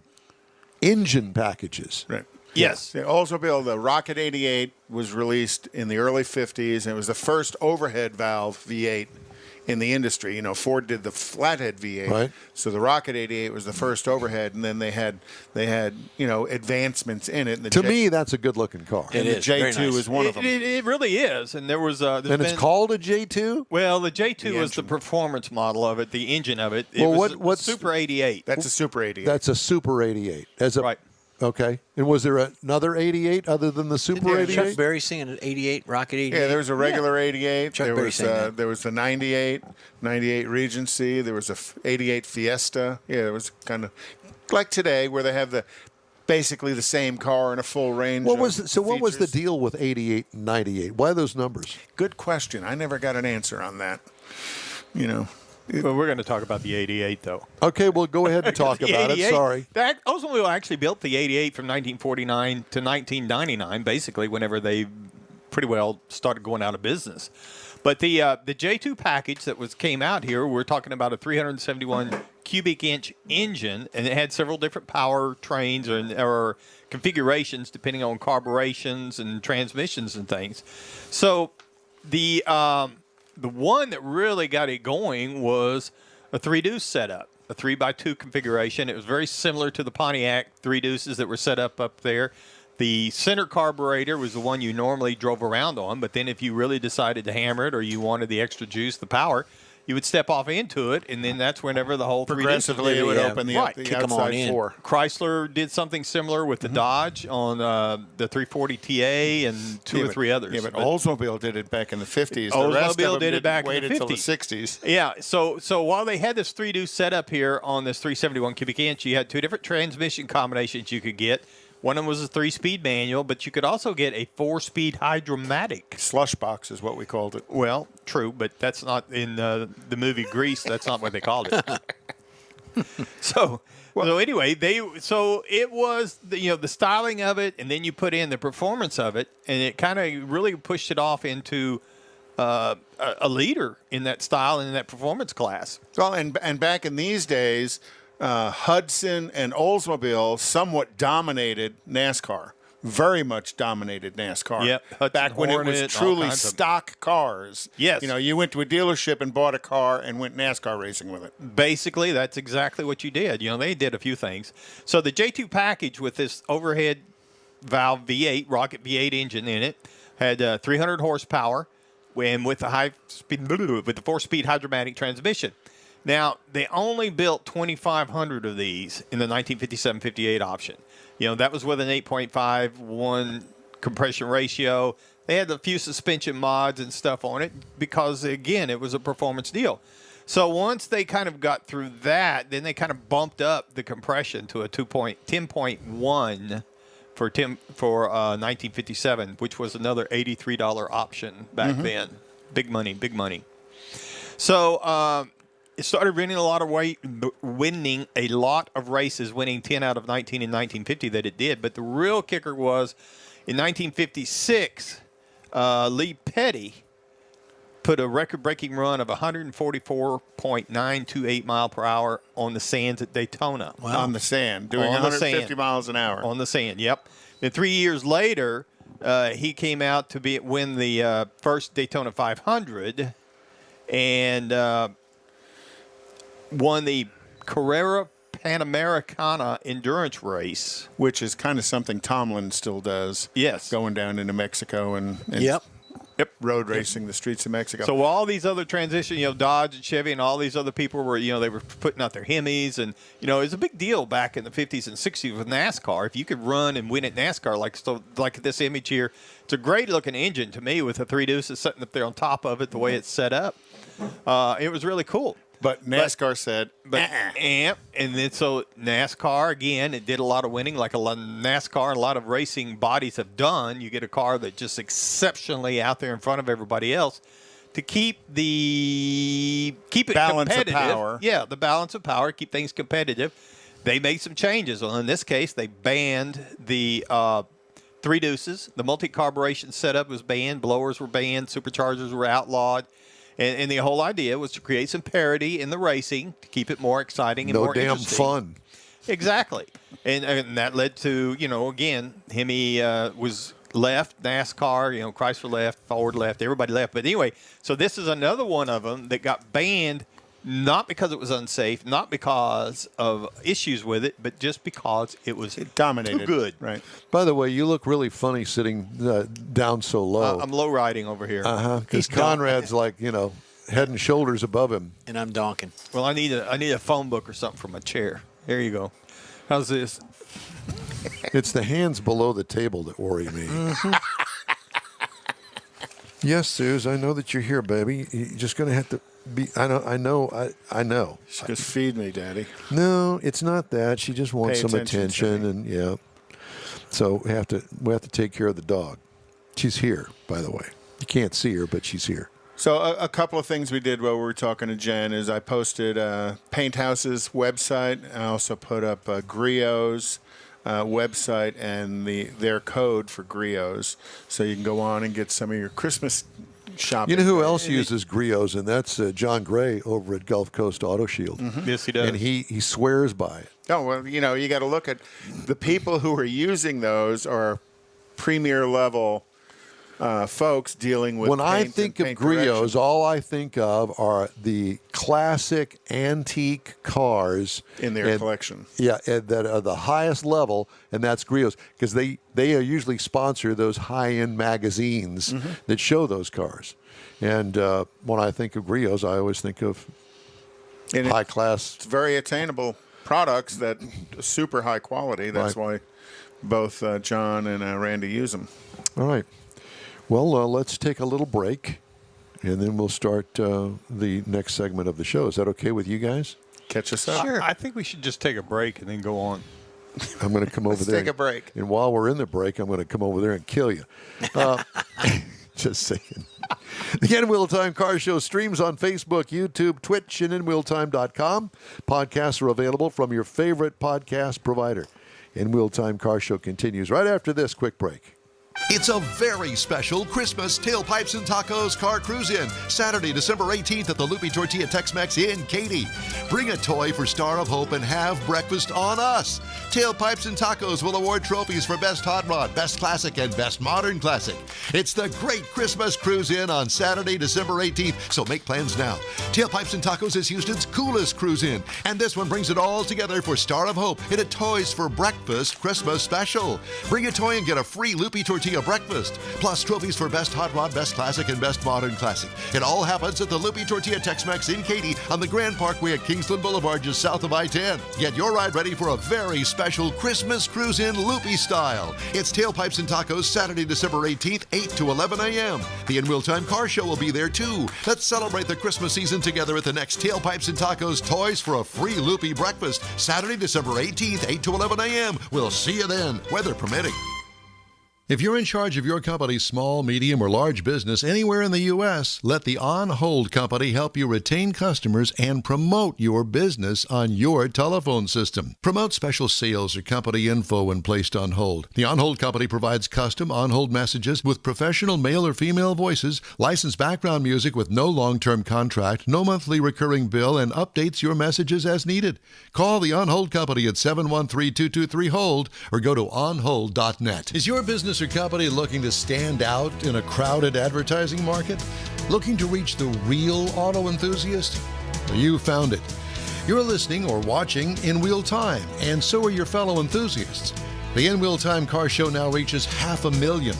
engine packages. Right. Yes. The Oldsmobile, the Rocket 88 was released in the early 50s, and it was the first overhead valve V8 in the industry. You know, Ford did the flathead V8, Right. so the Rocket 88 was the first overhead, and then they had advancements in it. And the To me, that's a good-looking car. It and the is. Very J2 nice. is one of them. It really is, and there was there's And it's been- called a J2? Well, the J2 The was the engine. performance model of it, the engine of it. It Well, was what's- Super 88? That's a Super 88. That's a Super 88. Right. Okay. And was there another 88 other than the Super Yeah, Chuck 88? Berry singing an 88, Rocket 88. Yeah, there was a regular 88. Chuck There Berry was sang that. there was the 98 Regency. There was a 88 Fiesta. Yeah, it was kind of like today where they have the basically the same car in a full range. What of was what was the features. deal with 88 and 98? Why those numbers? Good question. I never got an answer on that. You know, Well, we're going to talk about the 88, though. Okay, well, go ahead and talk The about it. 88 Sorry. That Oldsmobile actually built the 88 from 1949 to 1999, basically, whenever they pretty well started going out of business. But the J2 package that came out here, we're talking about a 371 cubic inch engine, and it had several different power trains or configurations depending on carburetions and transmissions and things. So the one that really got it going was a 3-deuce setup, a 3x2 configuration. It was very similar to the Pontiac 3-deuces that were set up there. The center carburetor was the one you normally drove around on, but then if you really decided to hammer it or you wanted the extra juice, the power, you would step off into it, and then that's whenever the whole 3-deuce progressively it would open the kick 'em on outside in. four. Chrysler did something similar with the Dodge on the 340 TA and two or three others. Yeah, but Oldsmobile did it back in the 50s. The Oldsmobile rest of them did it didn't back in wait the until the 50s. 60s. Yeah, so while they had this 3-deuce setup here on this 371 cubic inch, you had two different transmission combinations you could get. One of them was a 3-speed manual, but you could also get a 4-speed Hydromatic. Slush box is what we called it. Well, true, but that's not in the movie Grease. That's not what they called it. So anyway, so it was the styling of it, and then you put in the performance of it, and it kind of really pushed it off into a leader in that style and in that performance class. Well, and back in these days, Hudson and Oldsmobile somewhat dominated NASCAR. Very much dominated NASCAR. Yep, Hudson, back when Hornet, it all was truly kinds of- stock cars. Yes. You went to a dealership and bought a car and went NASCAR racing with it. Basically, that's exactly what you did. They did a few things. So the J2 package with this overhead valve V8, rocket V8 engine in it, had 300 horsepower, and with the 4-speed Hydromatic transmission. Now, they only built 2,500 of these in the 1957-58 option. That was with an 8.51 compression ratio. They had a few suspension mods and stuff on it because, again, it was a performance deal. So once they kind of got through that, then they kind of bumped up the compression to a 10.1 for 1957, which was another $83 option back then. Big money, big money. So it started winning a lot of races, winning 10 out of 19 in 1950 that it did. But the real kicker was in 1956, Lee Petty put a record-breaking run of 144.928 mile per hour on the sands at Daytona. Wow. On the sand, doing On the 150 sand. miles an hour. On the sand, yep. Then 3 years later, he came out to win the first Daytona 500 and won the Carrera Panamericana endurance race. Which is kind of something Tomlin still does. Yes. Going down into Mexico and Yep. road racing the streets of Mexico. So all these other transitions, Dodge and Chevy and all these other people were, they were putting out their Hemis. And, it was a big deal back in the 50s and 60s with NASCAR. If you could run and win at NASCAR, like this image here, it's a great-looking engine to me with the 3-deuces sitting up there on top of it, the way it's set up. It was really cool. But NASCAR said, and then so NASCAR, again, it did a lot of winning, like a lot of NASCAR and a lot of racing bodies have done. You get a car that's just exceptionally out there in front of everybody else to keep it balance of competitive. power. Yeah, the balance of power, keep things competitive. They made some changes. Well, in this case, they banned the 3-deuces. The multi-carburation setup was banned. Blowers were banned. Superchargers were outlawed. And the whole idea was to create some parity in the racing to keep it more exciting and No more damn interesting. fun. Exactly. And that led to, again, Hemi was left, NASCAR, Chrysler left, Ford left, everybody left. But anyway, so this is another one of them that got banned, not because it was unsafe, not because of issues with it, but just because it was dominated. too good. Right. By the way, you look really funny sitting down so low. I'm low riding over here. Because Conrad's like, head and shoulders above him. And I'm donking. Well, I need a phone book or something for my chair. There you go. How's this? It's the hands below the table that worry me. Yes, Suze, I know that you're here, baby. You're just going to have to be. I know. Just feed me, Daddy. No, it's not that. She just wants Pay some attention to attention, me. and yeah. So we have to take care of the dog. She's here, by the way. You can't see her, but she's here. So a couple of things we did while we were talking to Jen is I posted Paint House's website. I also put up Griot's website and their code for Griot's, so you can go on and get some of your Christmas shopping. You know who else uses Griot's, and that's John Gray over at Gulf Coast Auto Shield. Yes, he does. And he swears by it. Oh, well, you got to look at the people who are using those are premier level folks dealing with when I paint think and of paint Griot's, correction. all I think of are the classic antique cars In their collection. Yeah, and that are the highest level, and that's Griot's, because they usually sponsor those high-end magazines that show those cars. And when I think of Griot's, I always think of And high class. It's very attainable products that super high quality. That's why both John and Randy use them. All right. Well, let's take a little break, and then we'll start the next segment of the show. Is that okay with you guys? Catch us up. I think we should just take a break and then go on. I'm going to come over Let's there. take a break. And while we're in the break, I'm going to come over there and kill you. Just saying. The In Wheel Time Car Show streams on Facebook, YouTube, Twitch, and InWheelTime.com. Podcasts are available from your favorite podcast provider. In Wheel Time Car Show continues right after this quick break. It's a very special Christmas Tailpipes and Tacos Car Cruise In, Saturday, December 18th at the Loopy Tortilla Tex-Mex in Katy. Bring a toy for Star of Hope and have breakfast on us. Tailpipes and Tacos will award trophies for Best Hot Rod, Best Classic, and Best Modern Classic. It's the Great Christmas Cruise In on Saturday, December 18th, so make plans now. Tailpipes and Tacos is Houston's coolest cruise in, and this one brings it all together for Star of Hope in a Toys for Breakfast Christmas special. Bring a toy and get a free Loopy Tortilla breakfast, plus trophies for Best Hot Rod, Best Classic, and Best Modern Classic. It all happens at the Loopy Tortilla Tex-Mex in Katy on the Grand Parkway at Kingsland Boulevard, just south of I-10. Get your ride ready for a very special Christmas cruise in Loopy style. It's Tailpipes and Tacos, Saturday, December 18th, 8 to 11 a.m. The In Wheel Time Car Show will be there too. Let's celebrate the Christmas season together at the next Tailpipes and Tacos Toys for a free Loopy breakfast, Saturday, December 18th, 8 to 11 a.m. We'll see you then, weather permitting. If you're in charge of your company's small, medium, or large business anywhere in the U.S., let the On Hold Company help you retain customers and promote your business on your telephone system. Promote special sales or company info when placed on hold. The On Hold Company provides custom on-hold messages with professional male or female voices, licensed background music with no long-term contract, no monthly recurring bill, and updates your messages as needed. Call the On Hold Company at 713-223-HOLD or go to onhold.net. Is your business or company looking to stand out in a crowded advertising market? Looking to reach the real auto enthusiast? Well, you found it. You're listening or watching In Wheel Time, and so are your fellow enthusiasts. The In Wheel Time Car Show now reaches 500,000,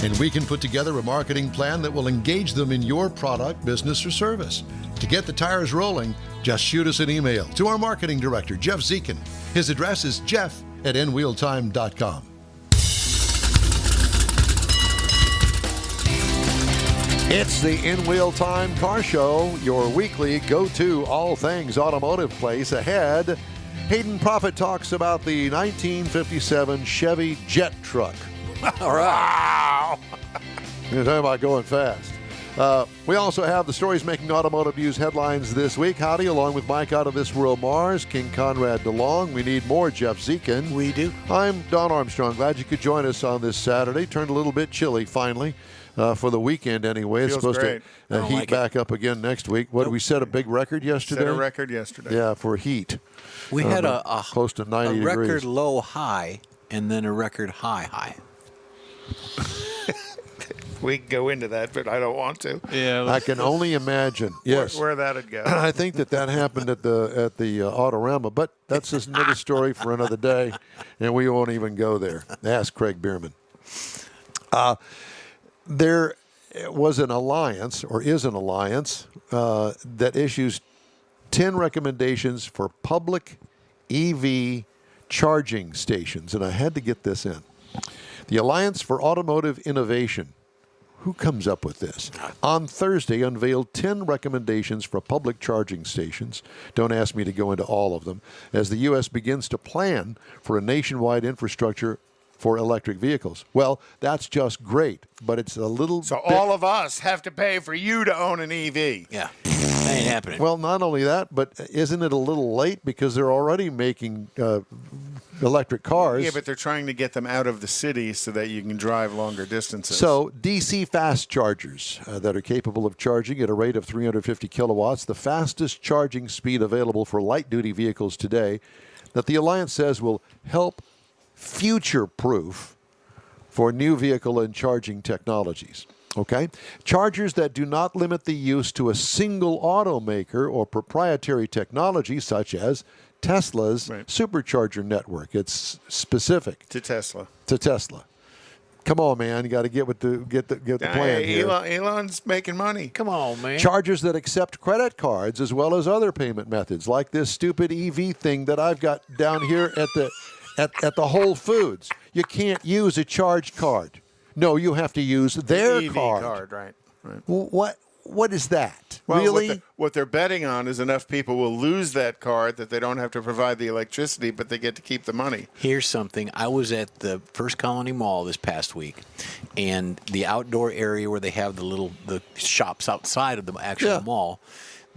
and we can put together a marketing plan that will engage them in your product, business, or service. To get the tires rolling, just shoot us an email to our marketing director, Jeff Zekin. His address is jeff@inwheeltime.com. It's the In Wheel Time Car Show, your weekly go-to all things automotive place. Ahead, Hayden Prophet talks about the 1957 Chevy Jet truck. All right. You're talking about going fast. We also have the stories making automotive news headlines this week. Howdy, along with Mike Out of This World Mars, King Conrad DeLong. We need more Jeff Zekin. We do. I'm Don Armstrong. Glad you could join us on this Saturday. Turned a little bit chilly finally. For the weekend anyway. It's Feels supposed to heat like back up again next week. What, did we set a big record yesterday? Set a record yesterday. Yeah, for heat. We had a close to 90 record degrees. low high and then a record high. We can go into that, but I don't want to. Yeah, I can only imagine. Yes. Where that'd go. I think that happened at the Autorama, but that's just another story for another day, and we won't even go there. Ask Craig Bierman. There was an alliance, or is an alliance, that issues 10 recommendations for public EV charging stations, and I had to get this in. The Alliance for Automotive Innovation, who comes up with this, on Thursday unveiled 10 recommendations for public charging stations. Don't ask me to go into all of them, as the U.S. begins to plan for a nationwide infrastructure for electric vehicles. Well, that's just great, but it's a little So bit- all of us have to pay for you to own an EV. Yeah, that ain't happening. Well, not only that, but isn't it a little late because they're already making electric cars? Yeah, but they're trying to get them out of the city so that you can drive longer distances. So DC fast chargers that are capable of charging at a rate of 350 kilowatts, the fastest charging speed available for light-duty vehicles today, that the Alliance says will help future-proof for new vehicle and charging technologies. Okay? Chargers that do not limit the use to a single automaker or proprietary technology such as Tesla's supercharger network. It's specific to Tesla. to Tesla. Come on, man! You got to get with the plan here. Elon's making money. Come on, man. Chargers that accept credit cards as well as other payment methods, like this stupid EV thing that I've got down here at the Whole Foods. You can't use a charge card. No, you have to use their EV card. right. What is that? Well, really? what they're betting on is enough people will lose that card that they don't have to provide the electricity, but they get to keep the money. Here's something. I was at the First Colony Mall this past week, and the outdoor area where they have the shops outside of the actual mall,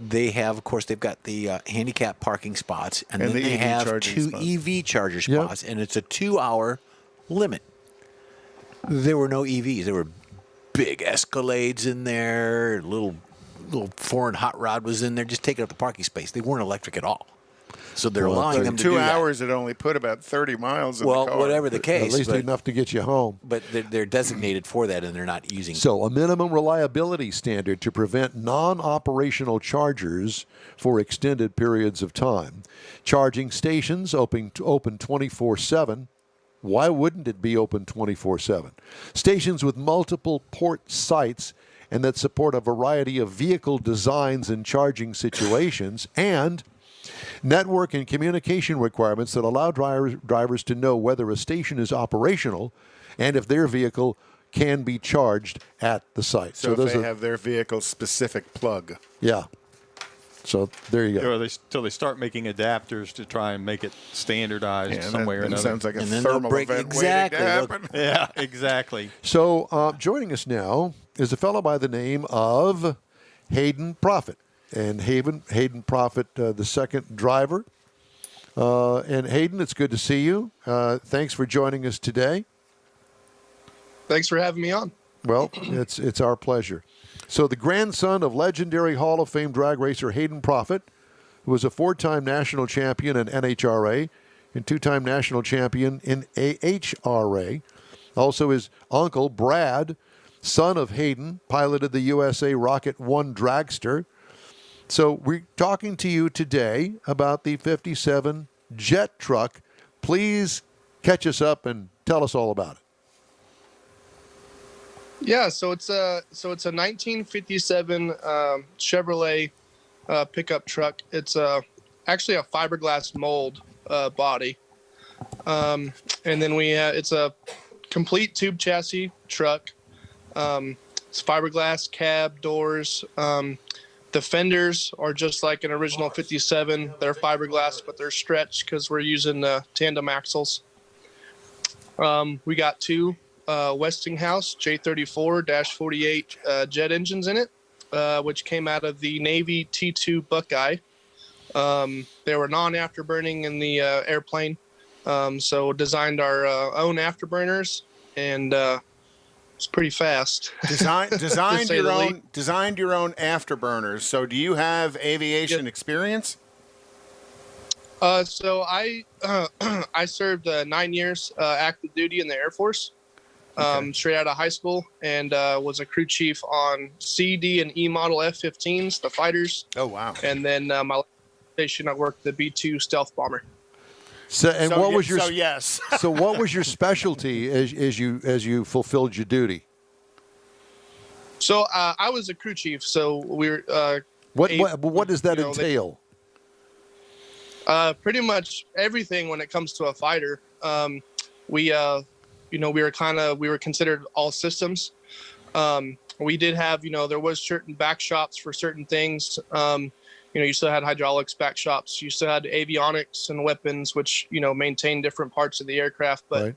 they have, of course, they've got the handicap parking spots, and then the they EV have charging two spots. EV charger spots, and it's a 2-hour limit. There were no EVs. There were big Escalades in there, little foreign hot rod was in there, just taking up the parking space. They weren't electric at all. So they're allowing them to do 2 that. hours, it only put about 30 miles in the Well, car. whatever the case. At least but, enough to get you home. but they're designated for that, and they're not using. So, a minimum reliability standard to prevent non-operational chargers for extended periods of time. Charging stations open 24/7. Why wouldn't it be open 24/7? Stations with multiple port sites and that support a variety of vehicle designs and charging situations, and network and communication requirements that allow drivers to know whether a station is operational and if their vehicle can be charged at the site. So if those they are, have their vehicle-specific plug. yeah. So there you go. Till they start making adapters to try and make it standardized Yeah, some way or that another. sounds like a And then they'll thermal break- event exactly, waiting to they'll- happen. Yeah, exactly. So joining us now is a fellow by the name of Hayden Prophet. And Hayden Prophet, the second driver. And Hayden, it's good to see you. Thanks for joining us today. Thanks for having me on. Well, it's our pleasure. So the grandson of legendary Hall of Fame drag racer Hayden Prophet, who was a 4-time national champion in NHRA and 2-time national champion in AHRA. Also his uncle, Brad, son of Hayden, piloted the USA Rocket 1 dragster. So we're talking to you today about the 57 jet truck. Please catch us up and tell us all about it. Yeah, so it's a 1957 Chevrolet pickup truck. It's actually a fiberglass mold body, and then it's a complete tube chassis truck. It's fiberglass cab, doors. The fenders are just like an original 57. They're fiberglass, but they're stretched because we're using tandem axles. We got two Westinghouse J34-48 jet engines in it, which came out of the Navy T2 Buckeye. They were non-afterburning in the airplane, so designed our own afterburners, and it's pretty fast. Designed say your the own least. designed your own afterburners. So do you have aviation experience? So I served 9 years active duty in the Air Force, straight out of high school, and was a crew chief on C, D, and E model F-15s, the fighters. Oh wow! And then my last station, I worked the B-2 stealth bomber. So, and So what ye- was your so yes? so what was your specialty as you fulfilled your duty? So I was a crew chief. So we were What does that you know, they- entail? pretty much everything when it comes to a fighter. We were considered all systems. We did have, there was certain back shops for certain things. You still had hydraulics back shops. You still had avionics and weapons, which, maintain different parts of the aircraft. But Right.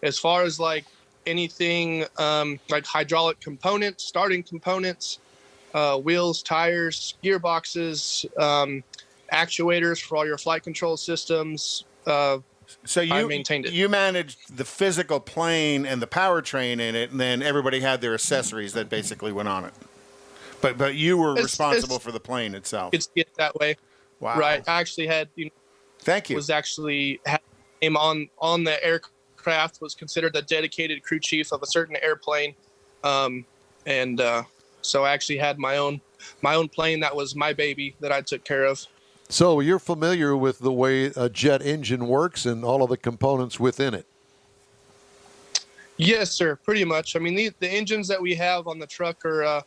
As far as like anything like hydraulic components, starting components, wheels, tires, gearboxes, actuators for all your flight control systems. So I maintained it. You managed the physical plane and the powertrain in it, and then everybody had their accessories that basically went on it. But you were responsible for the plane itself. It's that way. Wow. Right. I actually had, Thank you. Was actually name on the aircraft, was considered the dedicated crew chief of a certain airplane. So I actually had my own plane that was my baby that I took care of. So you're familiar with the way a jet engine works and all of the components within it? Yes, sir. Pretty much. I mean, the engines that we have on the truck are,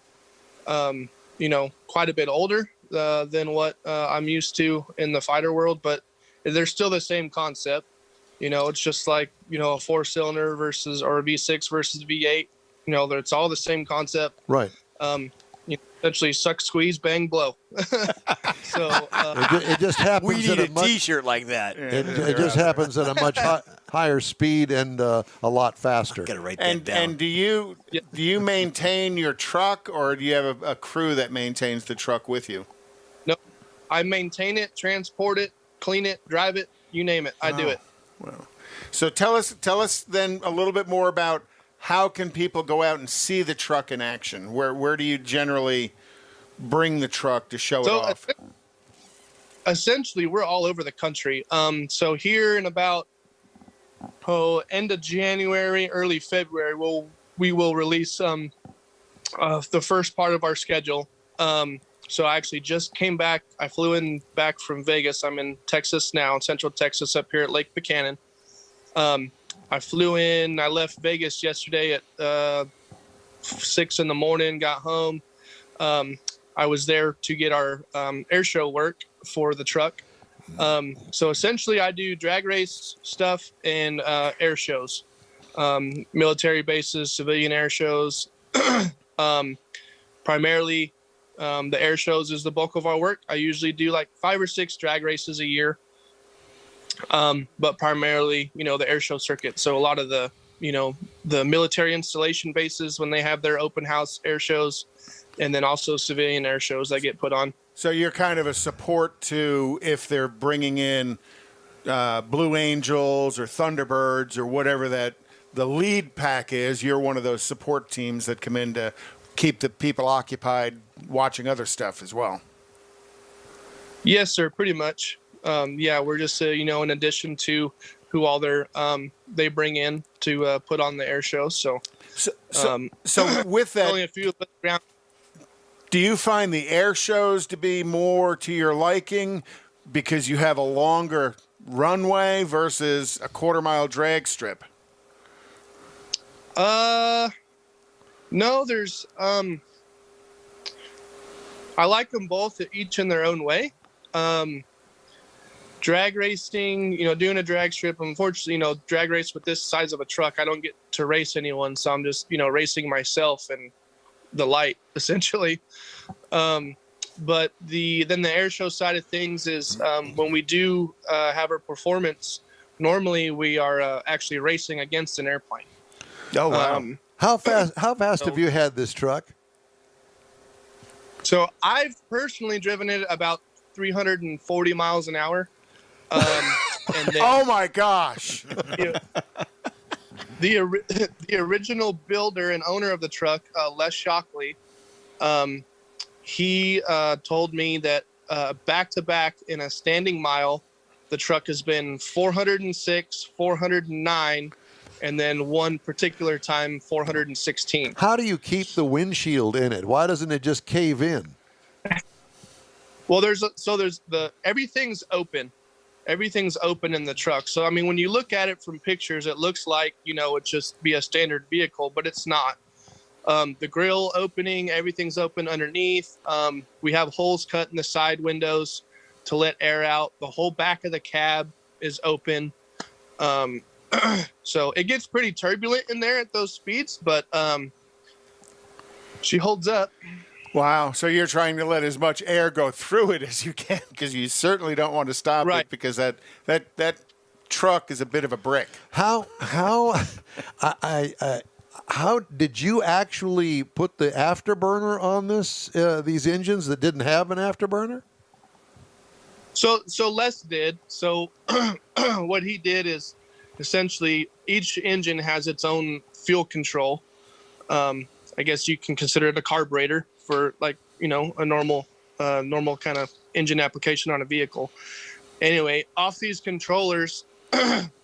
quite a bit older than what I'm used to in the fighter world, but they're still the same concept. It's just like, a 4-cylinder or a V6 versus V8. It's all the same concept. Right. Essentially suck, squeeze, bang, blow. So it just happens. We need at a T-shirt like that. It just happens at a much higher speed and a lot faster. Got to write that down. And do you maintain your truck, or do you have a crew that maintains the truck with you? No, I maintain it, transport it, clean it, drive it, you name it. I do it. Well, so tell us then a little bit more about how can people go out and see the truck in action? Where do you generally bring the truck to show it off? Essentially, we're all over the country. So here in about end of January, early February, we will release the first part of our schedule. So I actually just came back. I flew back from Vegas. I'm in Texas now, Central Texas, up here at Lake Buchanan. I flew in. I left Vegas yesterday at 6 in the morning. Got home. I was there to get our air show work for the truck. So essentially, I do drag race stuff and air shows, military bases, civilian air shows. Primarily, the air shows is the bulk of our work. I usually do like 5 or 6 drag races a year. But primarily, the air show circuit. So a lot of the military installation bases when they have their open house air shows, and then also civilian air shows that get put on. So you're kind of a support to if they're bringing in Blue Angels or Thunderbirds or whatever that the lead pack is. You're one of those support teams that come in to keep the people occupied watching other stuff as well. Yes, sir. Pretty much. We're just, in addition to who all they bring in to put on the air show. So with that, only a few around. Do you find the air shows to be more to your liking because you have a longer runway versus a quarter-mile drag strip? No, there's I like them both, each in their own way. Drag racing, doing a drag strip, unfortunately, drag race with this size of a truck, I don't get to race anyone. So I'm just, racing myself and the light essentially. But then the air show side of things is when we do have our performance, normally we are actually racing against an airplane. Oh, wow. How fast have you had this truck? So I've personally driven it about 340 miles an hour. And then oh my gosh! The original builder and owner of the truck, Les Shockley, he told me that back to back in a standing mile, the truck has been 406, 409, and then one particular time 416. How do you keep the windshield in it? Why doesn't it just cave in? Well, everything's open. Everything's open in the truck. So, I mean, when you look at it from pictures, it looks like, it'd just be a standard vehicle, but it's not. The grill opening, everything's open underneath. We have holes cut in the side windows to let air out. The whole back of the cab is open. So it gets pretty turbulent in there at those speeds, but she holds up. Wow. So you're trying to let as much air go through it as you can because you certainly don't want to stop it because that truck is a bit of a brick. How how did you actually put the afterburner on these engines that didn't have an afterburner? So Les did. So what he did is essentially each engine has its own fuel control. I guess you can consider it a carburetor for a normal kind of engine application on a vehicle. Anyway, off these controllers,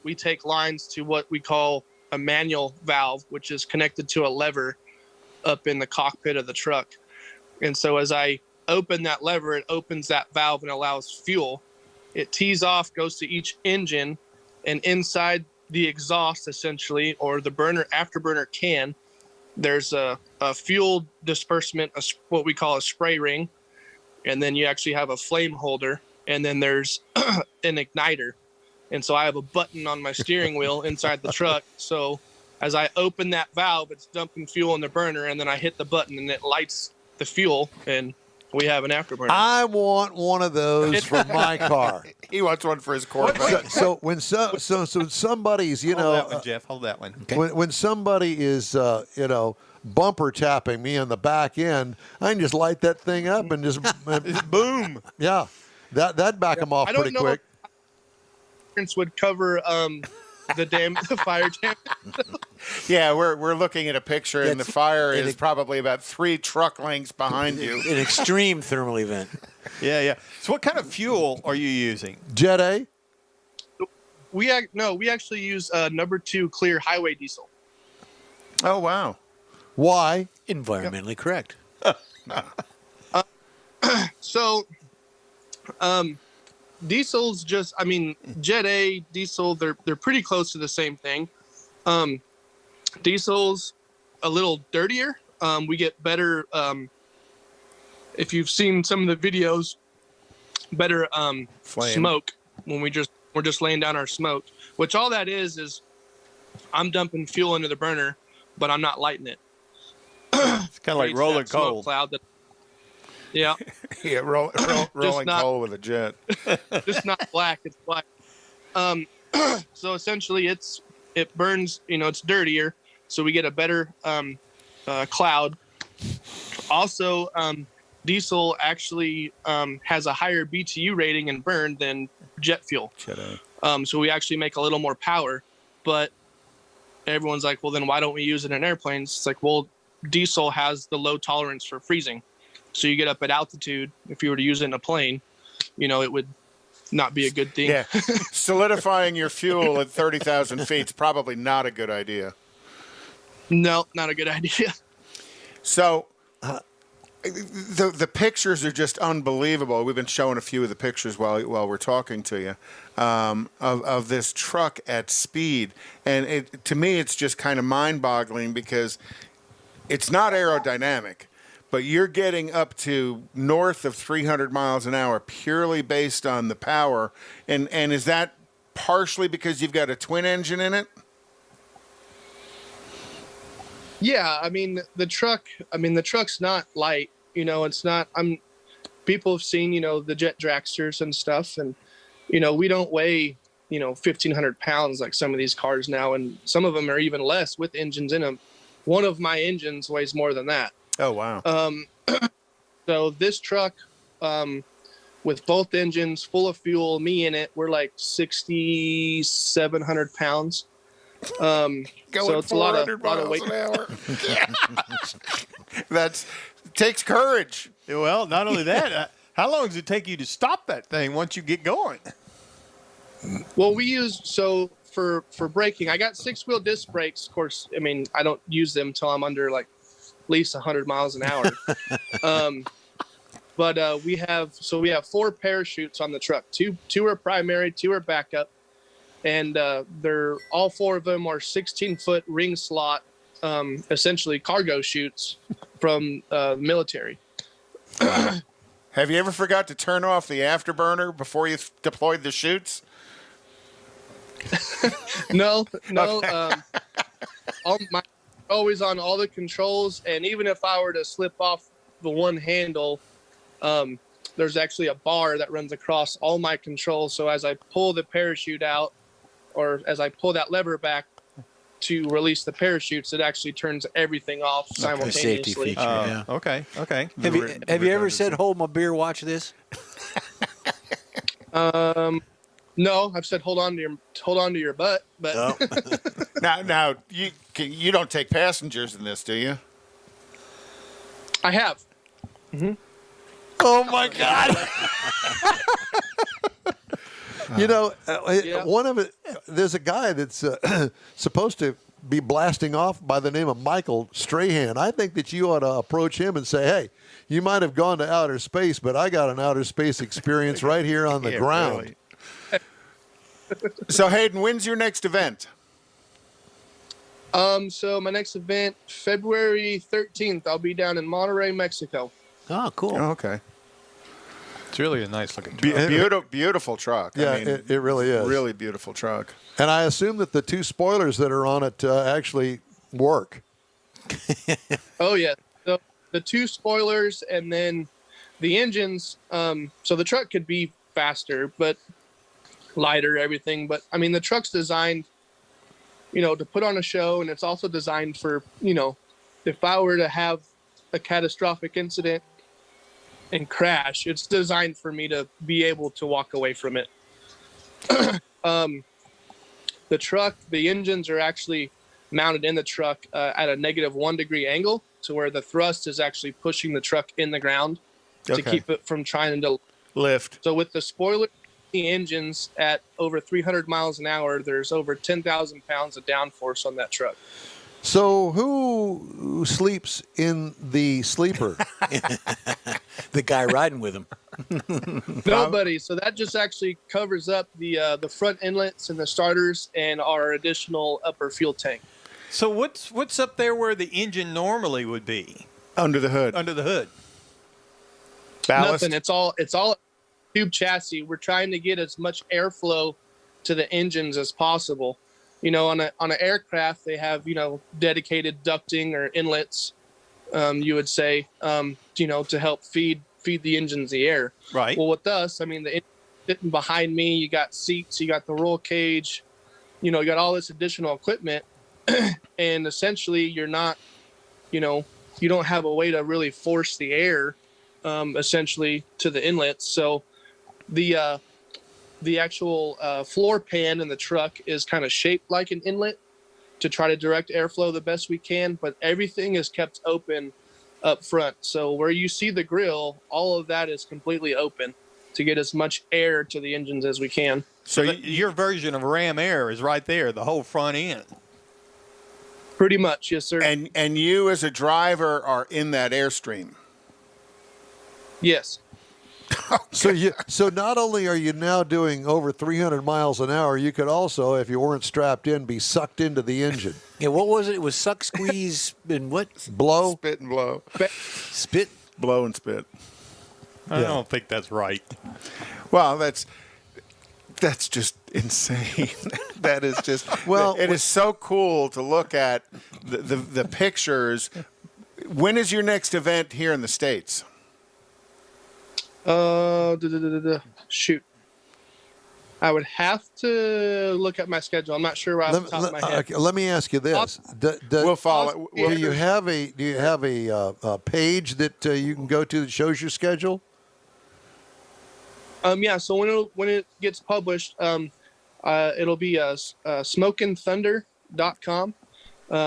we take lines to what we call a manual valve, which is connected to a lever up in the cockpit of the truck. And so as I open that lever, it opens that valve and allows fuel. It tees off, goes to each engine, and inside the exhaust, essentially, or the afterburner can, there's a fuel disbursement, what we call a spray ring, and then you actually have a flame holder, and then there's an igniter. And so I have a button on my steering wheel inside the truck. So as I open that valve, it's dumping fuel in the burner, and then I hit the button and it lights the fuel, and we have an afterburner. I want one of those for my car. He wants one for his Corvette. So when somebody's, Hold that one, Jeff. Hold that one. Okay. when somebody is bumper tapping me on the back end, I can just light that thing up and just Boom. yeah, that back them off I don't pretty know quick. if insurance would cover the fire damage. Yeah, we're looking at a picture, and the fire is probably about 3 truck lengths behind you. An extreme thermal event. Yeah. So what kind of fuel are you using? Jet A. We actually use number 2 clear highway diesel. Oh, wow. Why? Environmentally correct. So, diesel's Jet A, diesel, they're pretty close to the same thing. Diesel's a little dirtier. We get better, if you've seen some of the videos, better smoke when we're just laying down our smoke, which all that is I'm dumping fuel into the burner, but I'm not lighting it. It's kind of like Creates rolling that smoke coal. cloud yeah. Yeah, rolling not- coal with a jet. Just not black, it's white. So essentially it burns, it's dirtier, so we get a better cloud. Also, diesel actually has a higher BTU rating and burn than jet fuel. So we actually make a little more power, but everyone's like, well, then why don't we use it in airplanes? It's like, well, diesel has the low tolerance for freezing. So you get up at altitude, if you were to use it in a plane, it would not be a good thing. Yeah, solidifying your fuel at 30,000 feet is probably not a good idea. No, not a good idea. So the pictures are just unbelievable. We've been showing a few of the pictures while we're talking to you of this truck at speed, and to me it's just kind of mind-boggling because it's not aerodynamic, but you're getting up to north of 300 miles an hour purely based on the power, and is that partially because you've got a twin engine in it? Yeah, the truck's not light. It's not. People have seen, the jet dragsters and stuff, and we don't weigh, 1,500 pounds like some of these cars now, and some of them are even less with engines in them. One of my engines weighs more than that. Oh wow. So this truck, with both engines full of fuel, me in it, we're like 6,700 pounds. Going so it's 400 a lot of miles weight. an hour. That takes courage. Well, not only that, how long does it take you to stop that thing once you get going? Well, we use for braking. I got 6-wheel disc brakes. Of course, I don't use them till I'm under like at least 100 miles an hour. But we have 4 parachutes on the truck. Two are primary, 2 are backup, and they're all 4 of them are 16-foot ring slot, essentially cargo chutes from the military. Have you ever forgot to turn off the afterburner before you deployed the chutes? No. Always on all the controls, and even if I were to slip off the one handle, there's actually a bar that runs across all my controls. So as I pull the parachute out, or as I pull that lever back to release the parachutes, it actually turns everything off A simultaneously. safety feature. Yeah. Okay. Have you ever said, "Hold my beer, watch this"? No, I've said hold on to your butt, but Oh. Now you don't take passengers in this, do you? I have. Oh my God! You know, Yeah. one of it. There's a guy that's supposed to be blasting off by the name of Michael Strahan. I think that you ought to approach him and say, "Hey, you might have gone to outer space, but I got an outer space experience right here on the Yeah, ground." really. So Hayden, when's your next event? So my next event, February 13th, I'll be down in Monterrey, Mexico. Oh, cool. Oh, okay. It's really a nice looking truck. Beautiful truck. Yeah, I mean, it really is. Really beautiful truck. And I assume that the two spoilers that are on it actually work. Oh yeah, the two spoilers and then the engines. So the truck could be faster, but lighter, everything. But I mean, the truck's designed, to put on a show, and it's also designed for, if I were to have a catastrophic incident and crash, it's designed for me to be able to walk away from it. The truck, the engines are actually mounted in the truck at a -1 degree angle, to where the thrust is actually pushing the truck in the ground to Okay. keep it from trying to Lift. So with the spoiler engines at over 300 miles an hour, there's over 10,000 pounds of downforce on that truck. So who sleeps in the sleeper? The guy riding with him. Nobody. So that just actually covers up the front inlets and the starters and our additional upper fuel tank. So what's up there where the engine normally would be Under the hood. under the hood? Ballast. Nothing. It's all tube chassis. We're trying to get as much airflow to the engines as possible. On an aircraft, they have dedicated ducting or inlets. You would say, to help feed the engines the air. Right. Well, with us, I mean, the engine sitting behind me, you got seats, you got the roll cage, you got all this additional equipment, and essentially you're not, you don't have a way to really force the air, essentially to the inlets. So the actual floor pan in the truck is kind of shaped like an inlet to try to direct airflow the best we can, but everything is kept open up front. So where you see the grill, all of that is completely open to get as much air to the engines as we can. So your version of Ram Air is right there, the whole front end. Pretty much, yes, sir. And you as a driver are in that airstream. Yes. So not only are you now doing over 300 miles an hour, you could also, if you weren't strapped in, be sucked into the engine. Yeah, what was it? It was suck, squeeze, and what? Blow. Spit and blow. Spit. Blow and spit. I don't think that's right. Well, that's just insane. That is just it is so cool to look at the pictures. When is your next event here in the States? Shoot. I would have to look at my schedule. I'm not sure right off the top of my head. Okay, let me ask you this: We'll follow. Do you have a page that you can go to that shows your schedule? Yeah. So when it gets published, it'll be smokingthunder.com.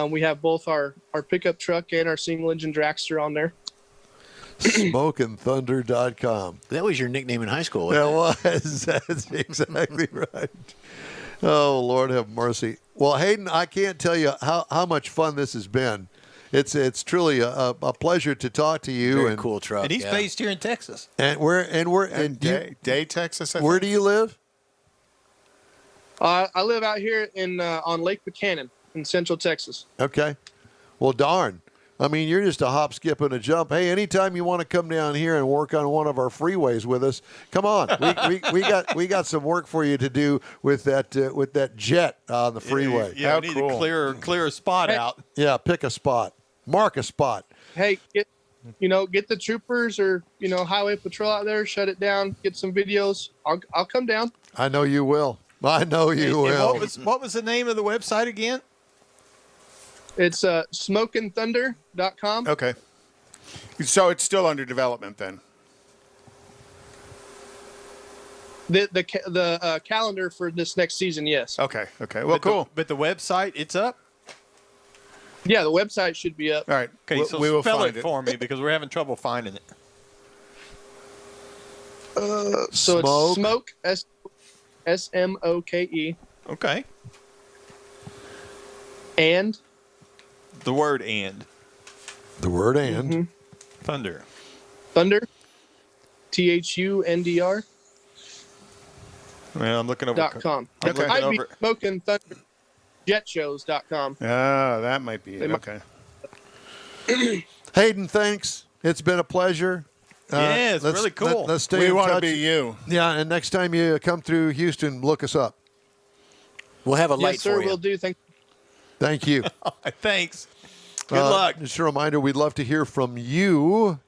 We have both our pickup truck and our single engine dragster on there. SmokingThunder.com. That was your nickname in high school. That Wasn't was. That's exactly right. Oh, Lord have mercy. Well, Hayden, I can't tell you how much fun this has been. It's truly a pleasure to talk to you. Very and cool truck. And he's yeah. based here in Texas. And Day, Texas. I where think. do you live? I live out here in on Lake Buchanan in Central Texas. Okay. Well, darn. I mean, you're just a hop, skip, and a jump. Hey, anytime you want to come down here and work on one of our freeways with us, come on. We got some work for you to do with that jet on the freeway. Yeah, How we need cool. to clear a spot out. Yeah, pick a spot, mark a spot. Hey, get the troopers or highway patrol out there, shut it down, get some videos. I'll come down. I know you will. I know you And will. what was the name of the website again? It's smokingthunder.com. Okay. So it's still under development then. The calendar for this next season, yes. Okay. Well, cool. But the website, it's up. Yeah, the website should be up. All right. Okay, so we will spell find it for me because we're having trouble finding it. So Smoke. it's smoke, SMOKE, Okay. and The word and. The word and. Thunder. thunder, THUNDR. Well, I'm looking over. .com. I'm looking I'd be over. smoking thunder. Jetshows.com. Oh, that might be it. Okay. Hayden, thanks. It's been a pleasure. Yeah, it's really cool. Let's stay We in want to touch. be you. Yeah, and next time you come through Houston, look us up. We'll have a light Yes, sir. for you. Will do. Thank Thank you. Thanks. Good luck. Just a reminder, we'd love to hear from you.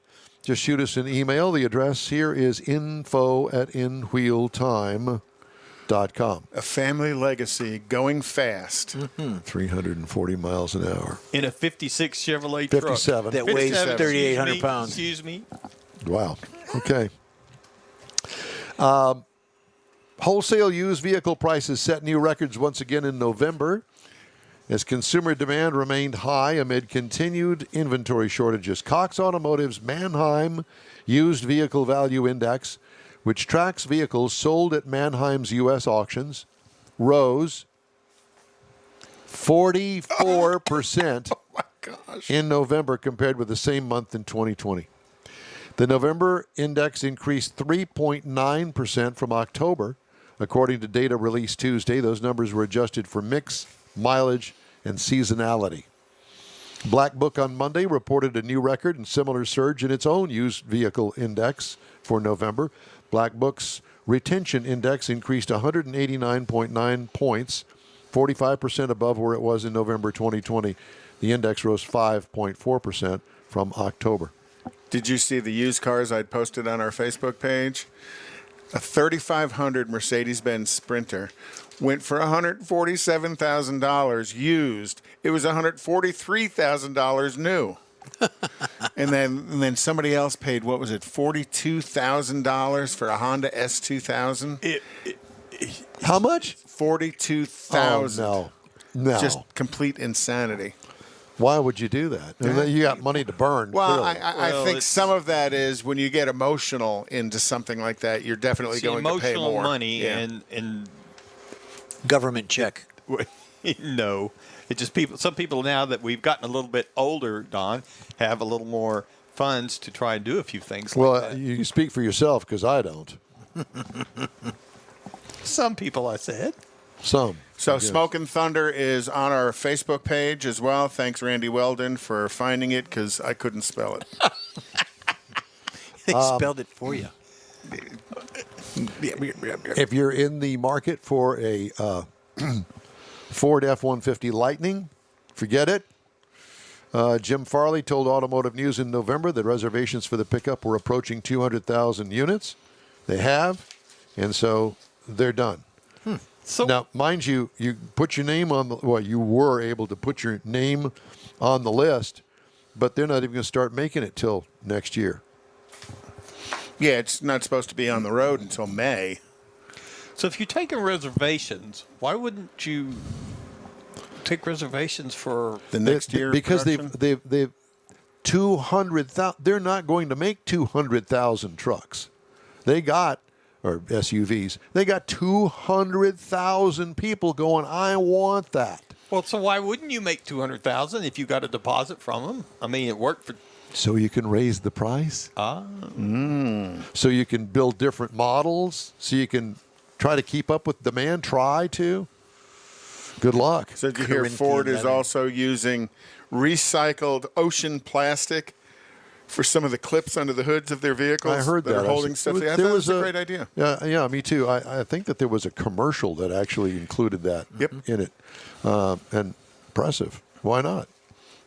Just shoot us an email. The address here is info@inwheeltime.com. A family legacy going fast. 340 miles an hour. In a 56 Chevrolet truck. 57. That weighs 57, 3,800 excuse me, pounds. Excuse me. Wow. Okay. Wholesale used vehicle prices set new records once again in November as consumer demand remained high amid continued inventory shortages. Cox Automotive's Manheim Used Vehicle Value Index, which tracks vehicles sold at Manheim's U.S. auctions, rose 44% in November compared with the same month in 2020. The November index increased 3.9% from October. According to data released Tuesday, those numbers were adjusted for mix, mileage, and seasonality. Black Book on Monday reported a new record and similar surge in its own used vehicle index for November. Black Book's retention index increased 189.9 points, 45% above where it was in November 2020. The index rose 5.4% from October. Did you see the used cars I'd posted on our Facebook page? A 3,500 Mercedes-Benz Sprinter went for $147,000 used. It was $143,000 new. and then somebody else paid, what was it, $42,000 for a Honda S2000? How much? $42,000. Oh, no. Just complete insanity. Why would you do that? You got money to burn. Well, clearly. I think some of that is when you get emotional into something like that, you're definitely It's going to pay emotional more. money Yeah. and Government check. no, it just people. Some people now that we've gotten a little bit older, Don, have a little more funds to try and do a few things. Well, like that. you speak for yourself because I don't. Some people, I said. Some. So Yes. Smoking Thunder is on our Facebook page as well. Thanks, Randy Weldon, for finding it because I couldn't spell it. They spelled it for you. If you're in the market for a Ford F-150 Lightning, forget it. Jim Farley told Automotive News in November that reservations for the pickup were approaching 200,000 units. They have, and so they're done. So Now, mind you, you put your name on the, well, you were able to put your name on the list, but they're not even going to start making it till next year. Yeah, it's not supposed to be on the road until May. So if you're taking reservations, why wouldn't you take reservations for The next year because production? they've 200,000. They're not going to make 200,000 trucks. They got, or SUVs. They got 200,000 people going, I want that. Well, so why wouldn't you make 200,000 if you got a deposit from them? I mean, it worked for. So you can raise the price. So you can build different models. So you can try to keep up with demand. Try to. Good luck. So did you hear Corinthian Ford is leather. also using recycled ocean plastic for some of the clips under the hoods of their vehicles? I heard that. Are holding stuff. I thought it was a great idea. Yeah, me too. I think that there was a commercial that actually included that in it. And impressive. Why not?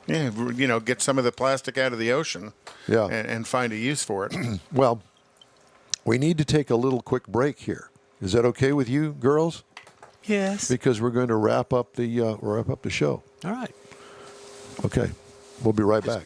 Yeah, get some of the plastic out of the ocean. Yeah. and find a use for it. Well, we need to take a little quick break here. Is that okay with you, girls? Yes. because we're going to wrap up the show. All right. Okay, we'll be right back.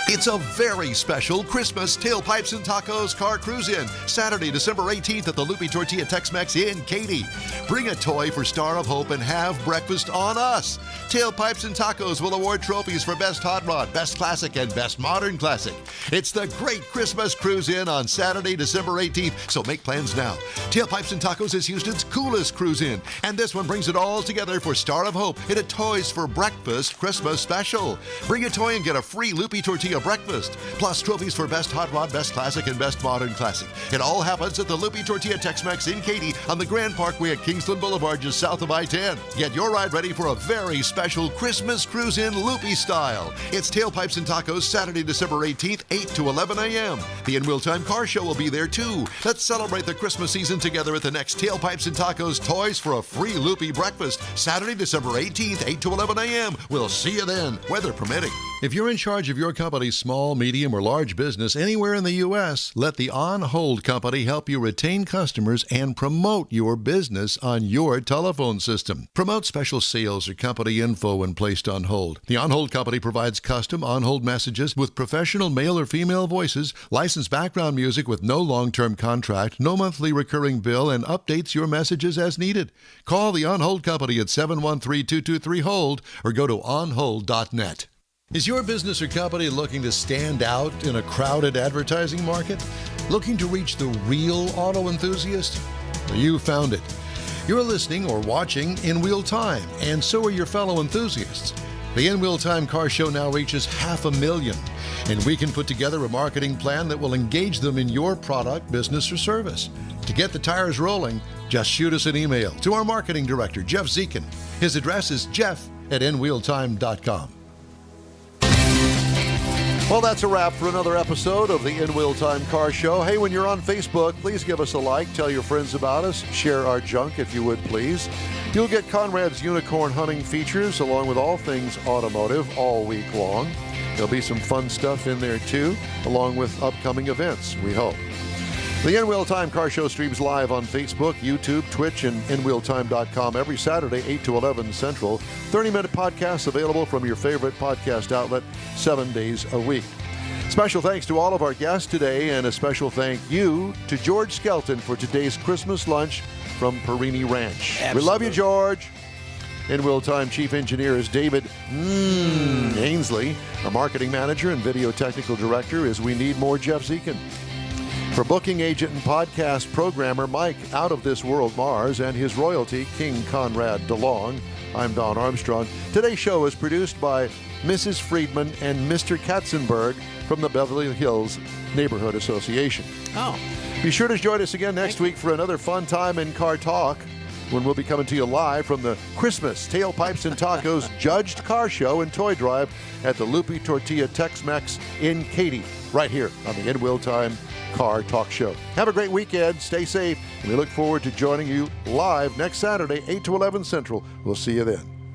It's a very special Christmas Tailpipes and Tacos Car Cruise In, Saturday, December 18th at the Lupi Tortilla Tex-Mex in Katy. Bring a toy for Star of Hope and have breakfast on us. Tailpipes and Tacos will award trophies for Best Hot Rod, Best Classic, and Best Modern Classic. It's the Great Christmas Cruise In on Saturday, December 18th, so make plans now. Tailpipes and Tacos is Houston's coolest cruise in, and this one brings it all together for Star of Hope in a Toys for Breakfast Christmas special. Bring a toy and get a free Lupi Tortilla breakfast, plus trophies for Best Hot Rod, Best Classic, and Best Modern Classic. It all happens at the Lupi Tortilla Tex-Mex in Katy on the Grand Parkway at Kingsland Boulevard, just south of I-10. Get your ride ready for a very special Christmas cruise in Lupi style. It's Tailpipes and Tacos, Saturday, December 18th, 8 to 11 a.m. The In Wheel Time Car Show will be there too. Let's celebrate the Christmas season together at the next Tailpipes and Tacos Toys for a free Lupi breakfast, Saturday, December 18th, 8 to 11 a.m. We'll see you then, weather permitting. If you're in charge of your company's small, medium, or large business anywhere in the U.S., let the On Hold Company help you retain customers and promote your business on your telephone system. Promote special sales or company info when placed on hold. The On Hold Company provides custom on-hold messages with professional male or female voices, licensed background music with no long-term contract, no monthly recurring bill, and updates your messages as needed. Call the On Hold Company at 713-223-HOLD or go to onhold.net. Is your business or company looking to stand out in a crowded advertising market? Looking to reach the real auto enthusiast? Well, you found it. You're listening or watching In Wheel Time, and so are your fellow enthusiasts. The In Wheel Time Car Show now reaches 500,000, and we can put together a marketing plan that will engage them in your product, business, or service. To get the tires rolling, just shoot us an email to our marketing director, Jeff Zekin. His address is jeff@inwheeltime.com. Well, that's a wrap for another episode of the In Wheel Time Car Show. Hey, when you're on Facebook, please give us a like, tell your friends about us, share our junk if you would, please. You'll get Conrad's unicorn hunting features along with all things automotive all week long. There'll be some fun stuff in there too, along with upcoming events, we hope. The In Wheel Time Car Show streams live on Facebook, YouTube, Twitch, and InWheelTime.com every Saturday, 8 to 11 Central. 30-minute podcasts available from your favorite podcast outlet 7 days a week. Special thanks to all of our guests today, and a special thank you to George Skelton for today's Christmas lunch from Perini Ranch. Absolutely. We love you, George. In Wheel Time Chief Engineer is David Ainsley. Our Marketing Manager and Video Technical Director is We Need More Jeff Zekin. For booking agent and podcast programmer Mike Out of This World Mars and his royalty, King Conrad DeLong, I'm Don Armstrong. Today's show is produced by Mrs. Friedman and Mr. Katzenberg from the Beverly Hills Neighborhood Association. Oh. Be sure to join us again next week for another fun time in Car Talk, when we'll be coming to you live from the Christmas Tailpipes and Tacos Judged Car Show and Toy Drive at the Lupi Tortilla Tex-Mex in Katy, right here on the In Wheel Time Car Talk Show. Have a great weekend. Stay safe. And we look forward to joining you live next Saturday, 8 to 11 Central. We'll see you then.